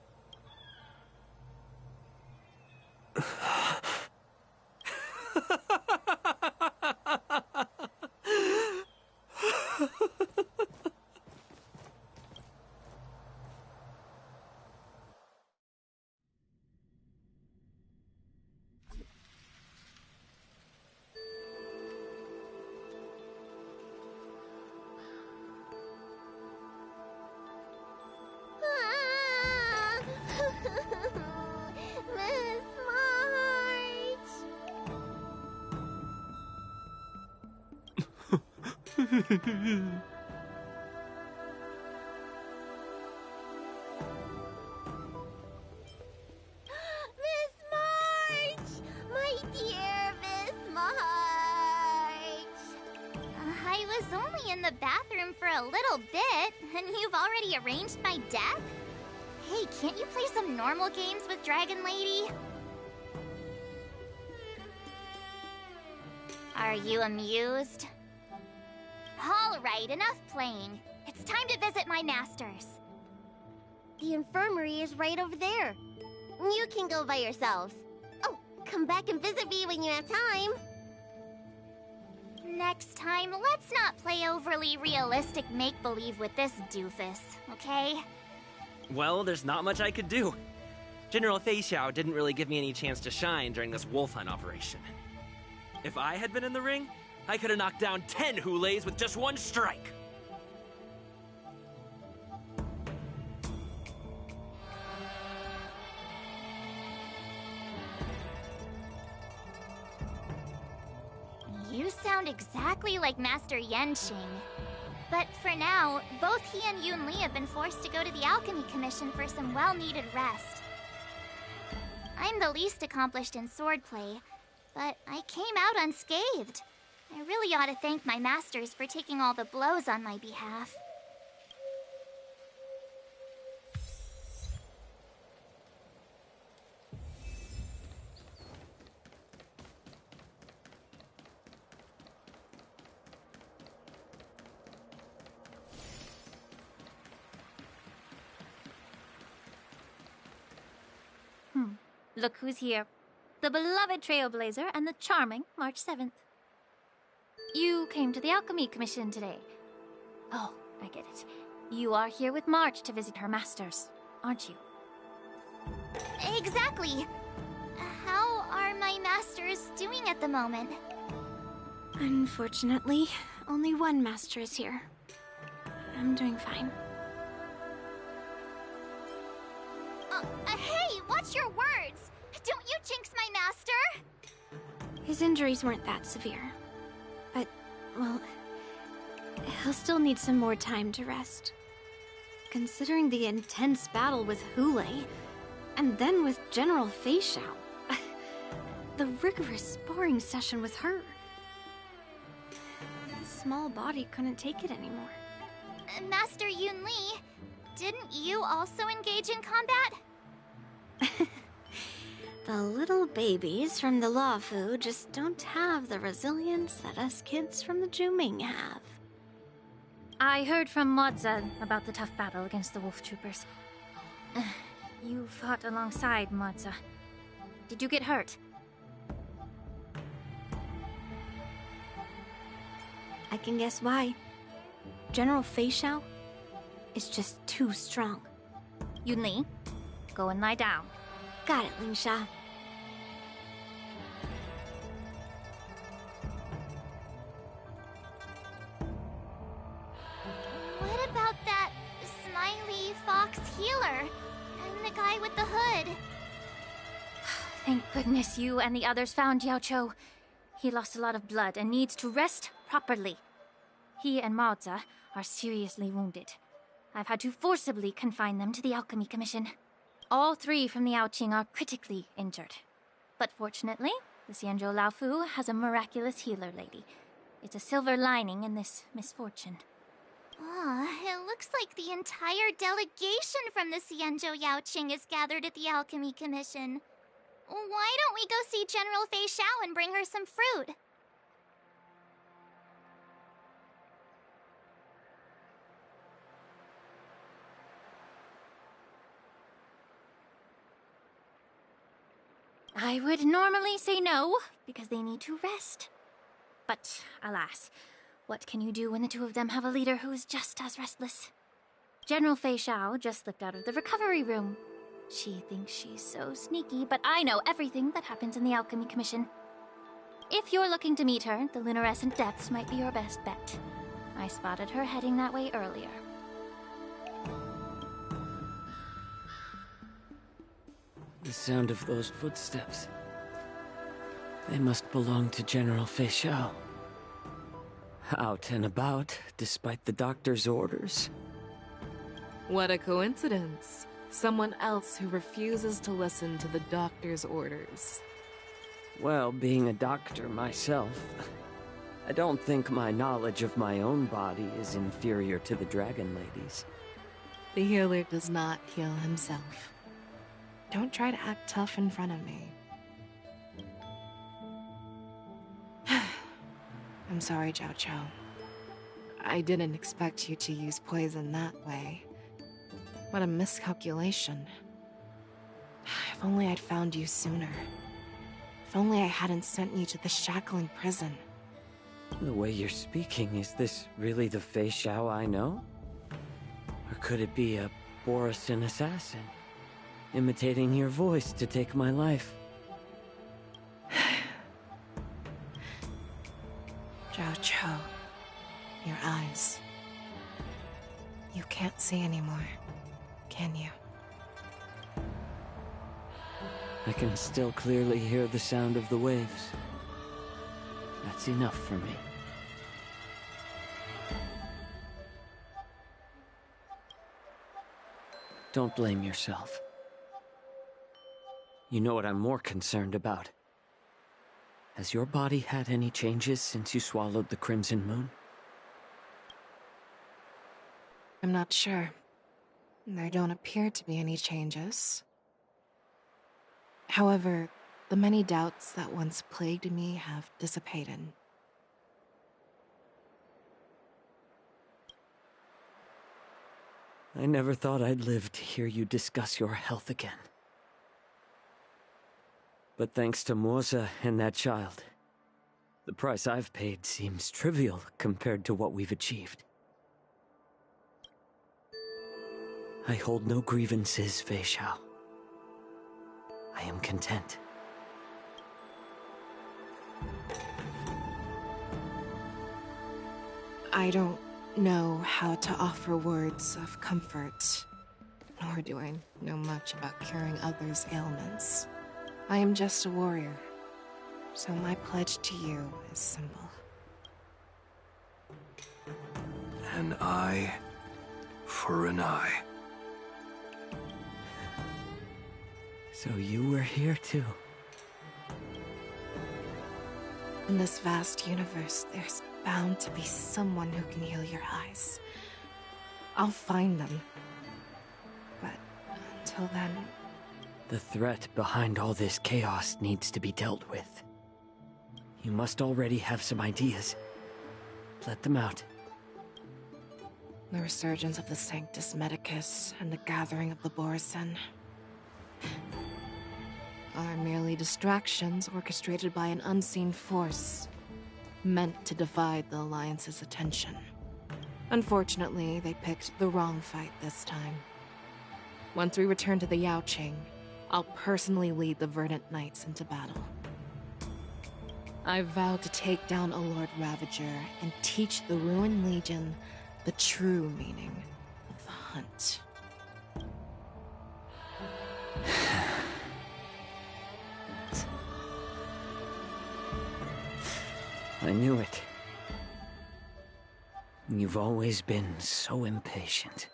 Miss March! Miss March! My dear Miss March! I was only in the bathroom for a little bit, and you've already arranged my death? Hey, can't you play some normal games with Dragon Lady? Are you amused? Alright, enough playing. It's time to visit my masters. The infirmary is right over there. You can go by yourselves. Oh, come back and visit me when you have time. Next time, let's not play overly realistic make-believe with this doofus, okay? Well, there's not much I could do. General Fei Xiao didn't really give me any chance to shine during this wolf hunt operation. If I had been in the ring, I could have knocked down 10 Huleis with just one strike. You sound exactly like Master Yenqing. But for now, both he and Yun Li have been forced to go to the Alchemy Commission for some well-needed rest. I'm the least accomplished in swordplay, but I came out unscathed. I really ought to thank my masters for taking all the blows on my behalf. Look who's here. The beloved Trailblazer and the charming March 7th. You came to the Alchemy Commission today. Oh, I get it. You are here with March to visit her masters, aren't you? Exactly. How are my masters doing at the moment? Unfortunately, only one master is here. I'm doing fine. Hey, watch your words! Don't you jinx my master! His injuries weren't that severe. But, well, he'll still need some more time to rest. Considering the intense battle with Hule, and then with General Fei Xiao, the rigorous sparring session with her. His small body couldn't take it anymore. Master Yun Li, didn't you also engage in combat? The little babies from the Luofu just don't have the resilience that us kids from the Zhuming have. I heard from Modza about the tough battle against the wolf troopers. You fought alongside Modza. Did you get hurt? I can guess why. General Fei Xiao is just too strong. Yun Li, go and lie down. Got it, Ling Sha. What about that smiley fox healer? And the guy with the hood? Thank goodness you and the others found Yao Cho. He lost a lot of blood and needs to rest properly. He and Maoza are seriously wounded. I've had to forcibly confine them to the Alchemy Commission. All three from the Yaoqing are critically injured. But fortunately, the Xianzhou Laofu has a miraculous healer lady. It's a silver lining in this misfortune. It looks like the entire delegation from the Xianzhou Yaoqing is gathered at the Alchemy Commission. Why don't we go see General Fei Xiao and bring her some fruit? I would normally say no, because they need to rest. But, alas, what can you do when the two of them have a leader who's just as restless? General Fei Xiao just slipped out of the recovery room. She thinks she's so sneaky, but I know everything that happens in the Alchemy Commission. If you're looking to meet her, the luminescent depths might be your best bet. I spotted her heading that way earlier. The sound of those footsteps. They must belong to General Fei Xiao. Out and about, despite the doctor's orders. What a coincidence. Someone else who refuses to listen to the doctor's orders. Well, being a doctor myself, I don't think my knowledge of my own body is inferior to the Dragon Lady's. The healer does not heal himself. Don't try to act tough in front of me. I'm sorry, Zhao Cho. I didn't expect you to use poison that way. What a miscalculation. If only I'd found you sooner. If only I hadn't sent you to the shackling prison. The way you're speaking, is this really the Fei Xiao I know? Or could it be a Borisin assassin? Imitating your voice to take my life. Zhao Cho, your eyes. You can't see anymore, can you? I can still clearly hear the sound of the waves. That's enough for me. Don't blame yourself. You know what I'm more concerned about? Has your body had any changes since you swallowed the Crimson Moon? I'm not sure. There don't appear to be any changes. However, the many doubts that once plagued me have dissipated. I never thought I'd live to hear you discuss your health again. But thanks to Moza and that child, the price I've paid seems trivial compared to what we've achieved. I hold no grievances, Fei Xiao. I am content. I don't know how to offer words of comfort, nor do I know much about curing others' ailments. I am just a warrior, so my pledge to you is simple. An eye for an eye. So you were here too. In this vast universe, there's bound to be someone who can heal your eyes. I'll find them. But until then... The threat behind all this chaos needs to be dealt with. You must already have some ideas. Let them out. The resurgence of the Sanctus Medicus and the gathering of the Borison are merely distractions orchestrated by an unseen force, meant to divide the Alliance's attention. Unfortunately, they picked the wrong fight this time. Once we return to the Yaoqing, I'll personally lead the Verdant Knights into battle. I vow to take down a Lord Ravager and teach the Ruined Legion the true meaning of the hunt. I knew it. You've always been so impatient.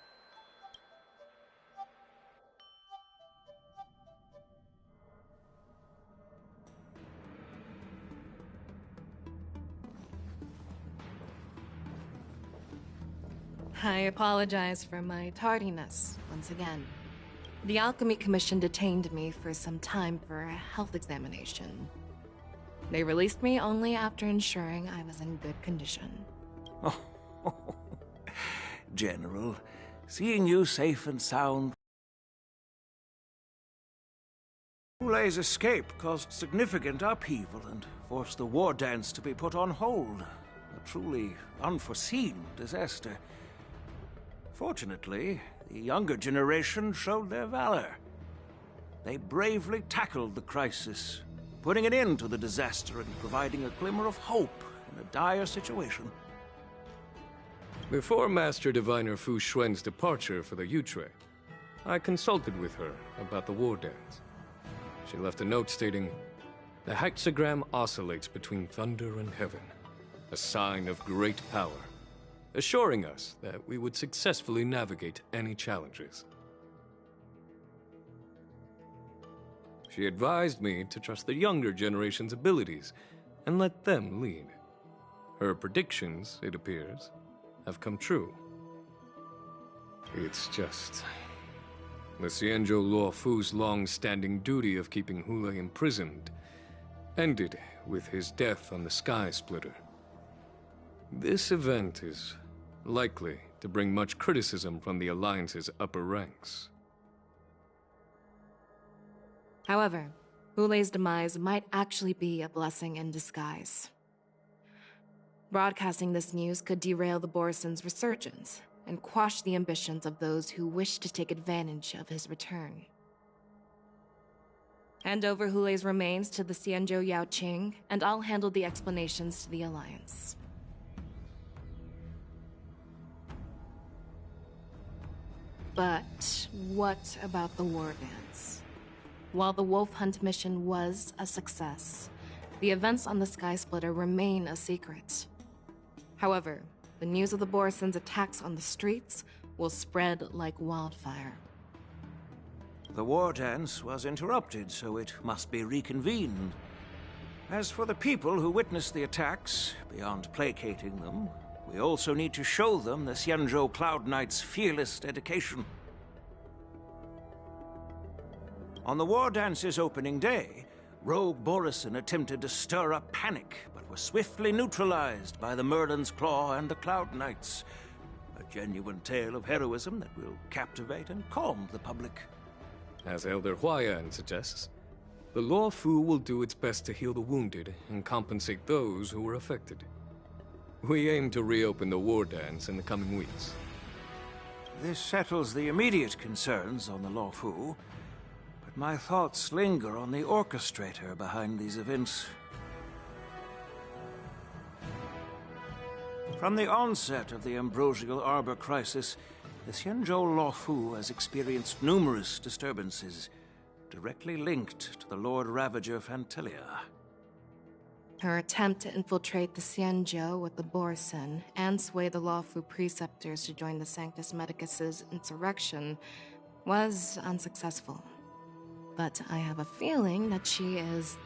I apologize for my tardiness once again. The Alchemy Commission detained me for some time for a health examination. They released me only after ensuring I was in good condition. Oh, General, seeing you safe and sound. Hulei's escape caused significant upheaval and forced the war dance to be put on hold. A truly unforeseen disaster. Fortunately, the younger generation showed their valor. They bravely tackled the crisis, putting an end to the disaster and providing a glimmer of hope in a dire situation. Before Master Diviner Fu Xuan's departure for the Yutre, I consulted with her about the war dance. She left a note stating, "The hexagram oscillates between thunder and heaven, a sign of great power, assuring us that we would successfully navigate any challenges." She advised me to trust the younger generation's abilities and let them lead. Her predictions, it appears, have come true. It's just... the Xianzhou Luo Fu's long-standing duty of keeping Hulei imprisoned ended with his death on the Sky Splitter. This event is likely to bring much criticism from the Alliance's upper ranks. However, Hulei's demise might actually be a blessing in disguise. Broadcasting this news could derail the Borison's resurgence and quash the ambitions of those who wish to take advantage of his return. Hand over Hulei's remains to the Xianzhou Yaoqing, and I'll handle the explanations to the Alliance. But what about the war dance? While the Wolf Hunt mission was a success, the events on the Sky Splitter remain a secret. However, the news of the Borison's attacks on the streets will spread like wildfire. The war dance was interrupted, so it must be reconvened. As for the people who witnessed the attacks, beyond placating them, we also need to show them the Xianzhou Cloud Knight's fearless dedication. On the war dance's opening day, rogue Borison attempted to stir up panic, but was swiftly neutralized by the Merlin's Claw and the Cloud Knights. A genuine tale of heroism that will captivate and calm the public. As Elder Huayan suggests, the Luo Fu will do its best to heal the wounded and compensate those who were affected. We aim to reopen the war dance in the coming weeks. This settles the immediate concerns on the Luo Fu, but my thoughts linger on the orchestrator behind these events. From the onset of the Ambrosial Arbor crisis, the Xianzhou Luofu has experienced numerous disturbances, directly linked to the Lord Ravager Fantilia. Her attempt to infiltrate the Xianzhou with the Borsen and sway the Luofu preceptors to join the Sanctus Medicus's insurrection was unsuccessful. But I have a feeling that she is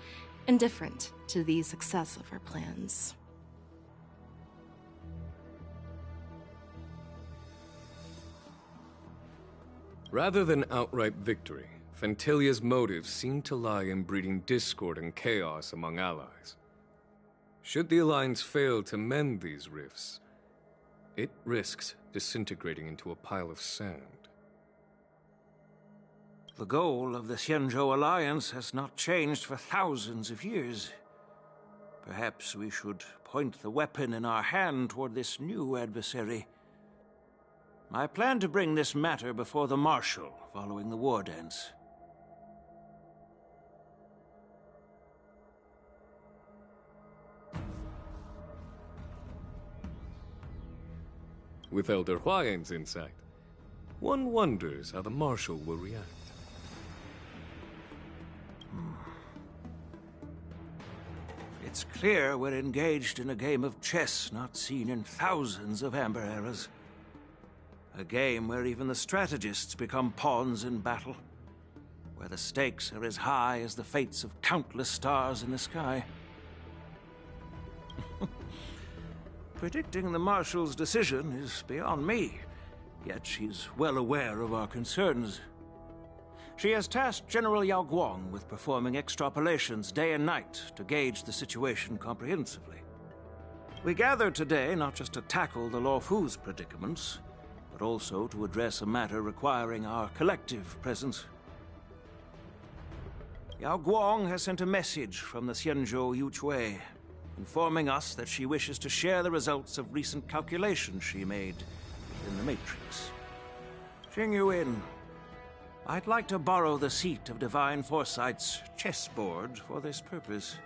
indifferent to the success of her plans. Rather than outright victory, Fantilia's motives seem to lie in breeding discord and chaos among allies. Should the Alliance fail to mend these rifts, it risks disintegrating into a pile of sand. The goal of the Xianzhou Alliance has not changed for thousands of years. Perhaps we should point the weapon in our hand toward this new adversary. I plan to bring this matter before the Marshal following the war dance. With Elder Huayan's insight, one wonders how the Marshal will react. It's clear we're engaged in a game of chess not seen in thousands of Amber eras. A game where even the strategists become pawns in battle, where the stakes are as high as the fates of countless stars in the sky. Predicting the Marshal's decision is beyond me, yet she's well aware of our concerns. She has tasked General Yao Guang with performing extrapolations day and night to gauge the situation comprehensively. We gathered today not just to tackle the Luofu's predicaments, but also to address a matter requiring our collective presence. Yao Guang has sent a message from the Xianzhou Yuchui, informing us that she wishes to share the results of recent calculations she made in the Matrix. Jing Yuan, I'd like to borrow the seat of Divine Foresight's chessboard for this purpose.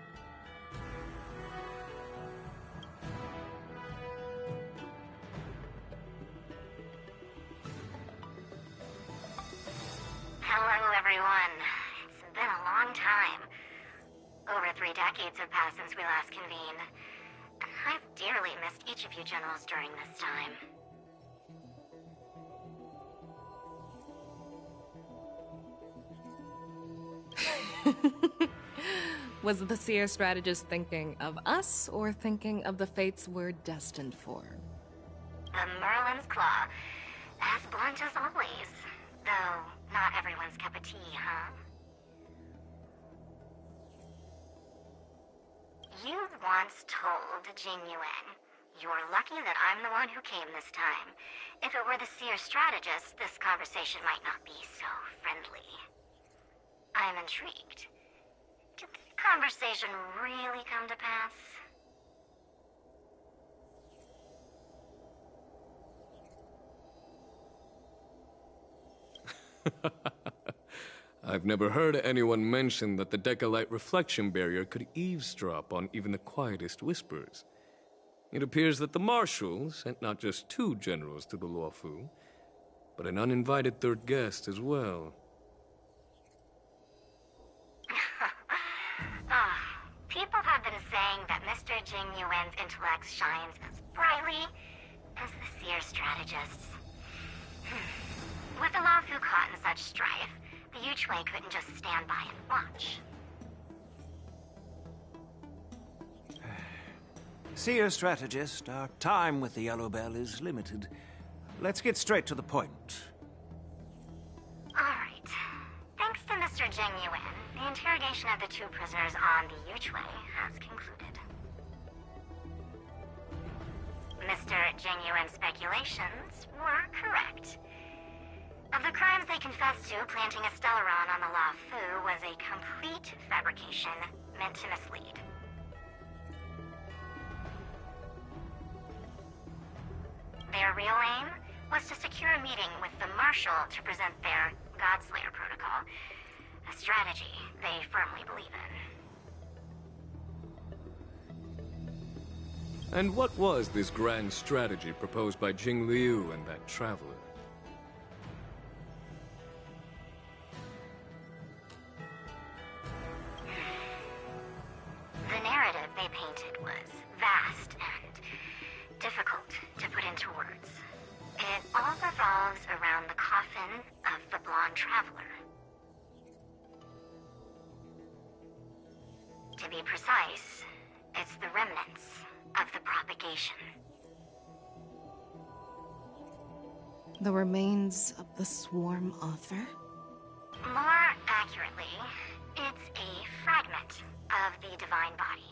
Hello, everyone. It's been a long time. Over 3 decades have passed since we last convened. And I've dearly missed each of you generals during this time. Was the Seer strategist thinking of us, or thinking of the fates we're destined for? The Merlin's Claw. As blunt as always. Though, not everyone's cup of tea, huh? You once told Jing Yuan, "You're lucky that I'm the one who came this time. If it were the Seer strategist, this conversation might not be so friendly." I'm intrigued. Did the conversation really come to pass? I've never heard anyone mention that the Decalite reflection barrier could eavesdrop on even the quietest whispers. It appears that the Marshal sent not just 2 generals to the Luofu, but an uninvited 3rd guest as well. People have been saying that Mr. Jing Yuan's intellect shines as brightly as the Seer strategist's. With the Luofu caught in such strife, the Yuchui couldn't just stand by and watch. Seer strategist, our time with the Yellow Bell is limited. Let's get straight to the point. Alright. Thanks to Mr. Jing Yuan, the interrogation of the 2 prisoners on the Yuchui has concluded. Mr. Jing Yuan's speculations were correct. Of the crimes they confessed to, planting a Stellaron on the Luofu was a complete fabrication meant to mislead. Their real aim was to secure a meeting with the Marshal to present their Godslayer protocol, a strategy they firmly believe in. And what was this grand strategy proposed by Jing Liu and that traveler? The narrative they painted was vast and difficult to put into words. It all revolves around the coffin of the blonde traveler. To be precise, it's the remnants of the propagation. The remains of the Swarm author? More accurately, it's a fragment of the Divine Body.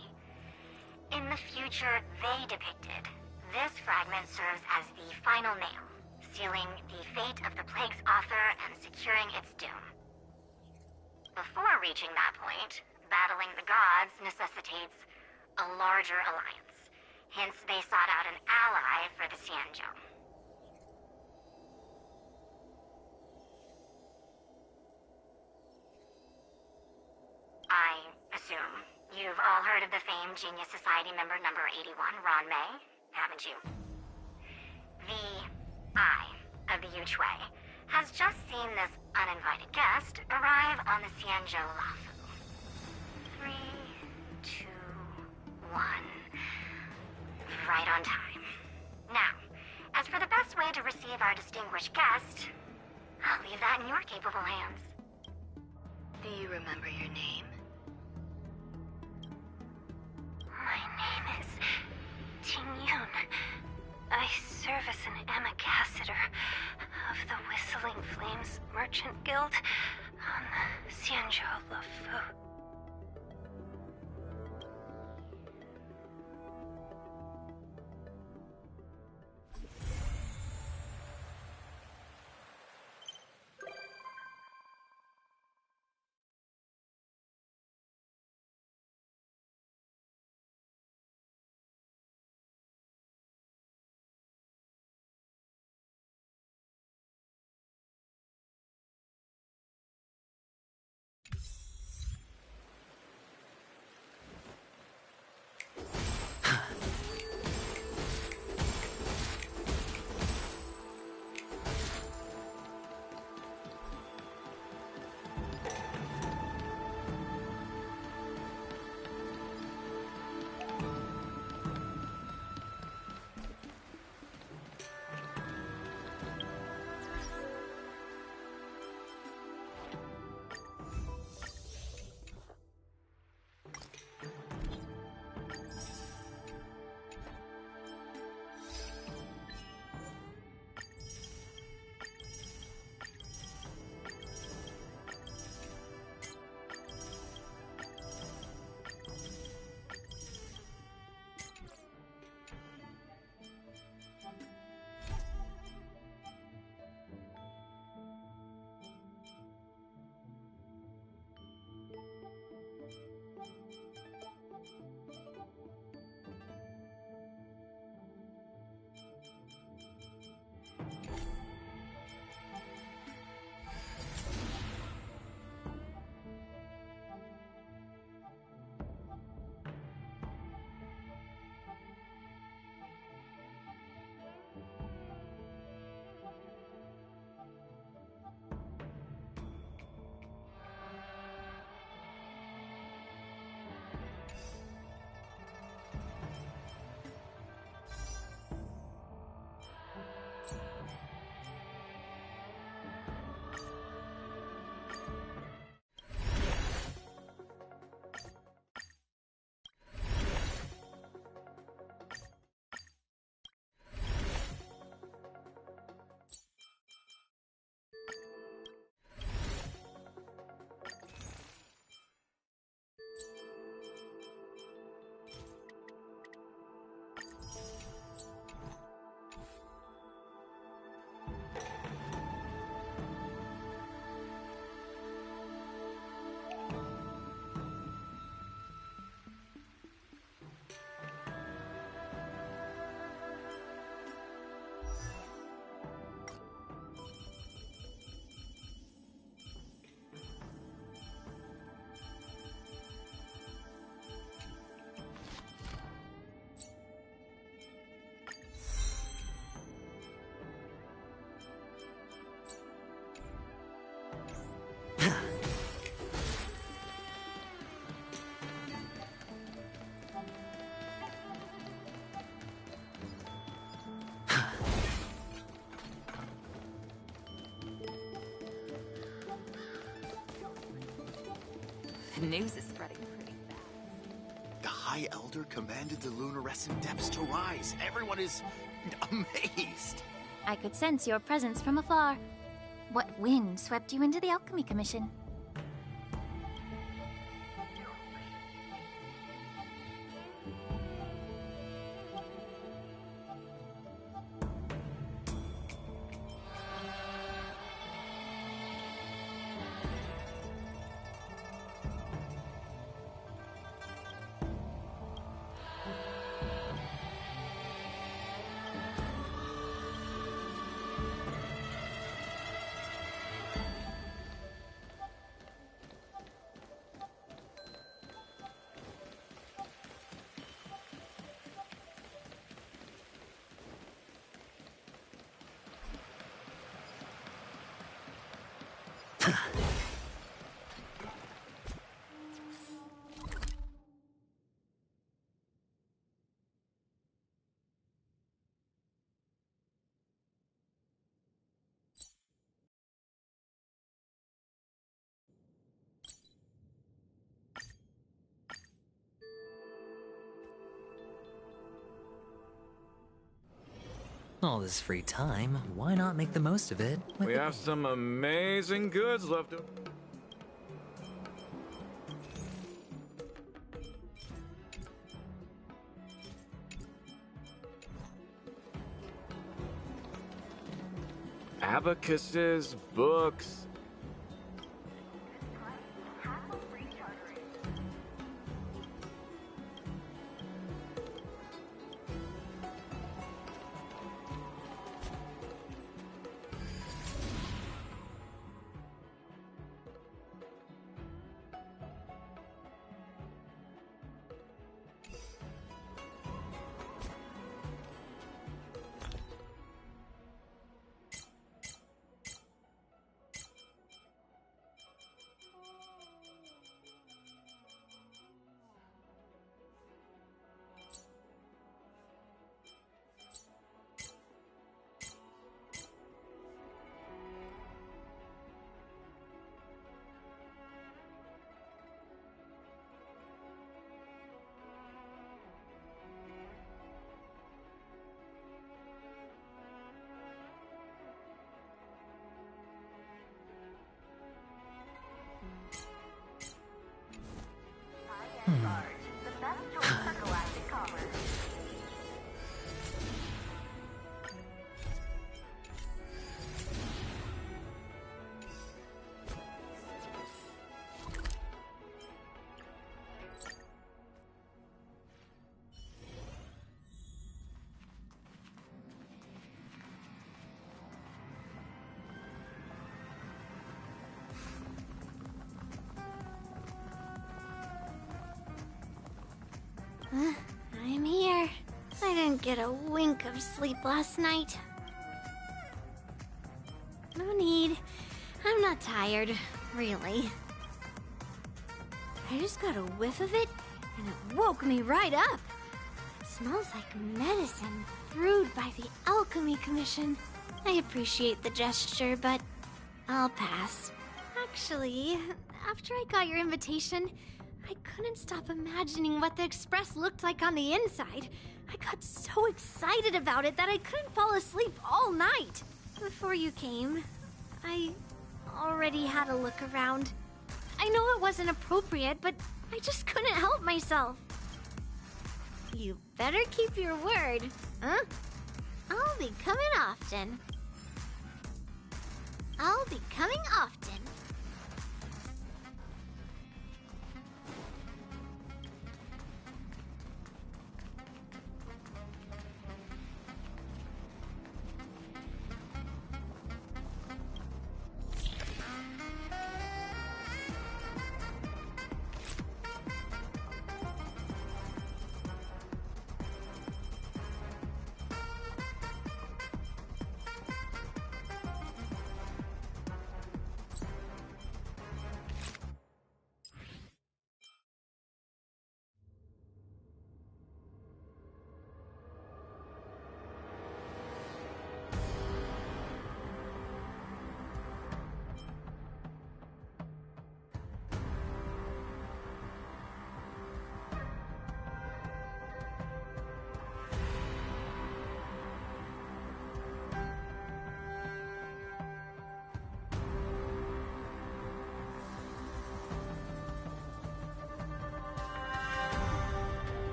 In the future they depicted, this fragment serves as the final nail, sealing the fate of the Plague's author and securing its doom. Before reaching that point, battling the gods necessitates a larger alliance. Hence, they sought out an ally for the Xianzhou. I assume you've all heard of the famed Genius Society member number 81, Ron May, haven't you? The Eye of the Yuchue has just seen this uninvited guest arrive on the Xianzhou Lafu. 3, 2, 1. Right on time. Now, as for the best way to receive our distinguished guest, I'll leave that in your capable hands. Do you remember your name? My name is Ting Yun. I serve as an ambassador of the Whistling Flames Merchant Guild on the Xianzhou Lafu. news is spreading pretty fast. The High Elder commanded the luminescent depths to rise. Everyone is amazed. I could sense your presence from afar. What wind swept you into the Alchemy Commission? All this free time, why not make the most of it? We have some amazing goods left. Abacuses, books. I'm here. I didn't get a wink of sleep last night. No need. I'm not tired, really. I just got a whiff of it, and it woke me right up. It smells like medicine brewed by the Alchemy Commission. I appreciate the gesture, but I'll pass. Actually, after I got your invitation, I couldn't stop imagining what the Express looked like on the inside. I got so excited about it that I couldn't fall asleep all night. Before you came, I already had a look around. I know it wasn't appropriate, but I just couldn't help myself. You better keep your word, huh? I'll be coming often. I'll be coming often.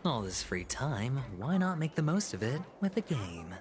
All this free time, why not make the most of it with a game?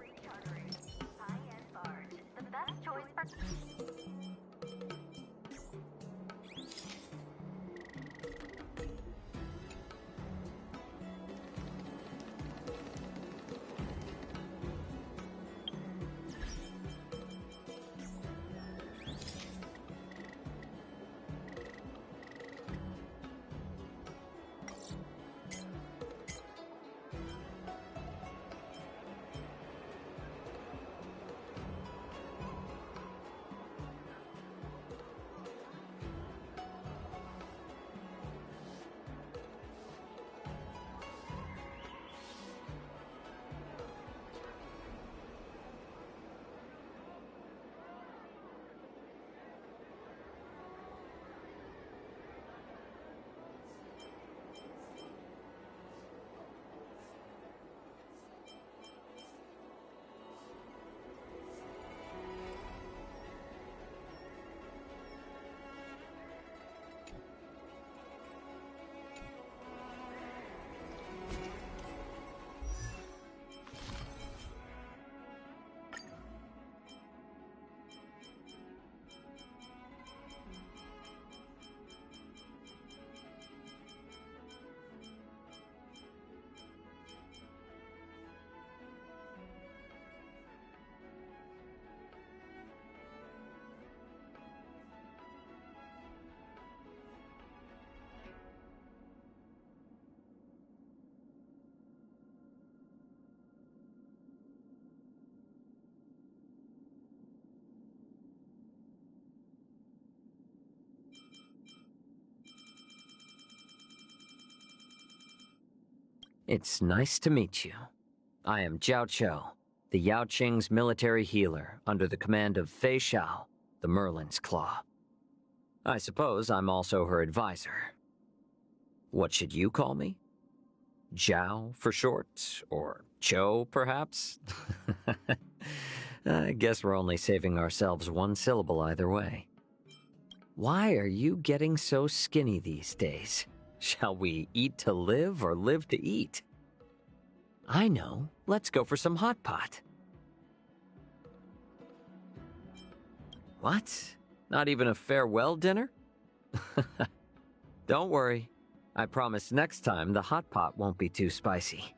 It's nice to meet you. I am Jiao Cho, the Yao Qing's military healer under the command of Fei Xiao, the Merlin's Claw. I suppose I'm also her advisor. What should you call me? Jiao for short, or Cho perhaps? I guess we're only saving ourselves one syllable either way. Why are you getting so skinny these days? Shall we eat to live or live to eat? I know. Let's go for some hot pot. What? Not even a farewell dinner? Don't worry. I promise next time the hot pot won't be too spicy.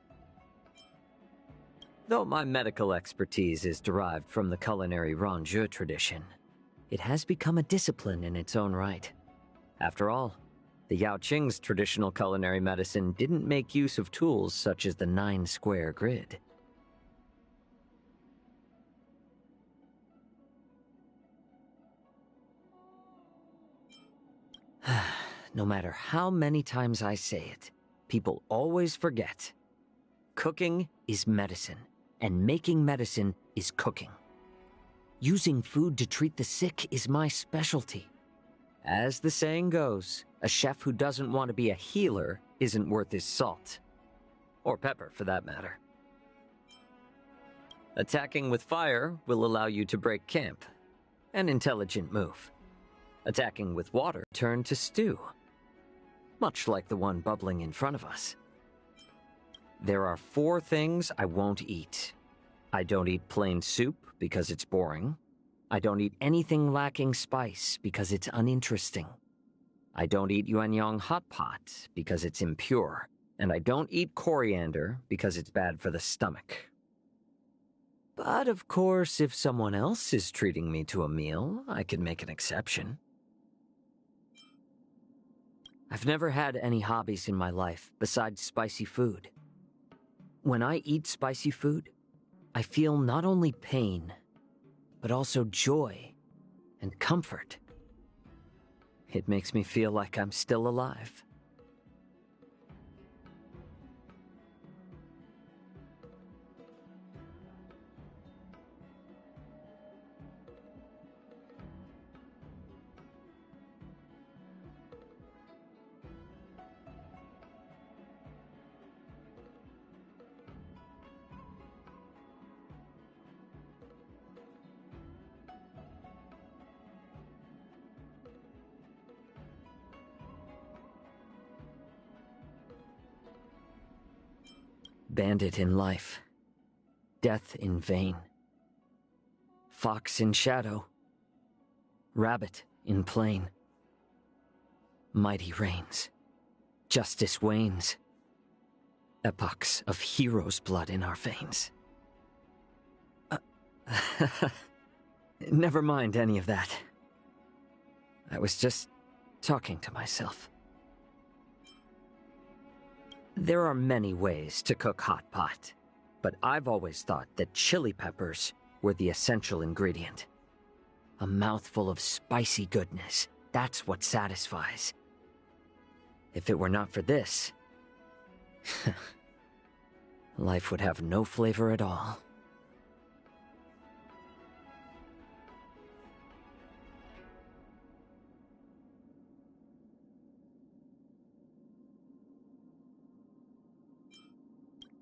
Though my medical expertise is derived from the culinary rangeux tradition, it has become a discipline in its own right. After all, the Yao Qing's traditional culinary medicine didn't make use of tools such as the 9-square grid. No matter how many times I say it, people always forget. Cooking is medicine, and making medicine is cooking. Using food to treat the sick is my specialty. As the saying goes, a chef who doesn't want to be a healer isn't worth his salt. Or pepper, for that matter. Attacking with fire will allow you to break camp. An intelligent move. Attacking with water turn to stew. Much like the one bubbling in front of us. There are 4 things I won't eat. I don't eat plain soup because it's boring. I don't eat anything lacking spice because it's uninteresting. I don't eat yuanyang hot pot because it's impure. And I don't eat coriander because it's bad for the stomach. But of course, if someone else is treating me to a meal, I can make an exception. I've never had any hobbies in my life besides spicy food. When I eat spicy food, I feel not only pain, but also joy and comfort. It makes me feel like I'm still alive. Bandit in life, death in vain. Fox in shadow, rabbit in plain. Mighty reigns, justice wanes. Epochs of heroes' blood in our veins. Never mind any of that. I was just talking to myself. There are many ways to cook hot pot, but I've always thought that chili peppers were the essential ingredient. A mouthful of spicy goodness, that's what satisfies. If it were not for this, life would have no flavor at all.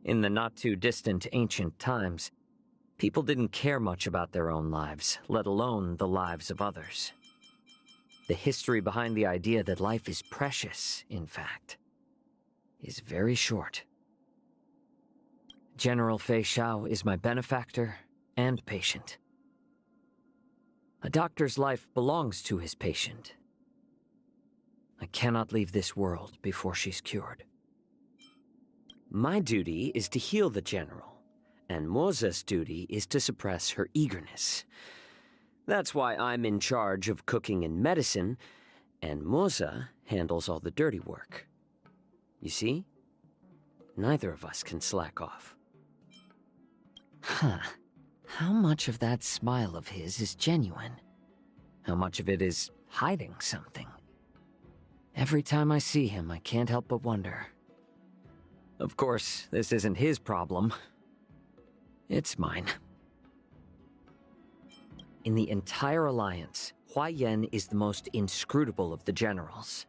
In the not-too-distant ancient times, people didn't care much about their own lives, let alone the lives of others. The history behind the idea that life is precious, in fact, is very short. General Fei Xiao is my benefactor and patient. A doctor's life belongs to his patient. I cannot leave this world before she's cured. My duty is to heal the General, and Moza's duty is to suppress her eagerness. That's why I'm in charge of cooking and medicine, and Moza handles all the dirty work. You see? Neither of us can slack off. Huh. How much of that smile of his is genuine? How much of it is hiding something? Every time I see him, I can't help but wonder. Of course, this isn't his problem. It's mine. In the entire Alliance, Hua Yan is the most inscrutable of the generals.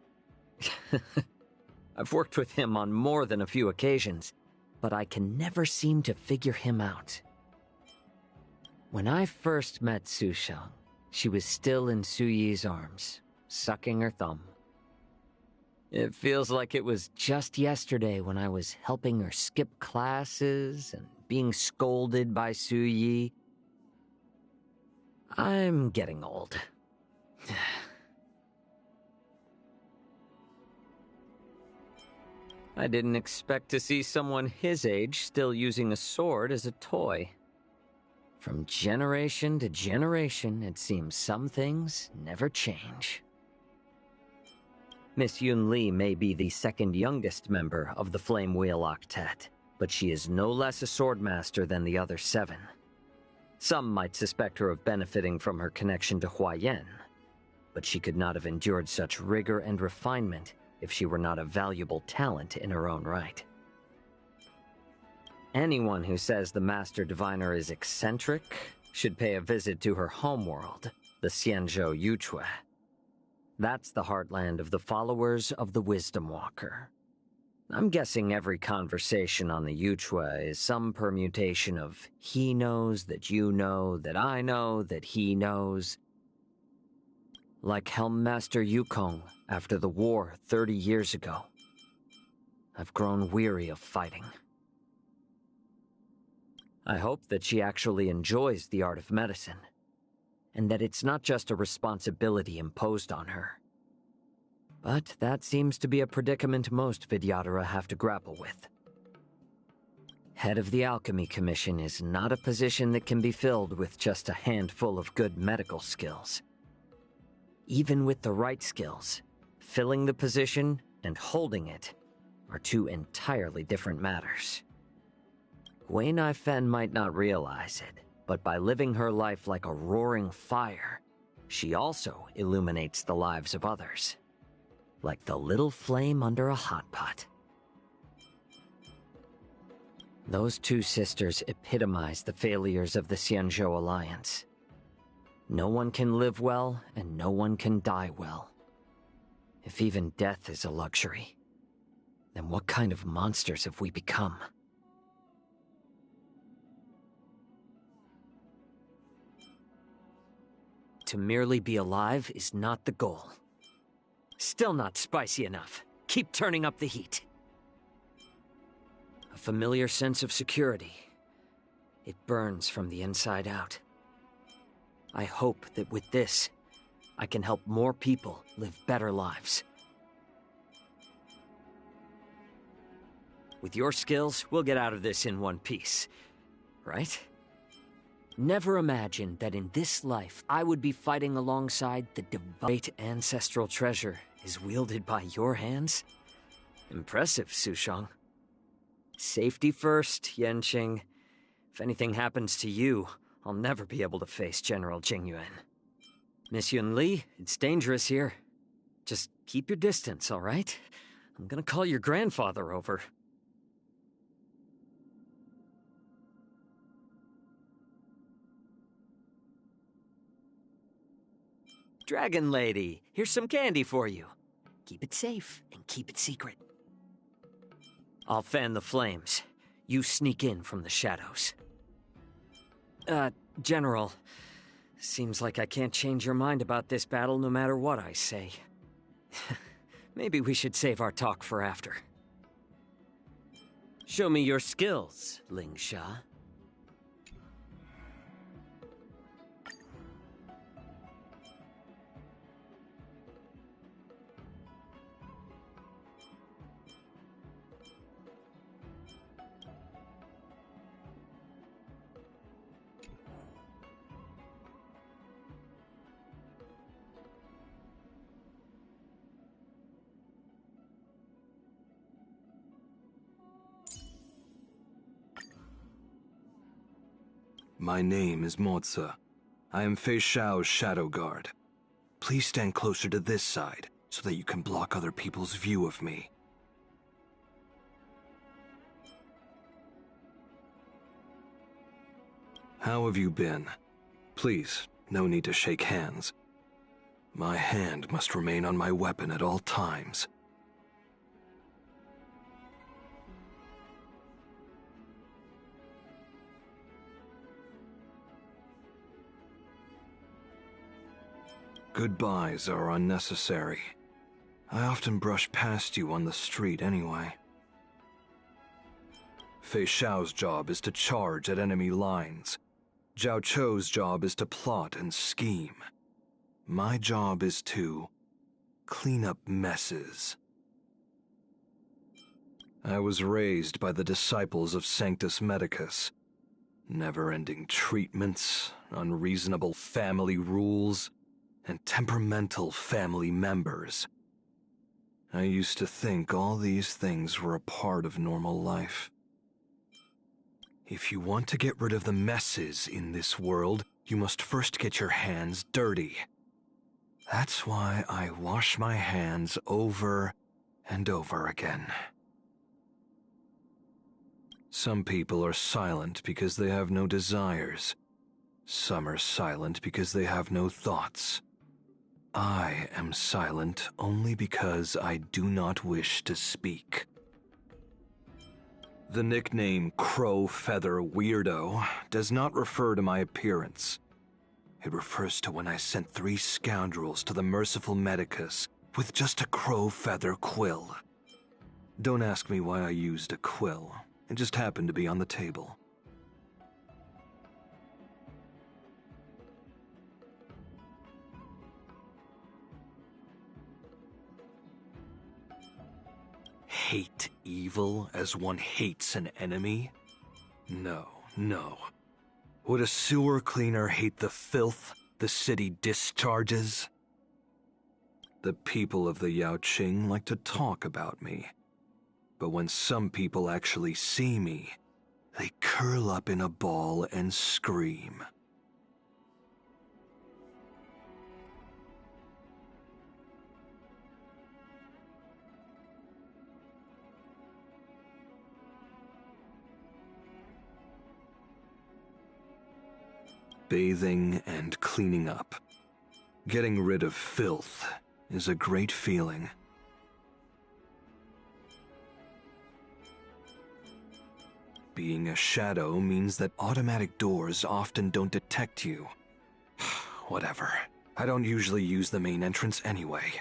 I've worked with him on more than a few occasions, but I can never seem to figure him out. When I first met Su Xiang, she was still in Su Yi's arms, sucking her thumb. It feels like it was just yesterday when I was helping her skip classes and being scolded by Su Yi. I'm getting old. I didn't expect to see someone his age still using a sword as a toy. From generation to generation, it seems some things never change. Miss Yun Li may be the second youngest member of the Flame Wheel Octet, but she is no less a swordmaster than the other 7. Some might suspect her of benefiting from her connection to Huayan, but she could not have endured such rigor and refinement if she were not a valuable talent in her own right. Anyone who says the Master Diviner is eccentric should pay a visit to her homeworld, the Xianzhou Yuchue. That's the heartland of the followers of the Wisdom Walker. I'm guessing every conversation on the Yuchue is some permutation of he knows that you know that I know that he knows. Like Helmmaster Yukong after the war 30 years ago. I've grown weary of fighting. I hope that she actually enjoys the art of medicine, and that it's not just a responsibility imposed on her. But that seems to be a predicament most Vidyadhara have to grapple with. Head of the Alchemy Commission is not a position that can be filled with just a handful of good medical skills. Even with the right skills, filling the position and holding it are two entirely different matters. Wei Nai Fen might not realize it, but by living her life like a roaring fire, she also illuminates the lives of others. Like the little flame under a hot pot. Those two sisters epitomize the failures of the Xianzhou Alliance. No one can live well, and no one can die well. If even death is a luxury, then what kind of monsters have we become? To merely be alive is not the goal. Still not spicy enough. Keep turning up the heat. A familiar sense of security. It burns from the inside out. I hope that with this, I can help more people live better lives. With your skills, we'll get out of this in one piece. Right? Never imagined that in this life, I would be fighting alongside the great ancestral treasure is wielded by your hands? Impressive, Sushang. Safety first, Yanqing. If anything happens to you, I'll never be able to face General Jingyuan. Miss Yun Li, it's dangerous here. Just keep your distance, all right? I'm gonna call your grandfather over. Dragon Lady, here's some candy for you. Keep it safe and keep it secret. I'll fan the flames. You sneak in from the shadows. General, seems like I can't change your mind about this battle no matter what I say. Maybe we should save our talk for after. Show me your skills, Ling Sha. My name is Mozi. I am Fei Xiao's shadow guard. Please stand closer to this side, so that you can block other people's view of me. How have you been? Please, no need to shake hands. My hand must remain on my weapon at all times. Goodbyes are unnecessary. I often brush past you on the street anyway. Fei Xiao's job is to charge at enemy lines. Zhao Chou's job is to plot and scheme. My job is to clean up messes. I was raised by the disciples of Sanctus Medicus. Never-ending treatments, unreasonable family rules, and temperamental family members. I used to think all these things were a part of normal life. If you want to get rid of the messes in this world, you must first get your hands dirty. That's why I wash my hands over and over again. Some people are silent because they have no desires. Some are silent because they have no thoughts. I am silent only because I do not wish to speak. The nickname Crow Feather Weirdo does not refer to my appearance. It refers to when I sent 3 scoundrels to the merciful Medicus with just a crow feather quill. Don't ask me why I used a quill. It just happened to be on the table. Hate evil as one hates an enemy? No, no. Would a sewer cleaner hate the filth the city discharges? The people of the Yaoqing like to talk about me. But when some people actually see me, they curl up in a ball and scream. Bathing and cleaning up. Getting rid of filth is a great feeling. Being a shadow means that automatic doors often don't detect you. Whatever. I don't usually use the main entrance anyway.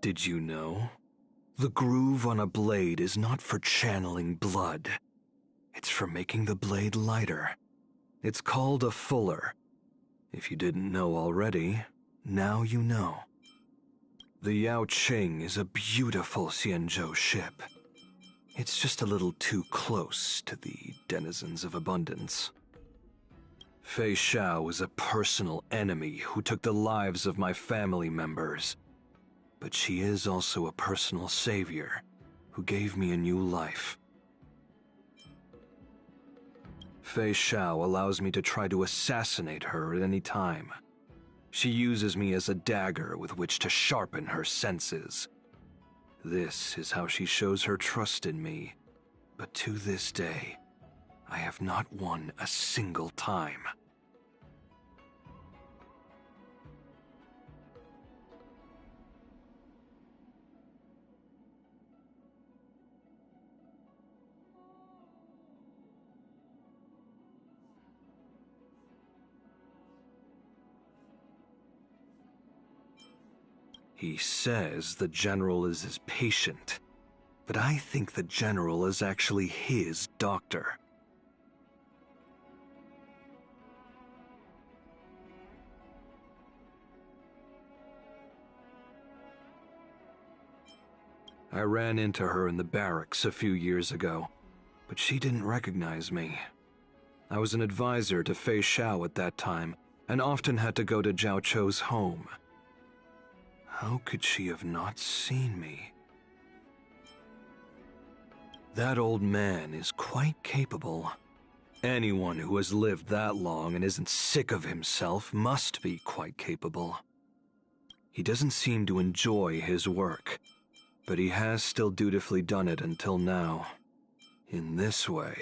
Did you know? The groove on a blade is not for channeling blood. It's for making the blade lighter. It's called a fuller. If you didn't know already, now you know. The Yaoqing is a beautiful Xianzhou ship. It's just a little too close to the denizens of abundance. Fei Xiao is a personal enemy who took the lives of my family members. But she is also a personal savior who gave me a new life. Fei Xiao allows me to try to assassinate her at any time. She uses me as a dagger with which to sharpen her senses. This is how she shows her trust in me. But to this day, I have not won a single time. He says the General is his patient, but I think the General is actually his doctor. I ran into her in the barracks a few years ago, but she didn't recognize me. I was an advisor to Fei Xiao at that time, and often had to go to Zhao Chou's home. How could she have not seen me? That old man is quite capable. Anyone who has lived that long and isn't sick of himself must be quite capable. He doesn't seem to enjoy his work, but he has still dutifully done it until now. In this way,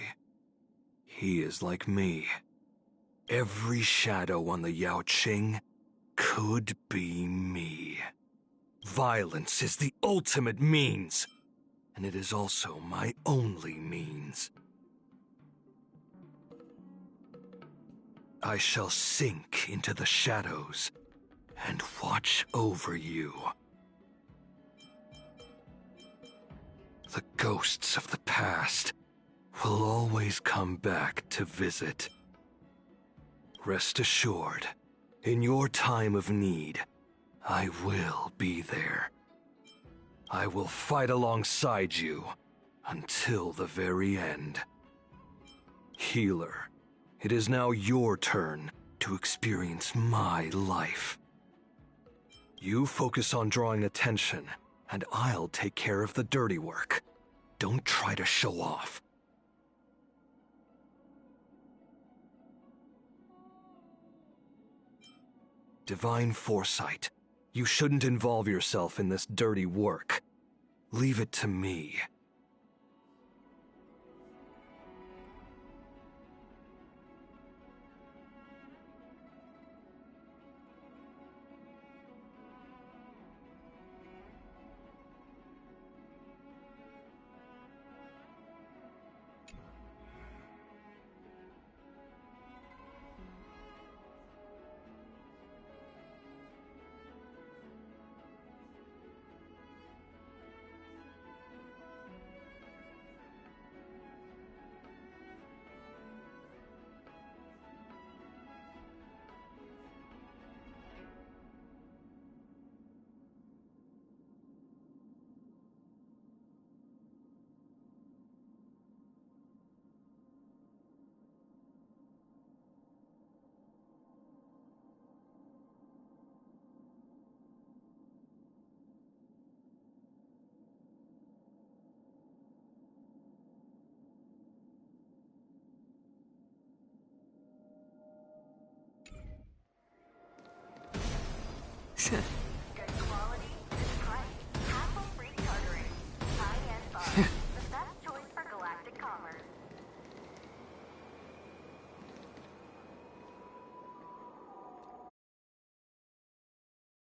he is like me. Every shadow on the Yaoqing could be me. Violence is the ultimate means, and it is also my only means. I shall sink into the shadows and watch over you. The ghosts of the past will always come back to visit. Rest assured, in your time of need, I will be there. I will fight alongside you until the very end. Healer, it is now your turn to experience my life. You focus on drawing attention, and I'll take care of the dirty work. Don't try to show off. Divine foresight. You shouldn't involve yourself in this dirty work. Leave it to me.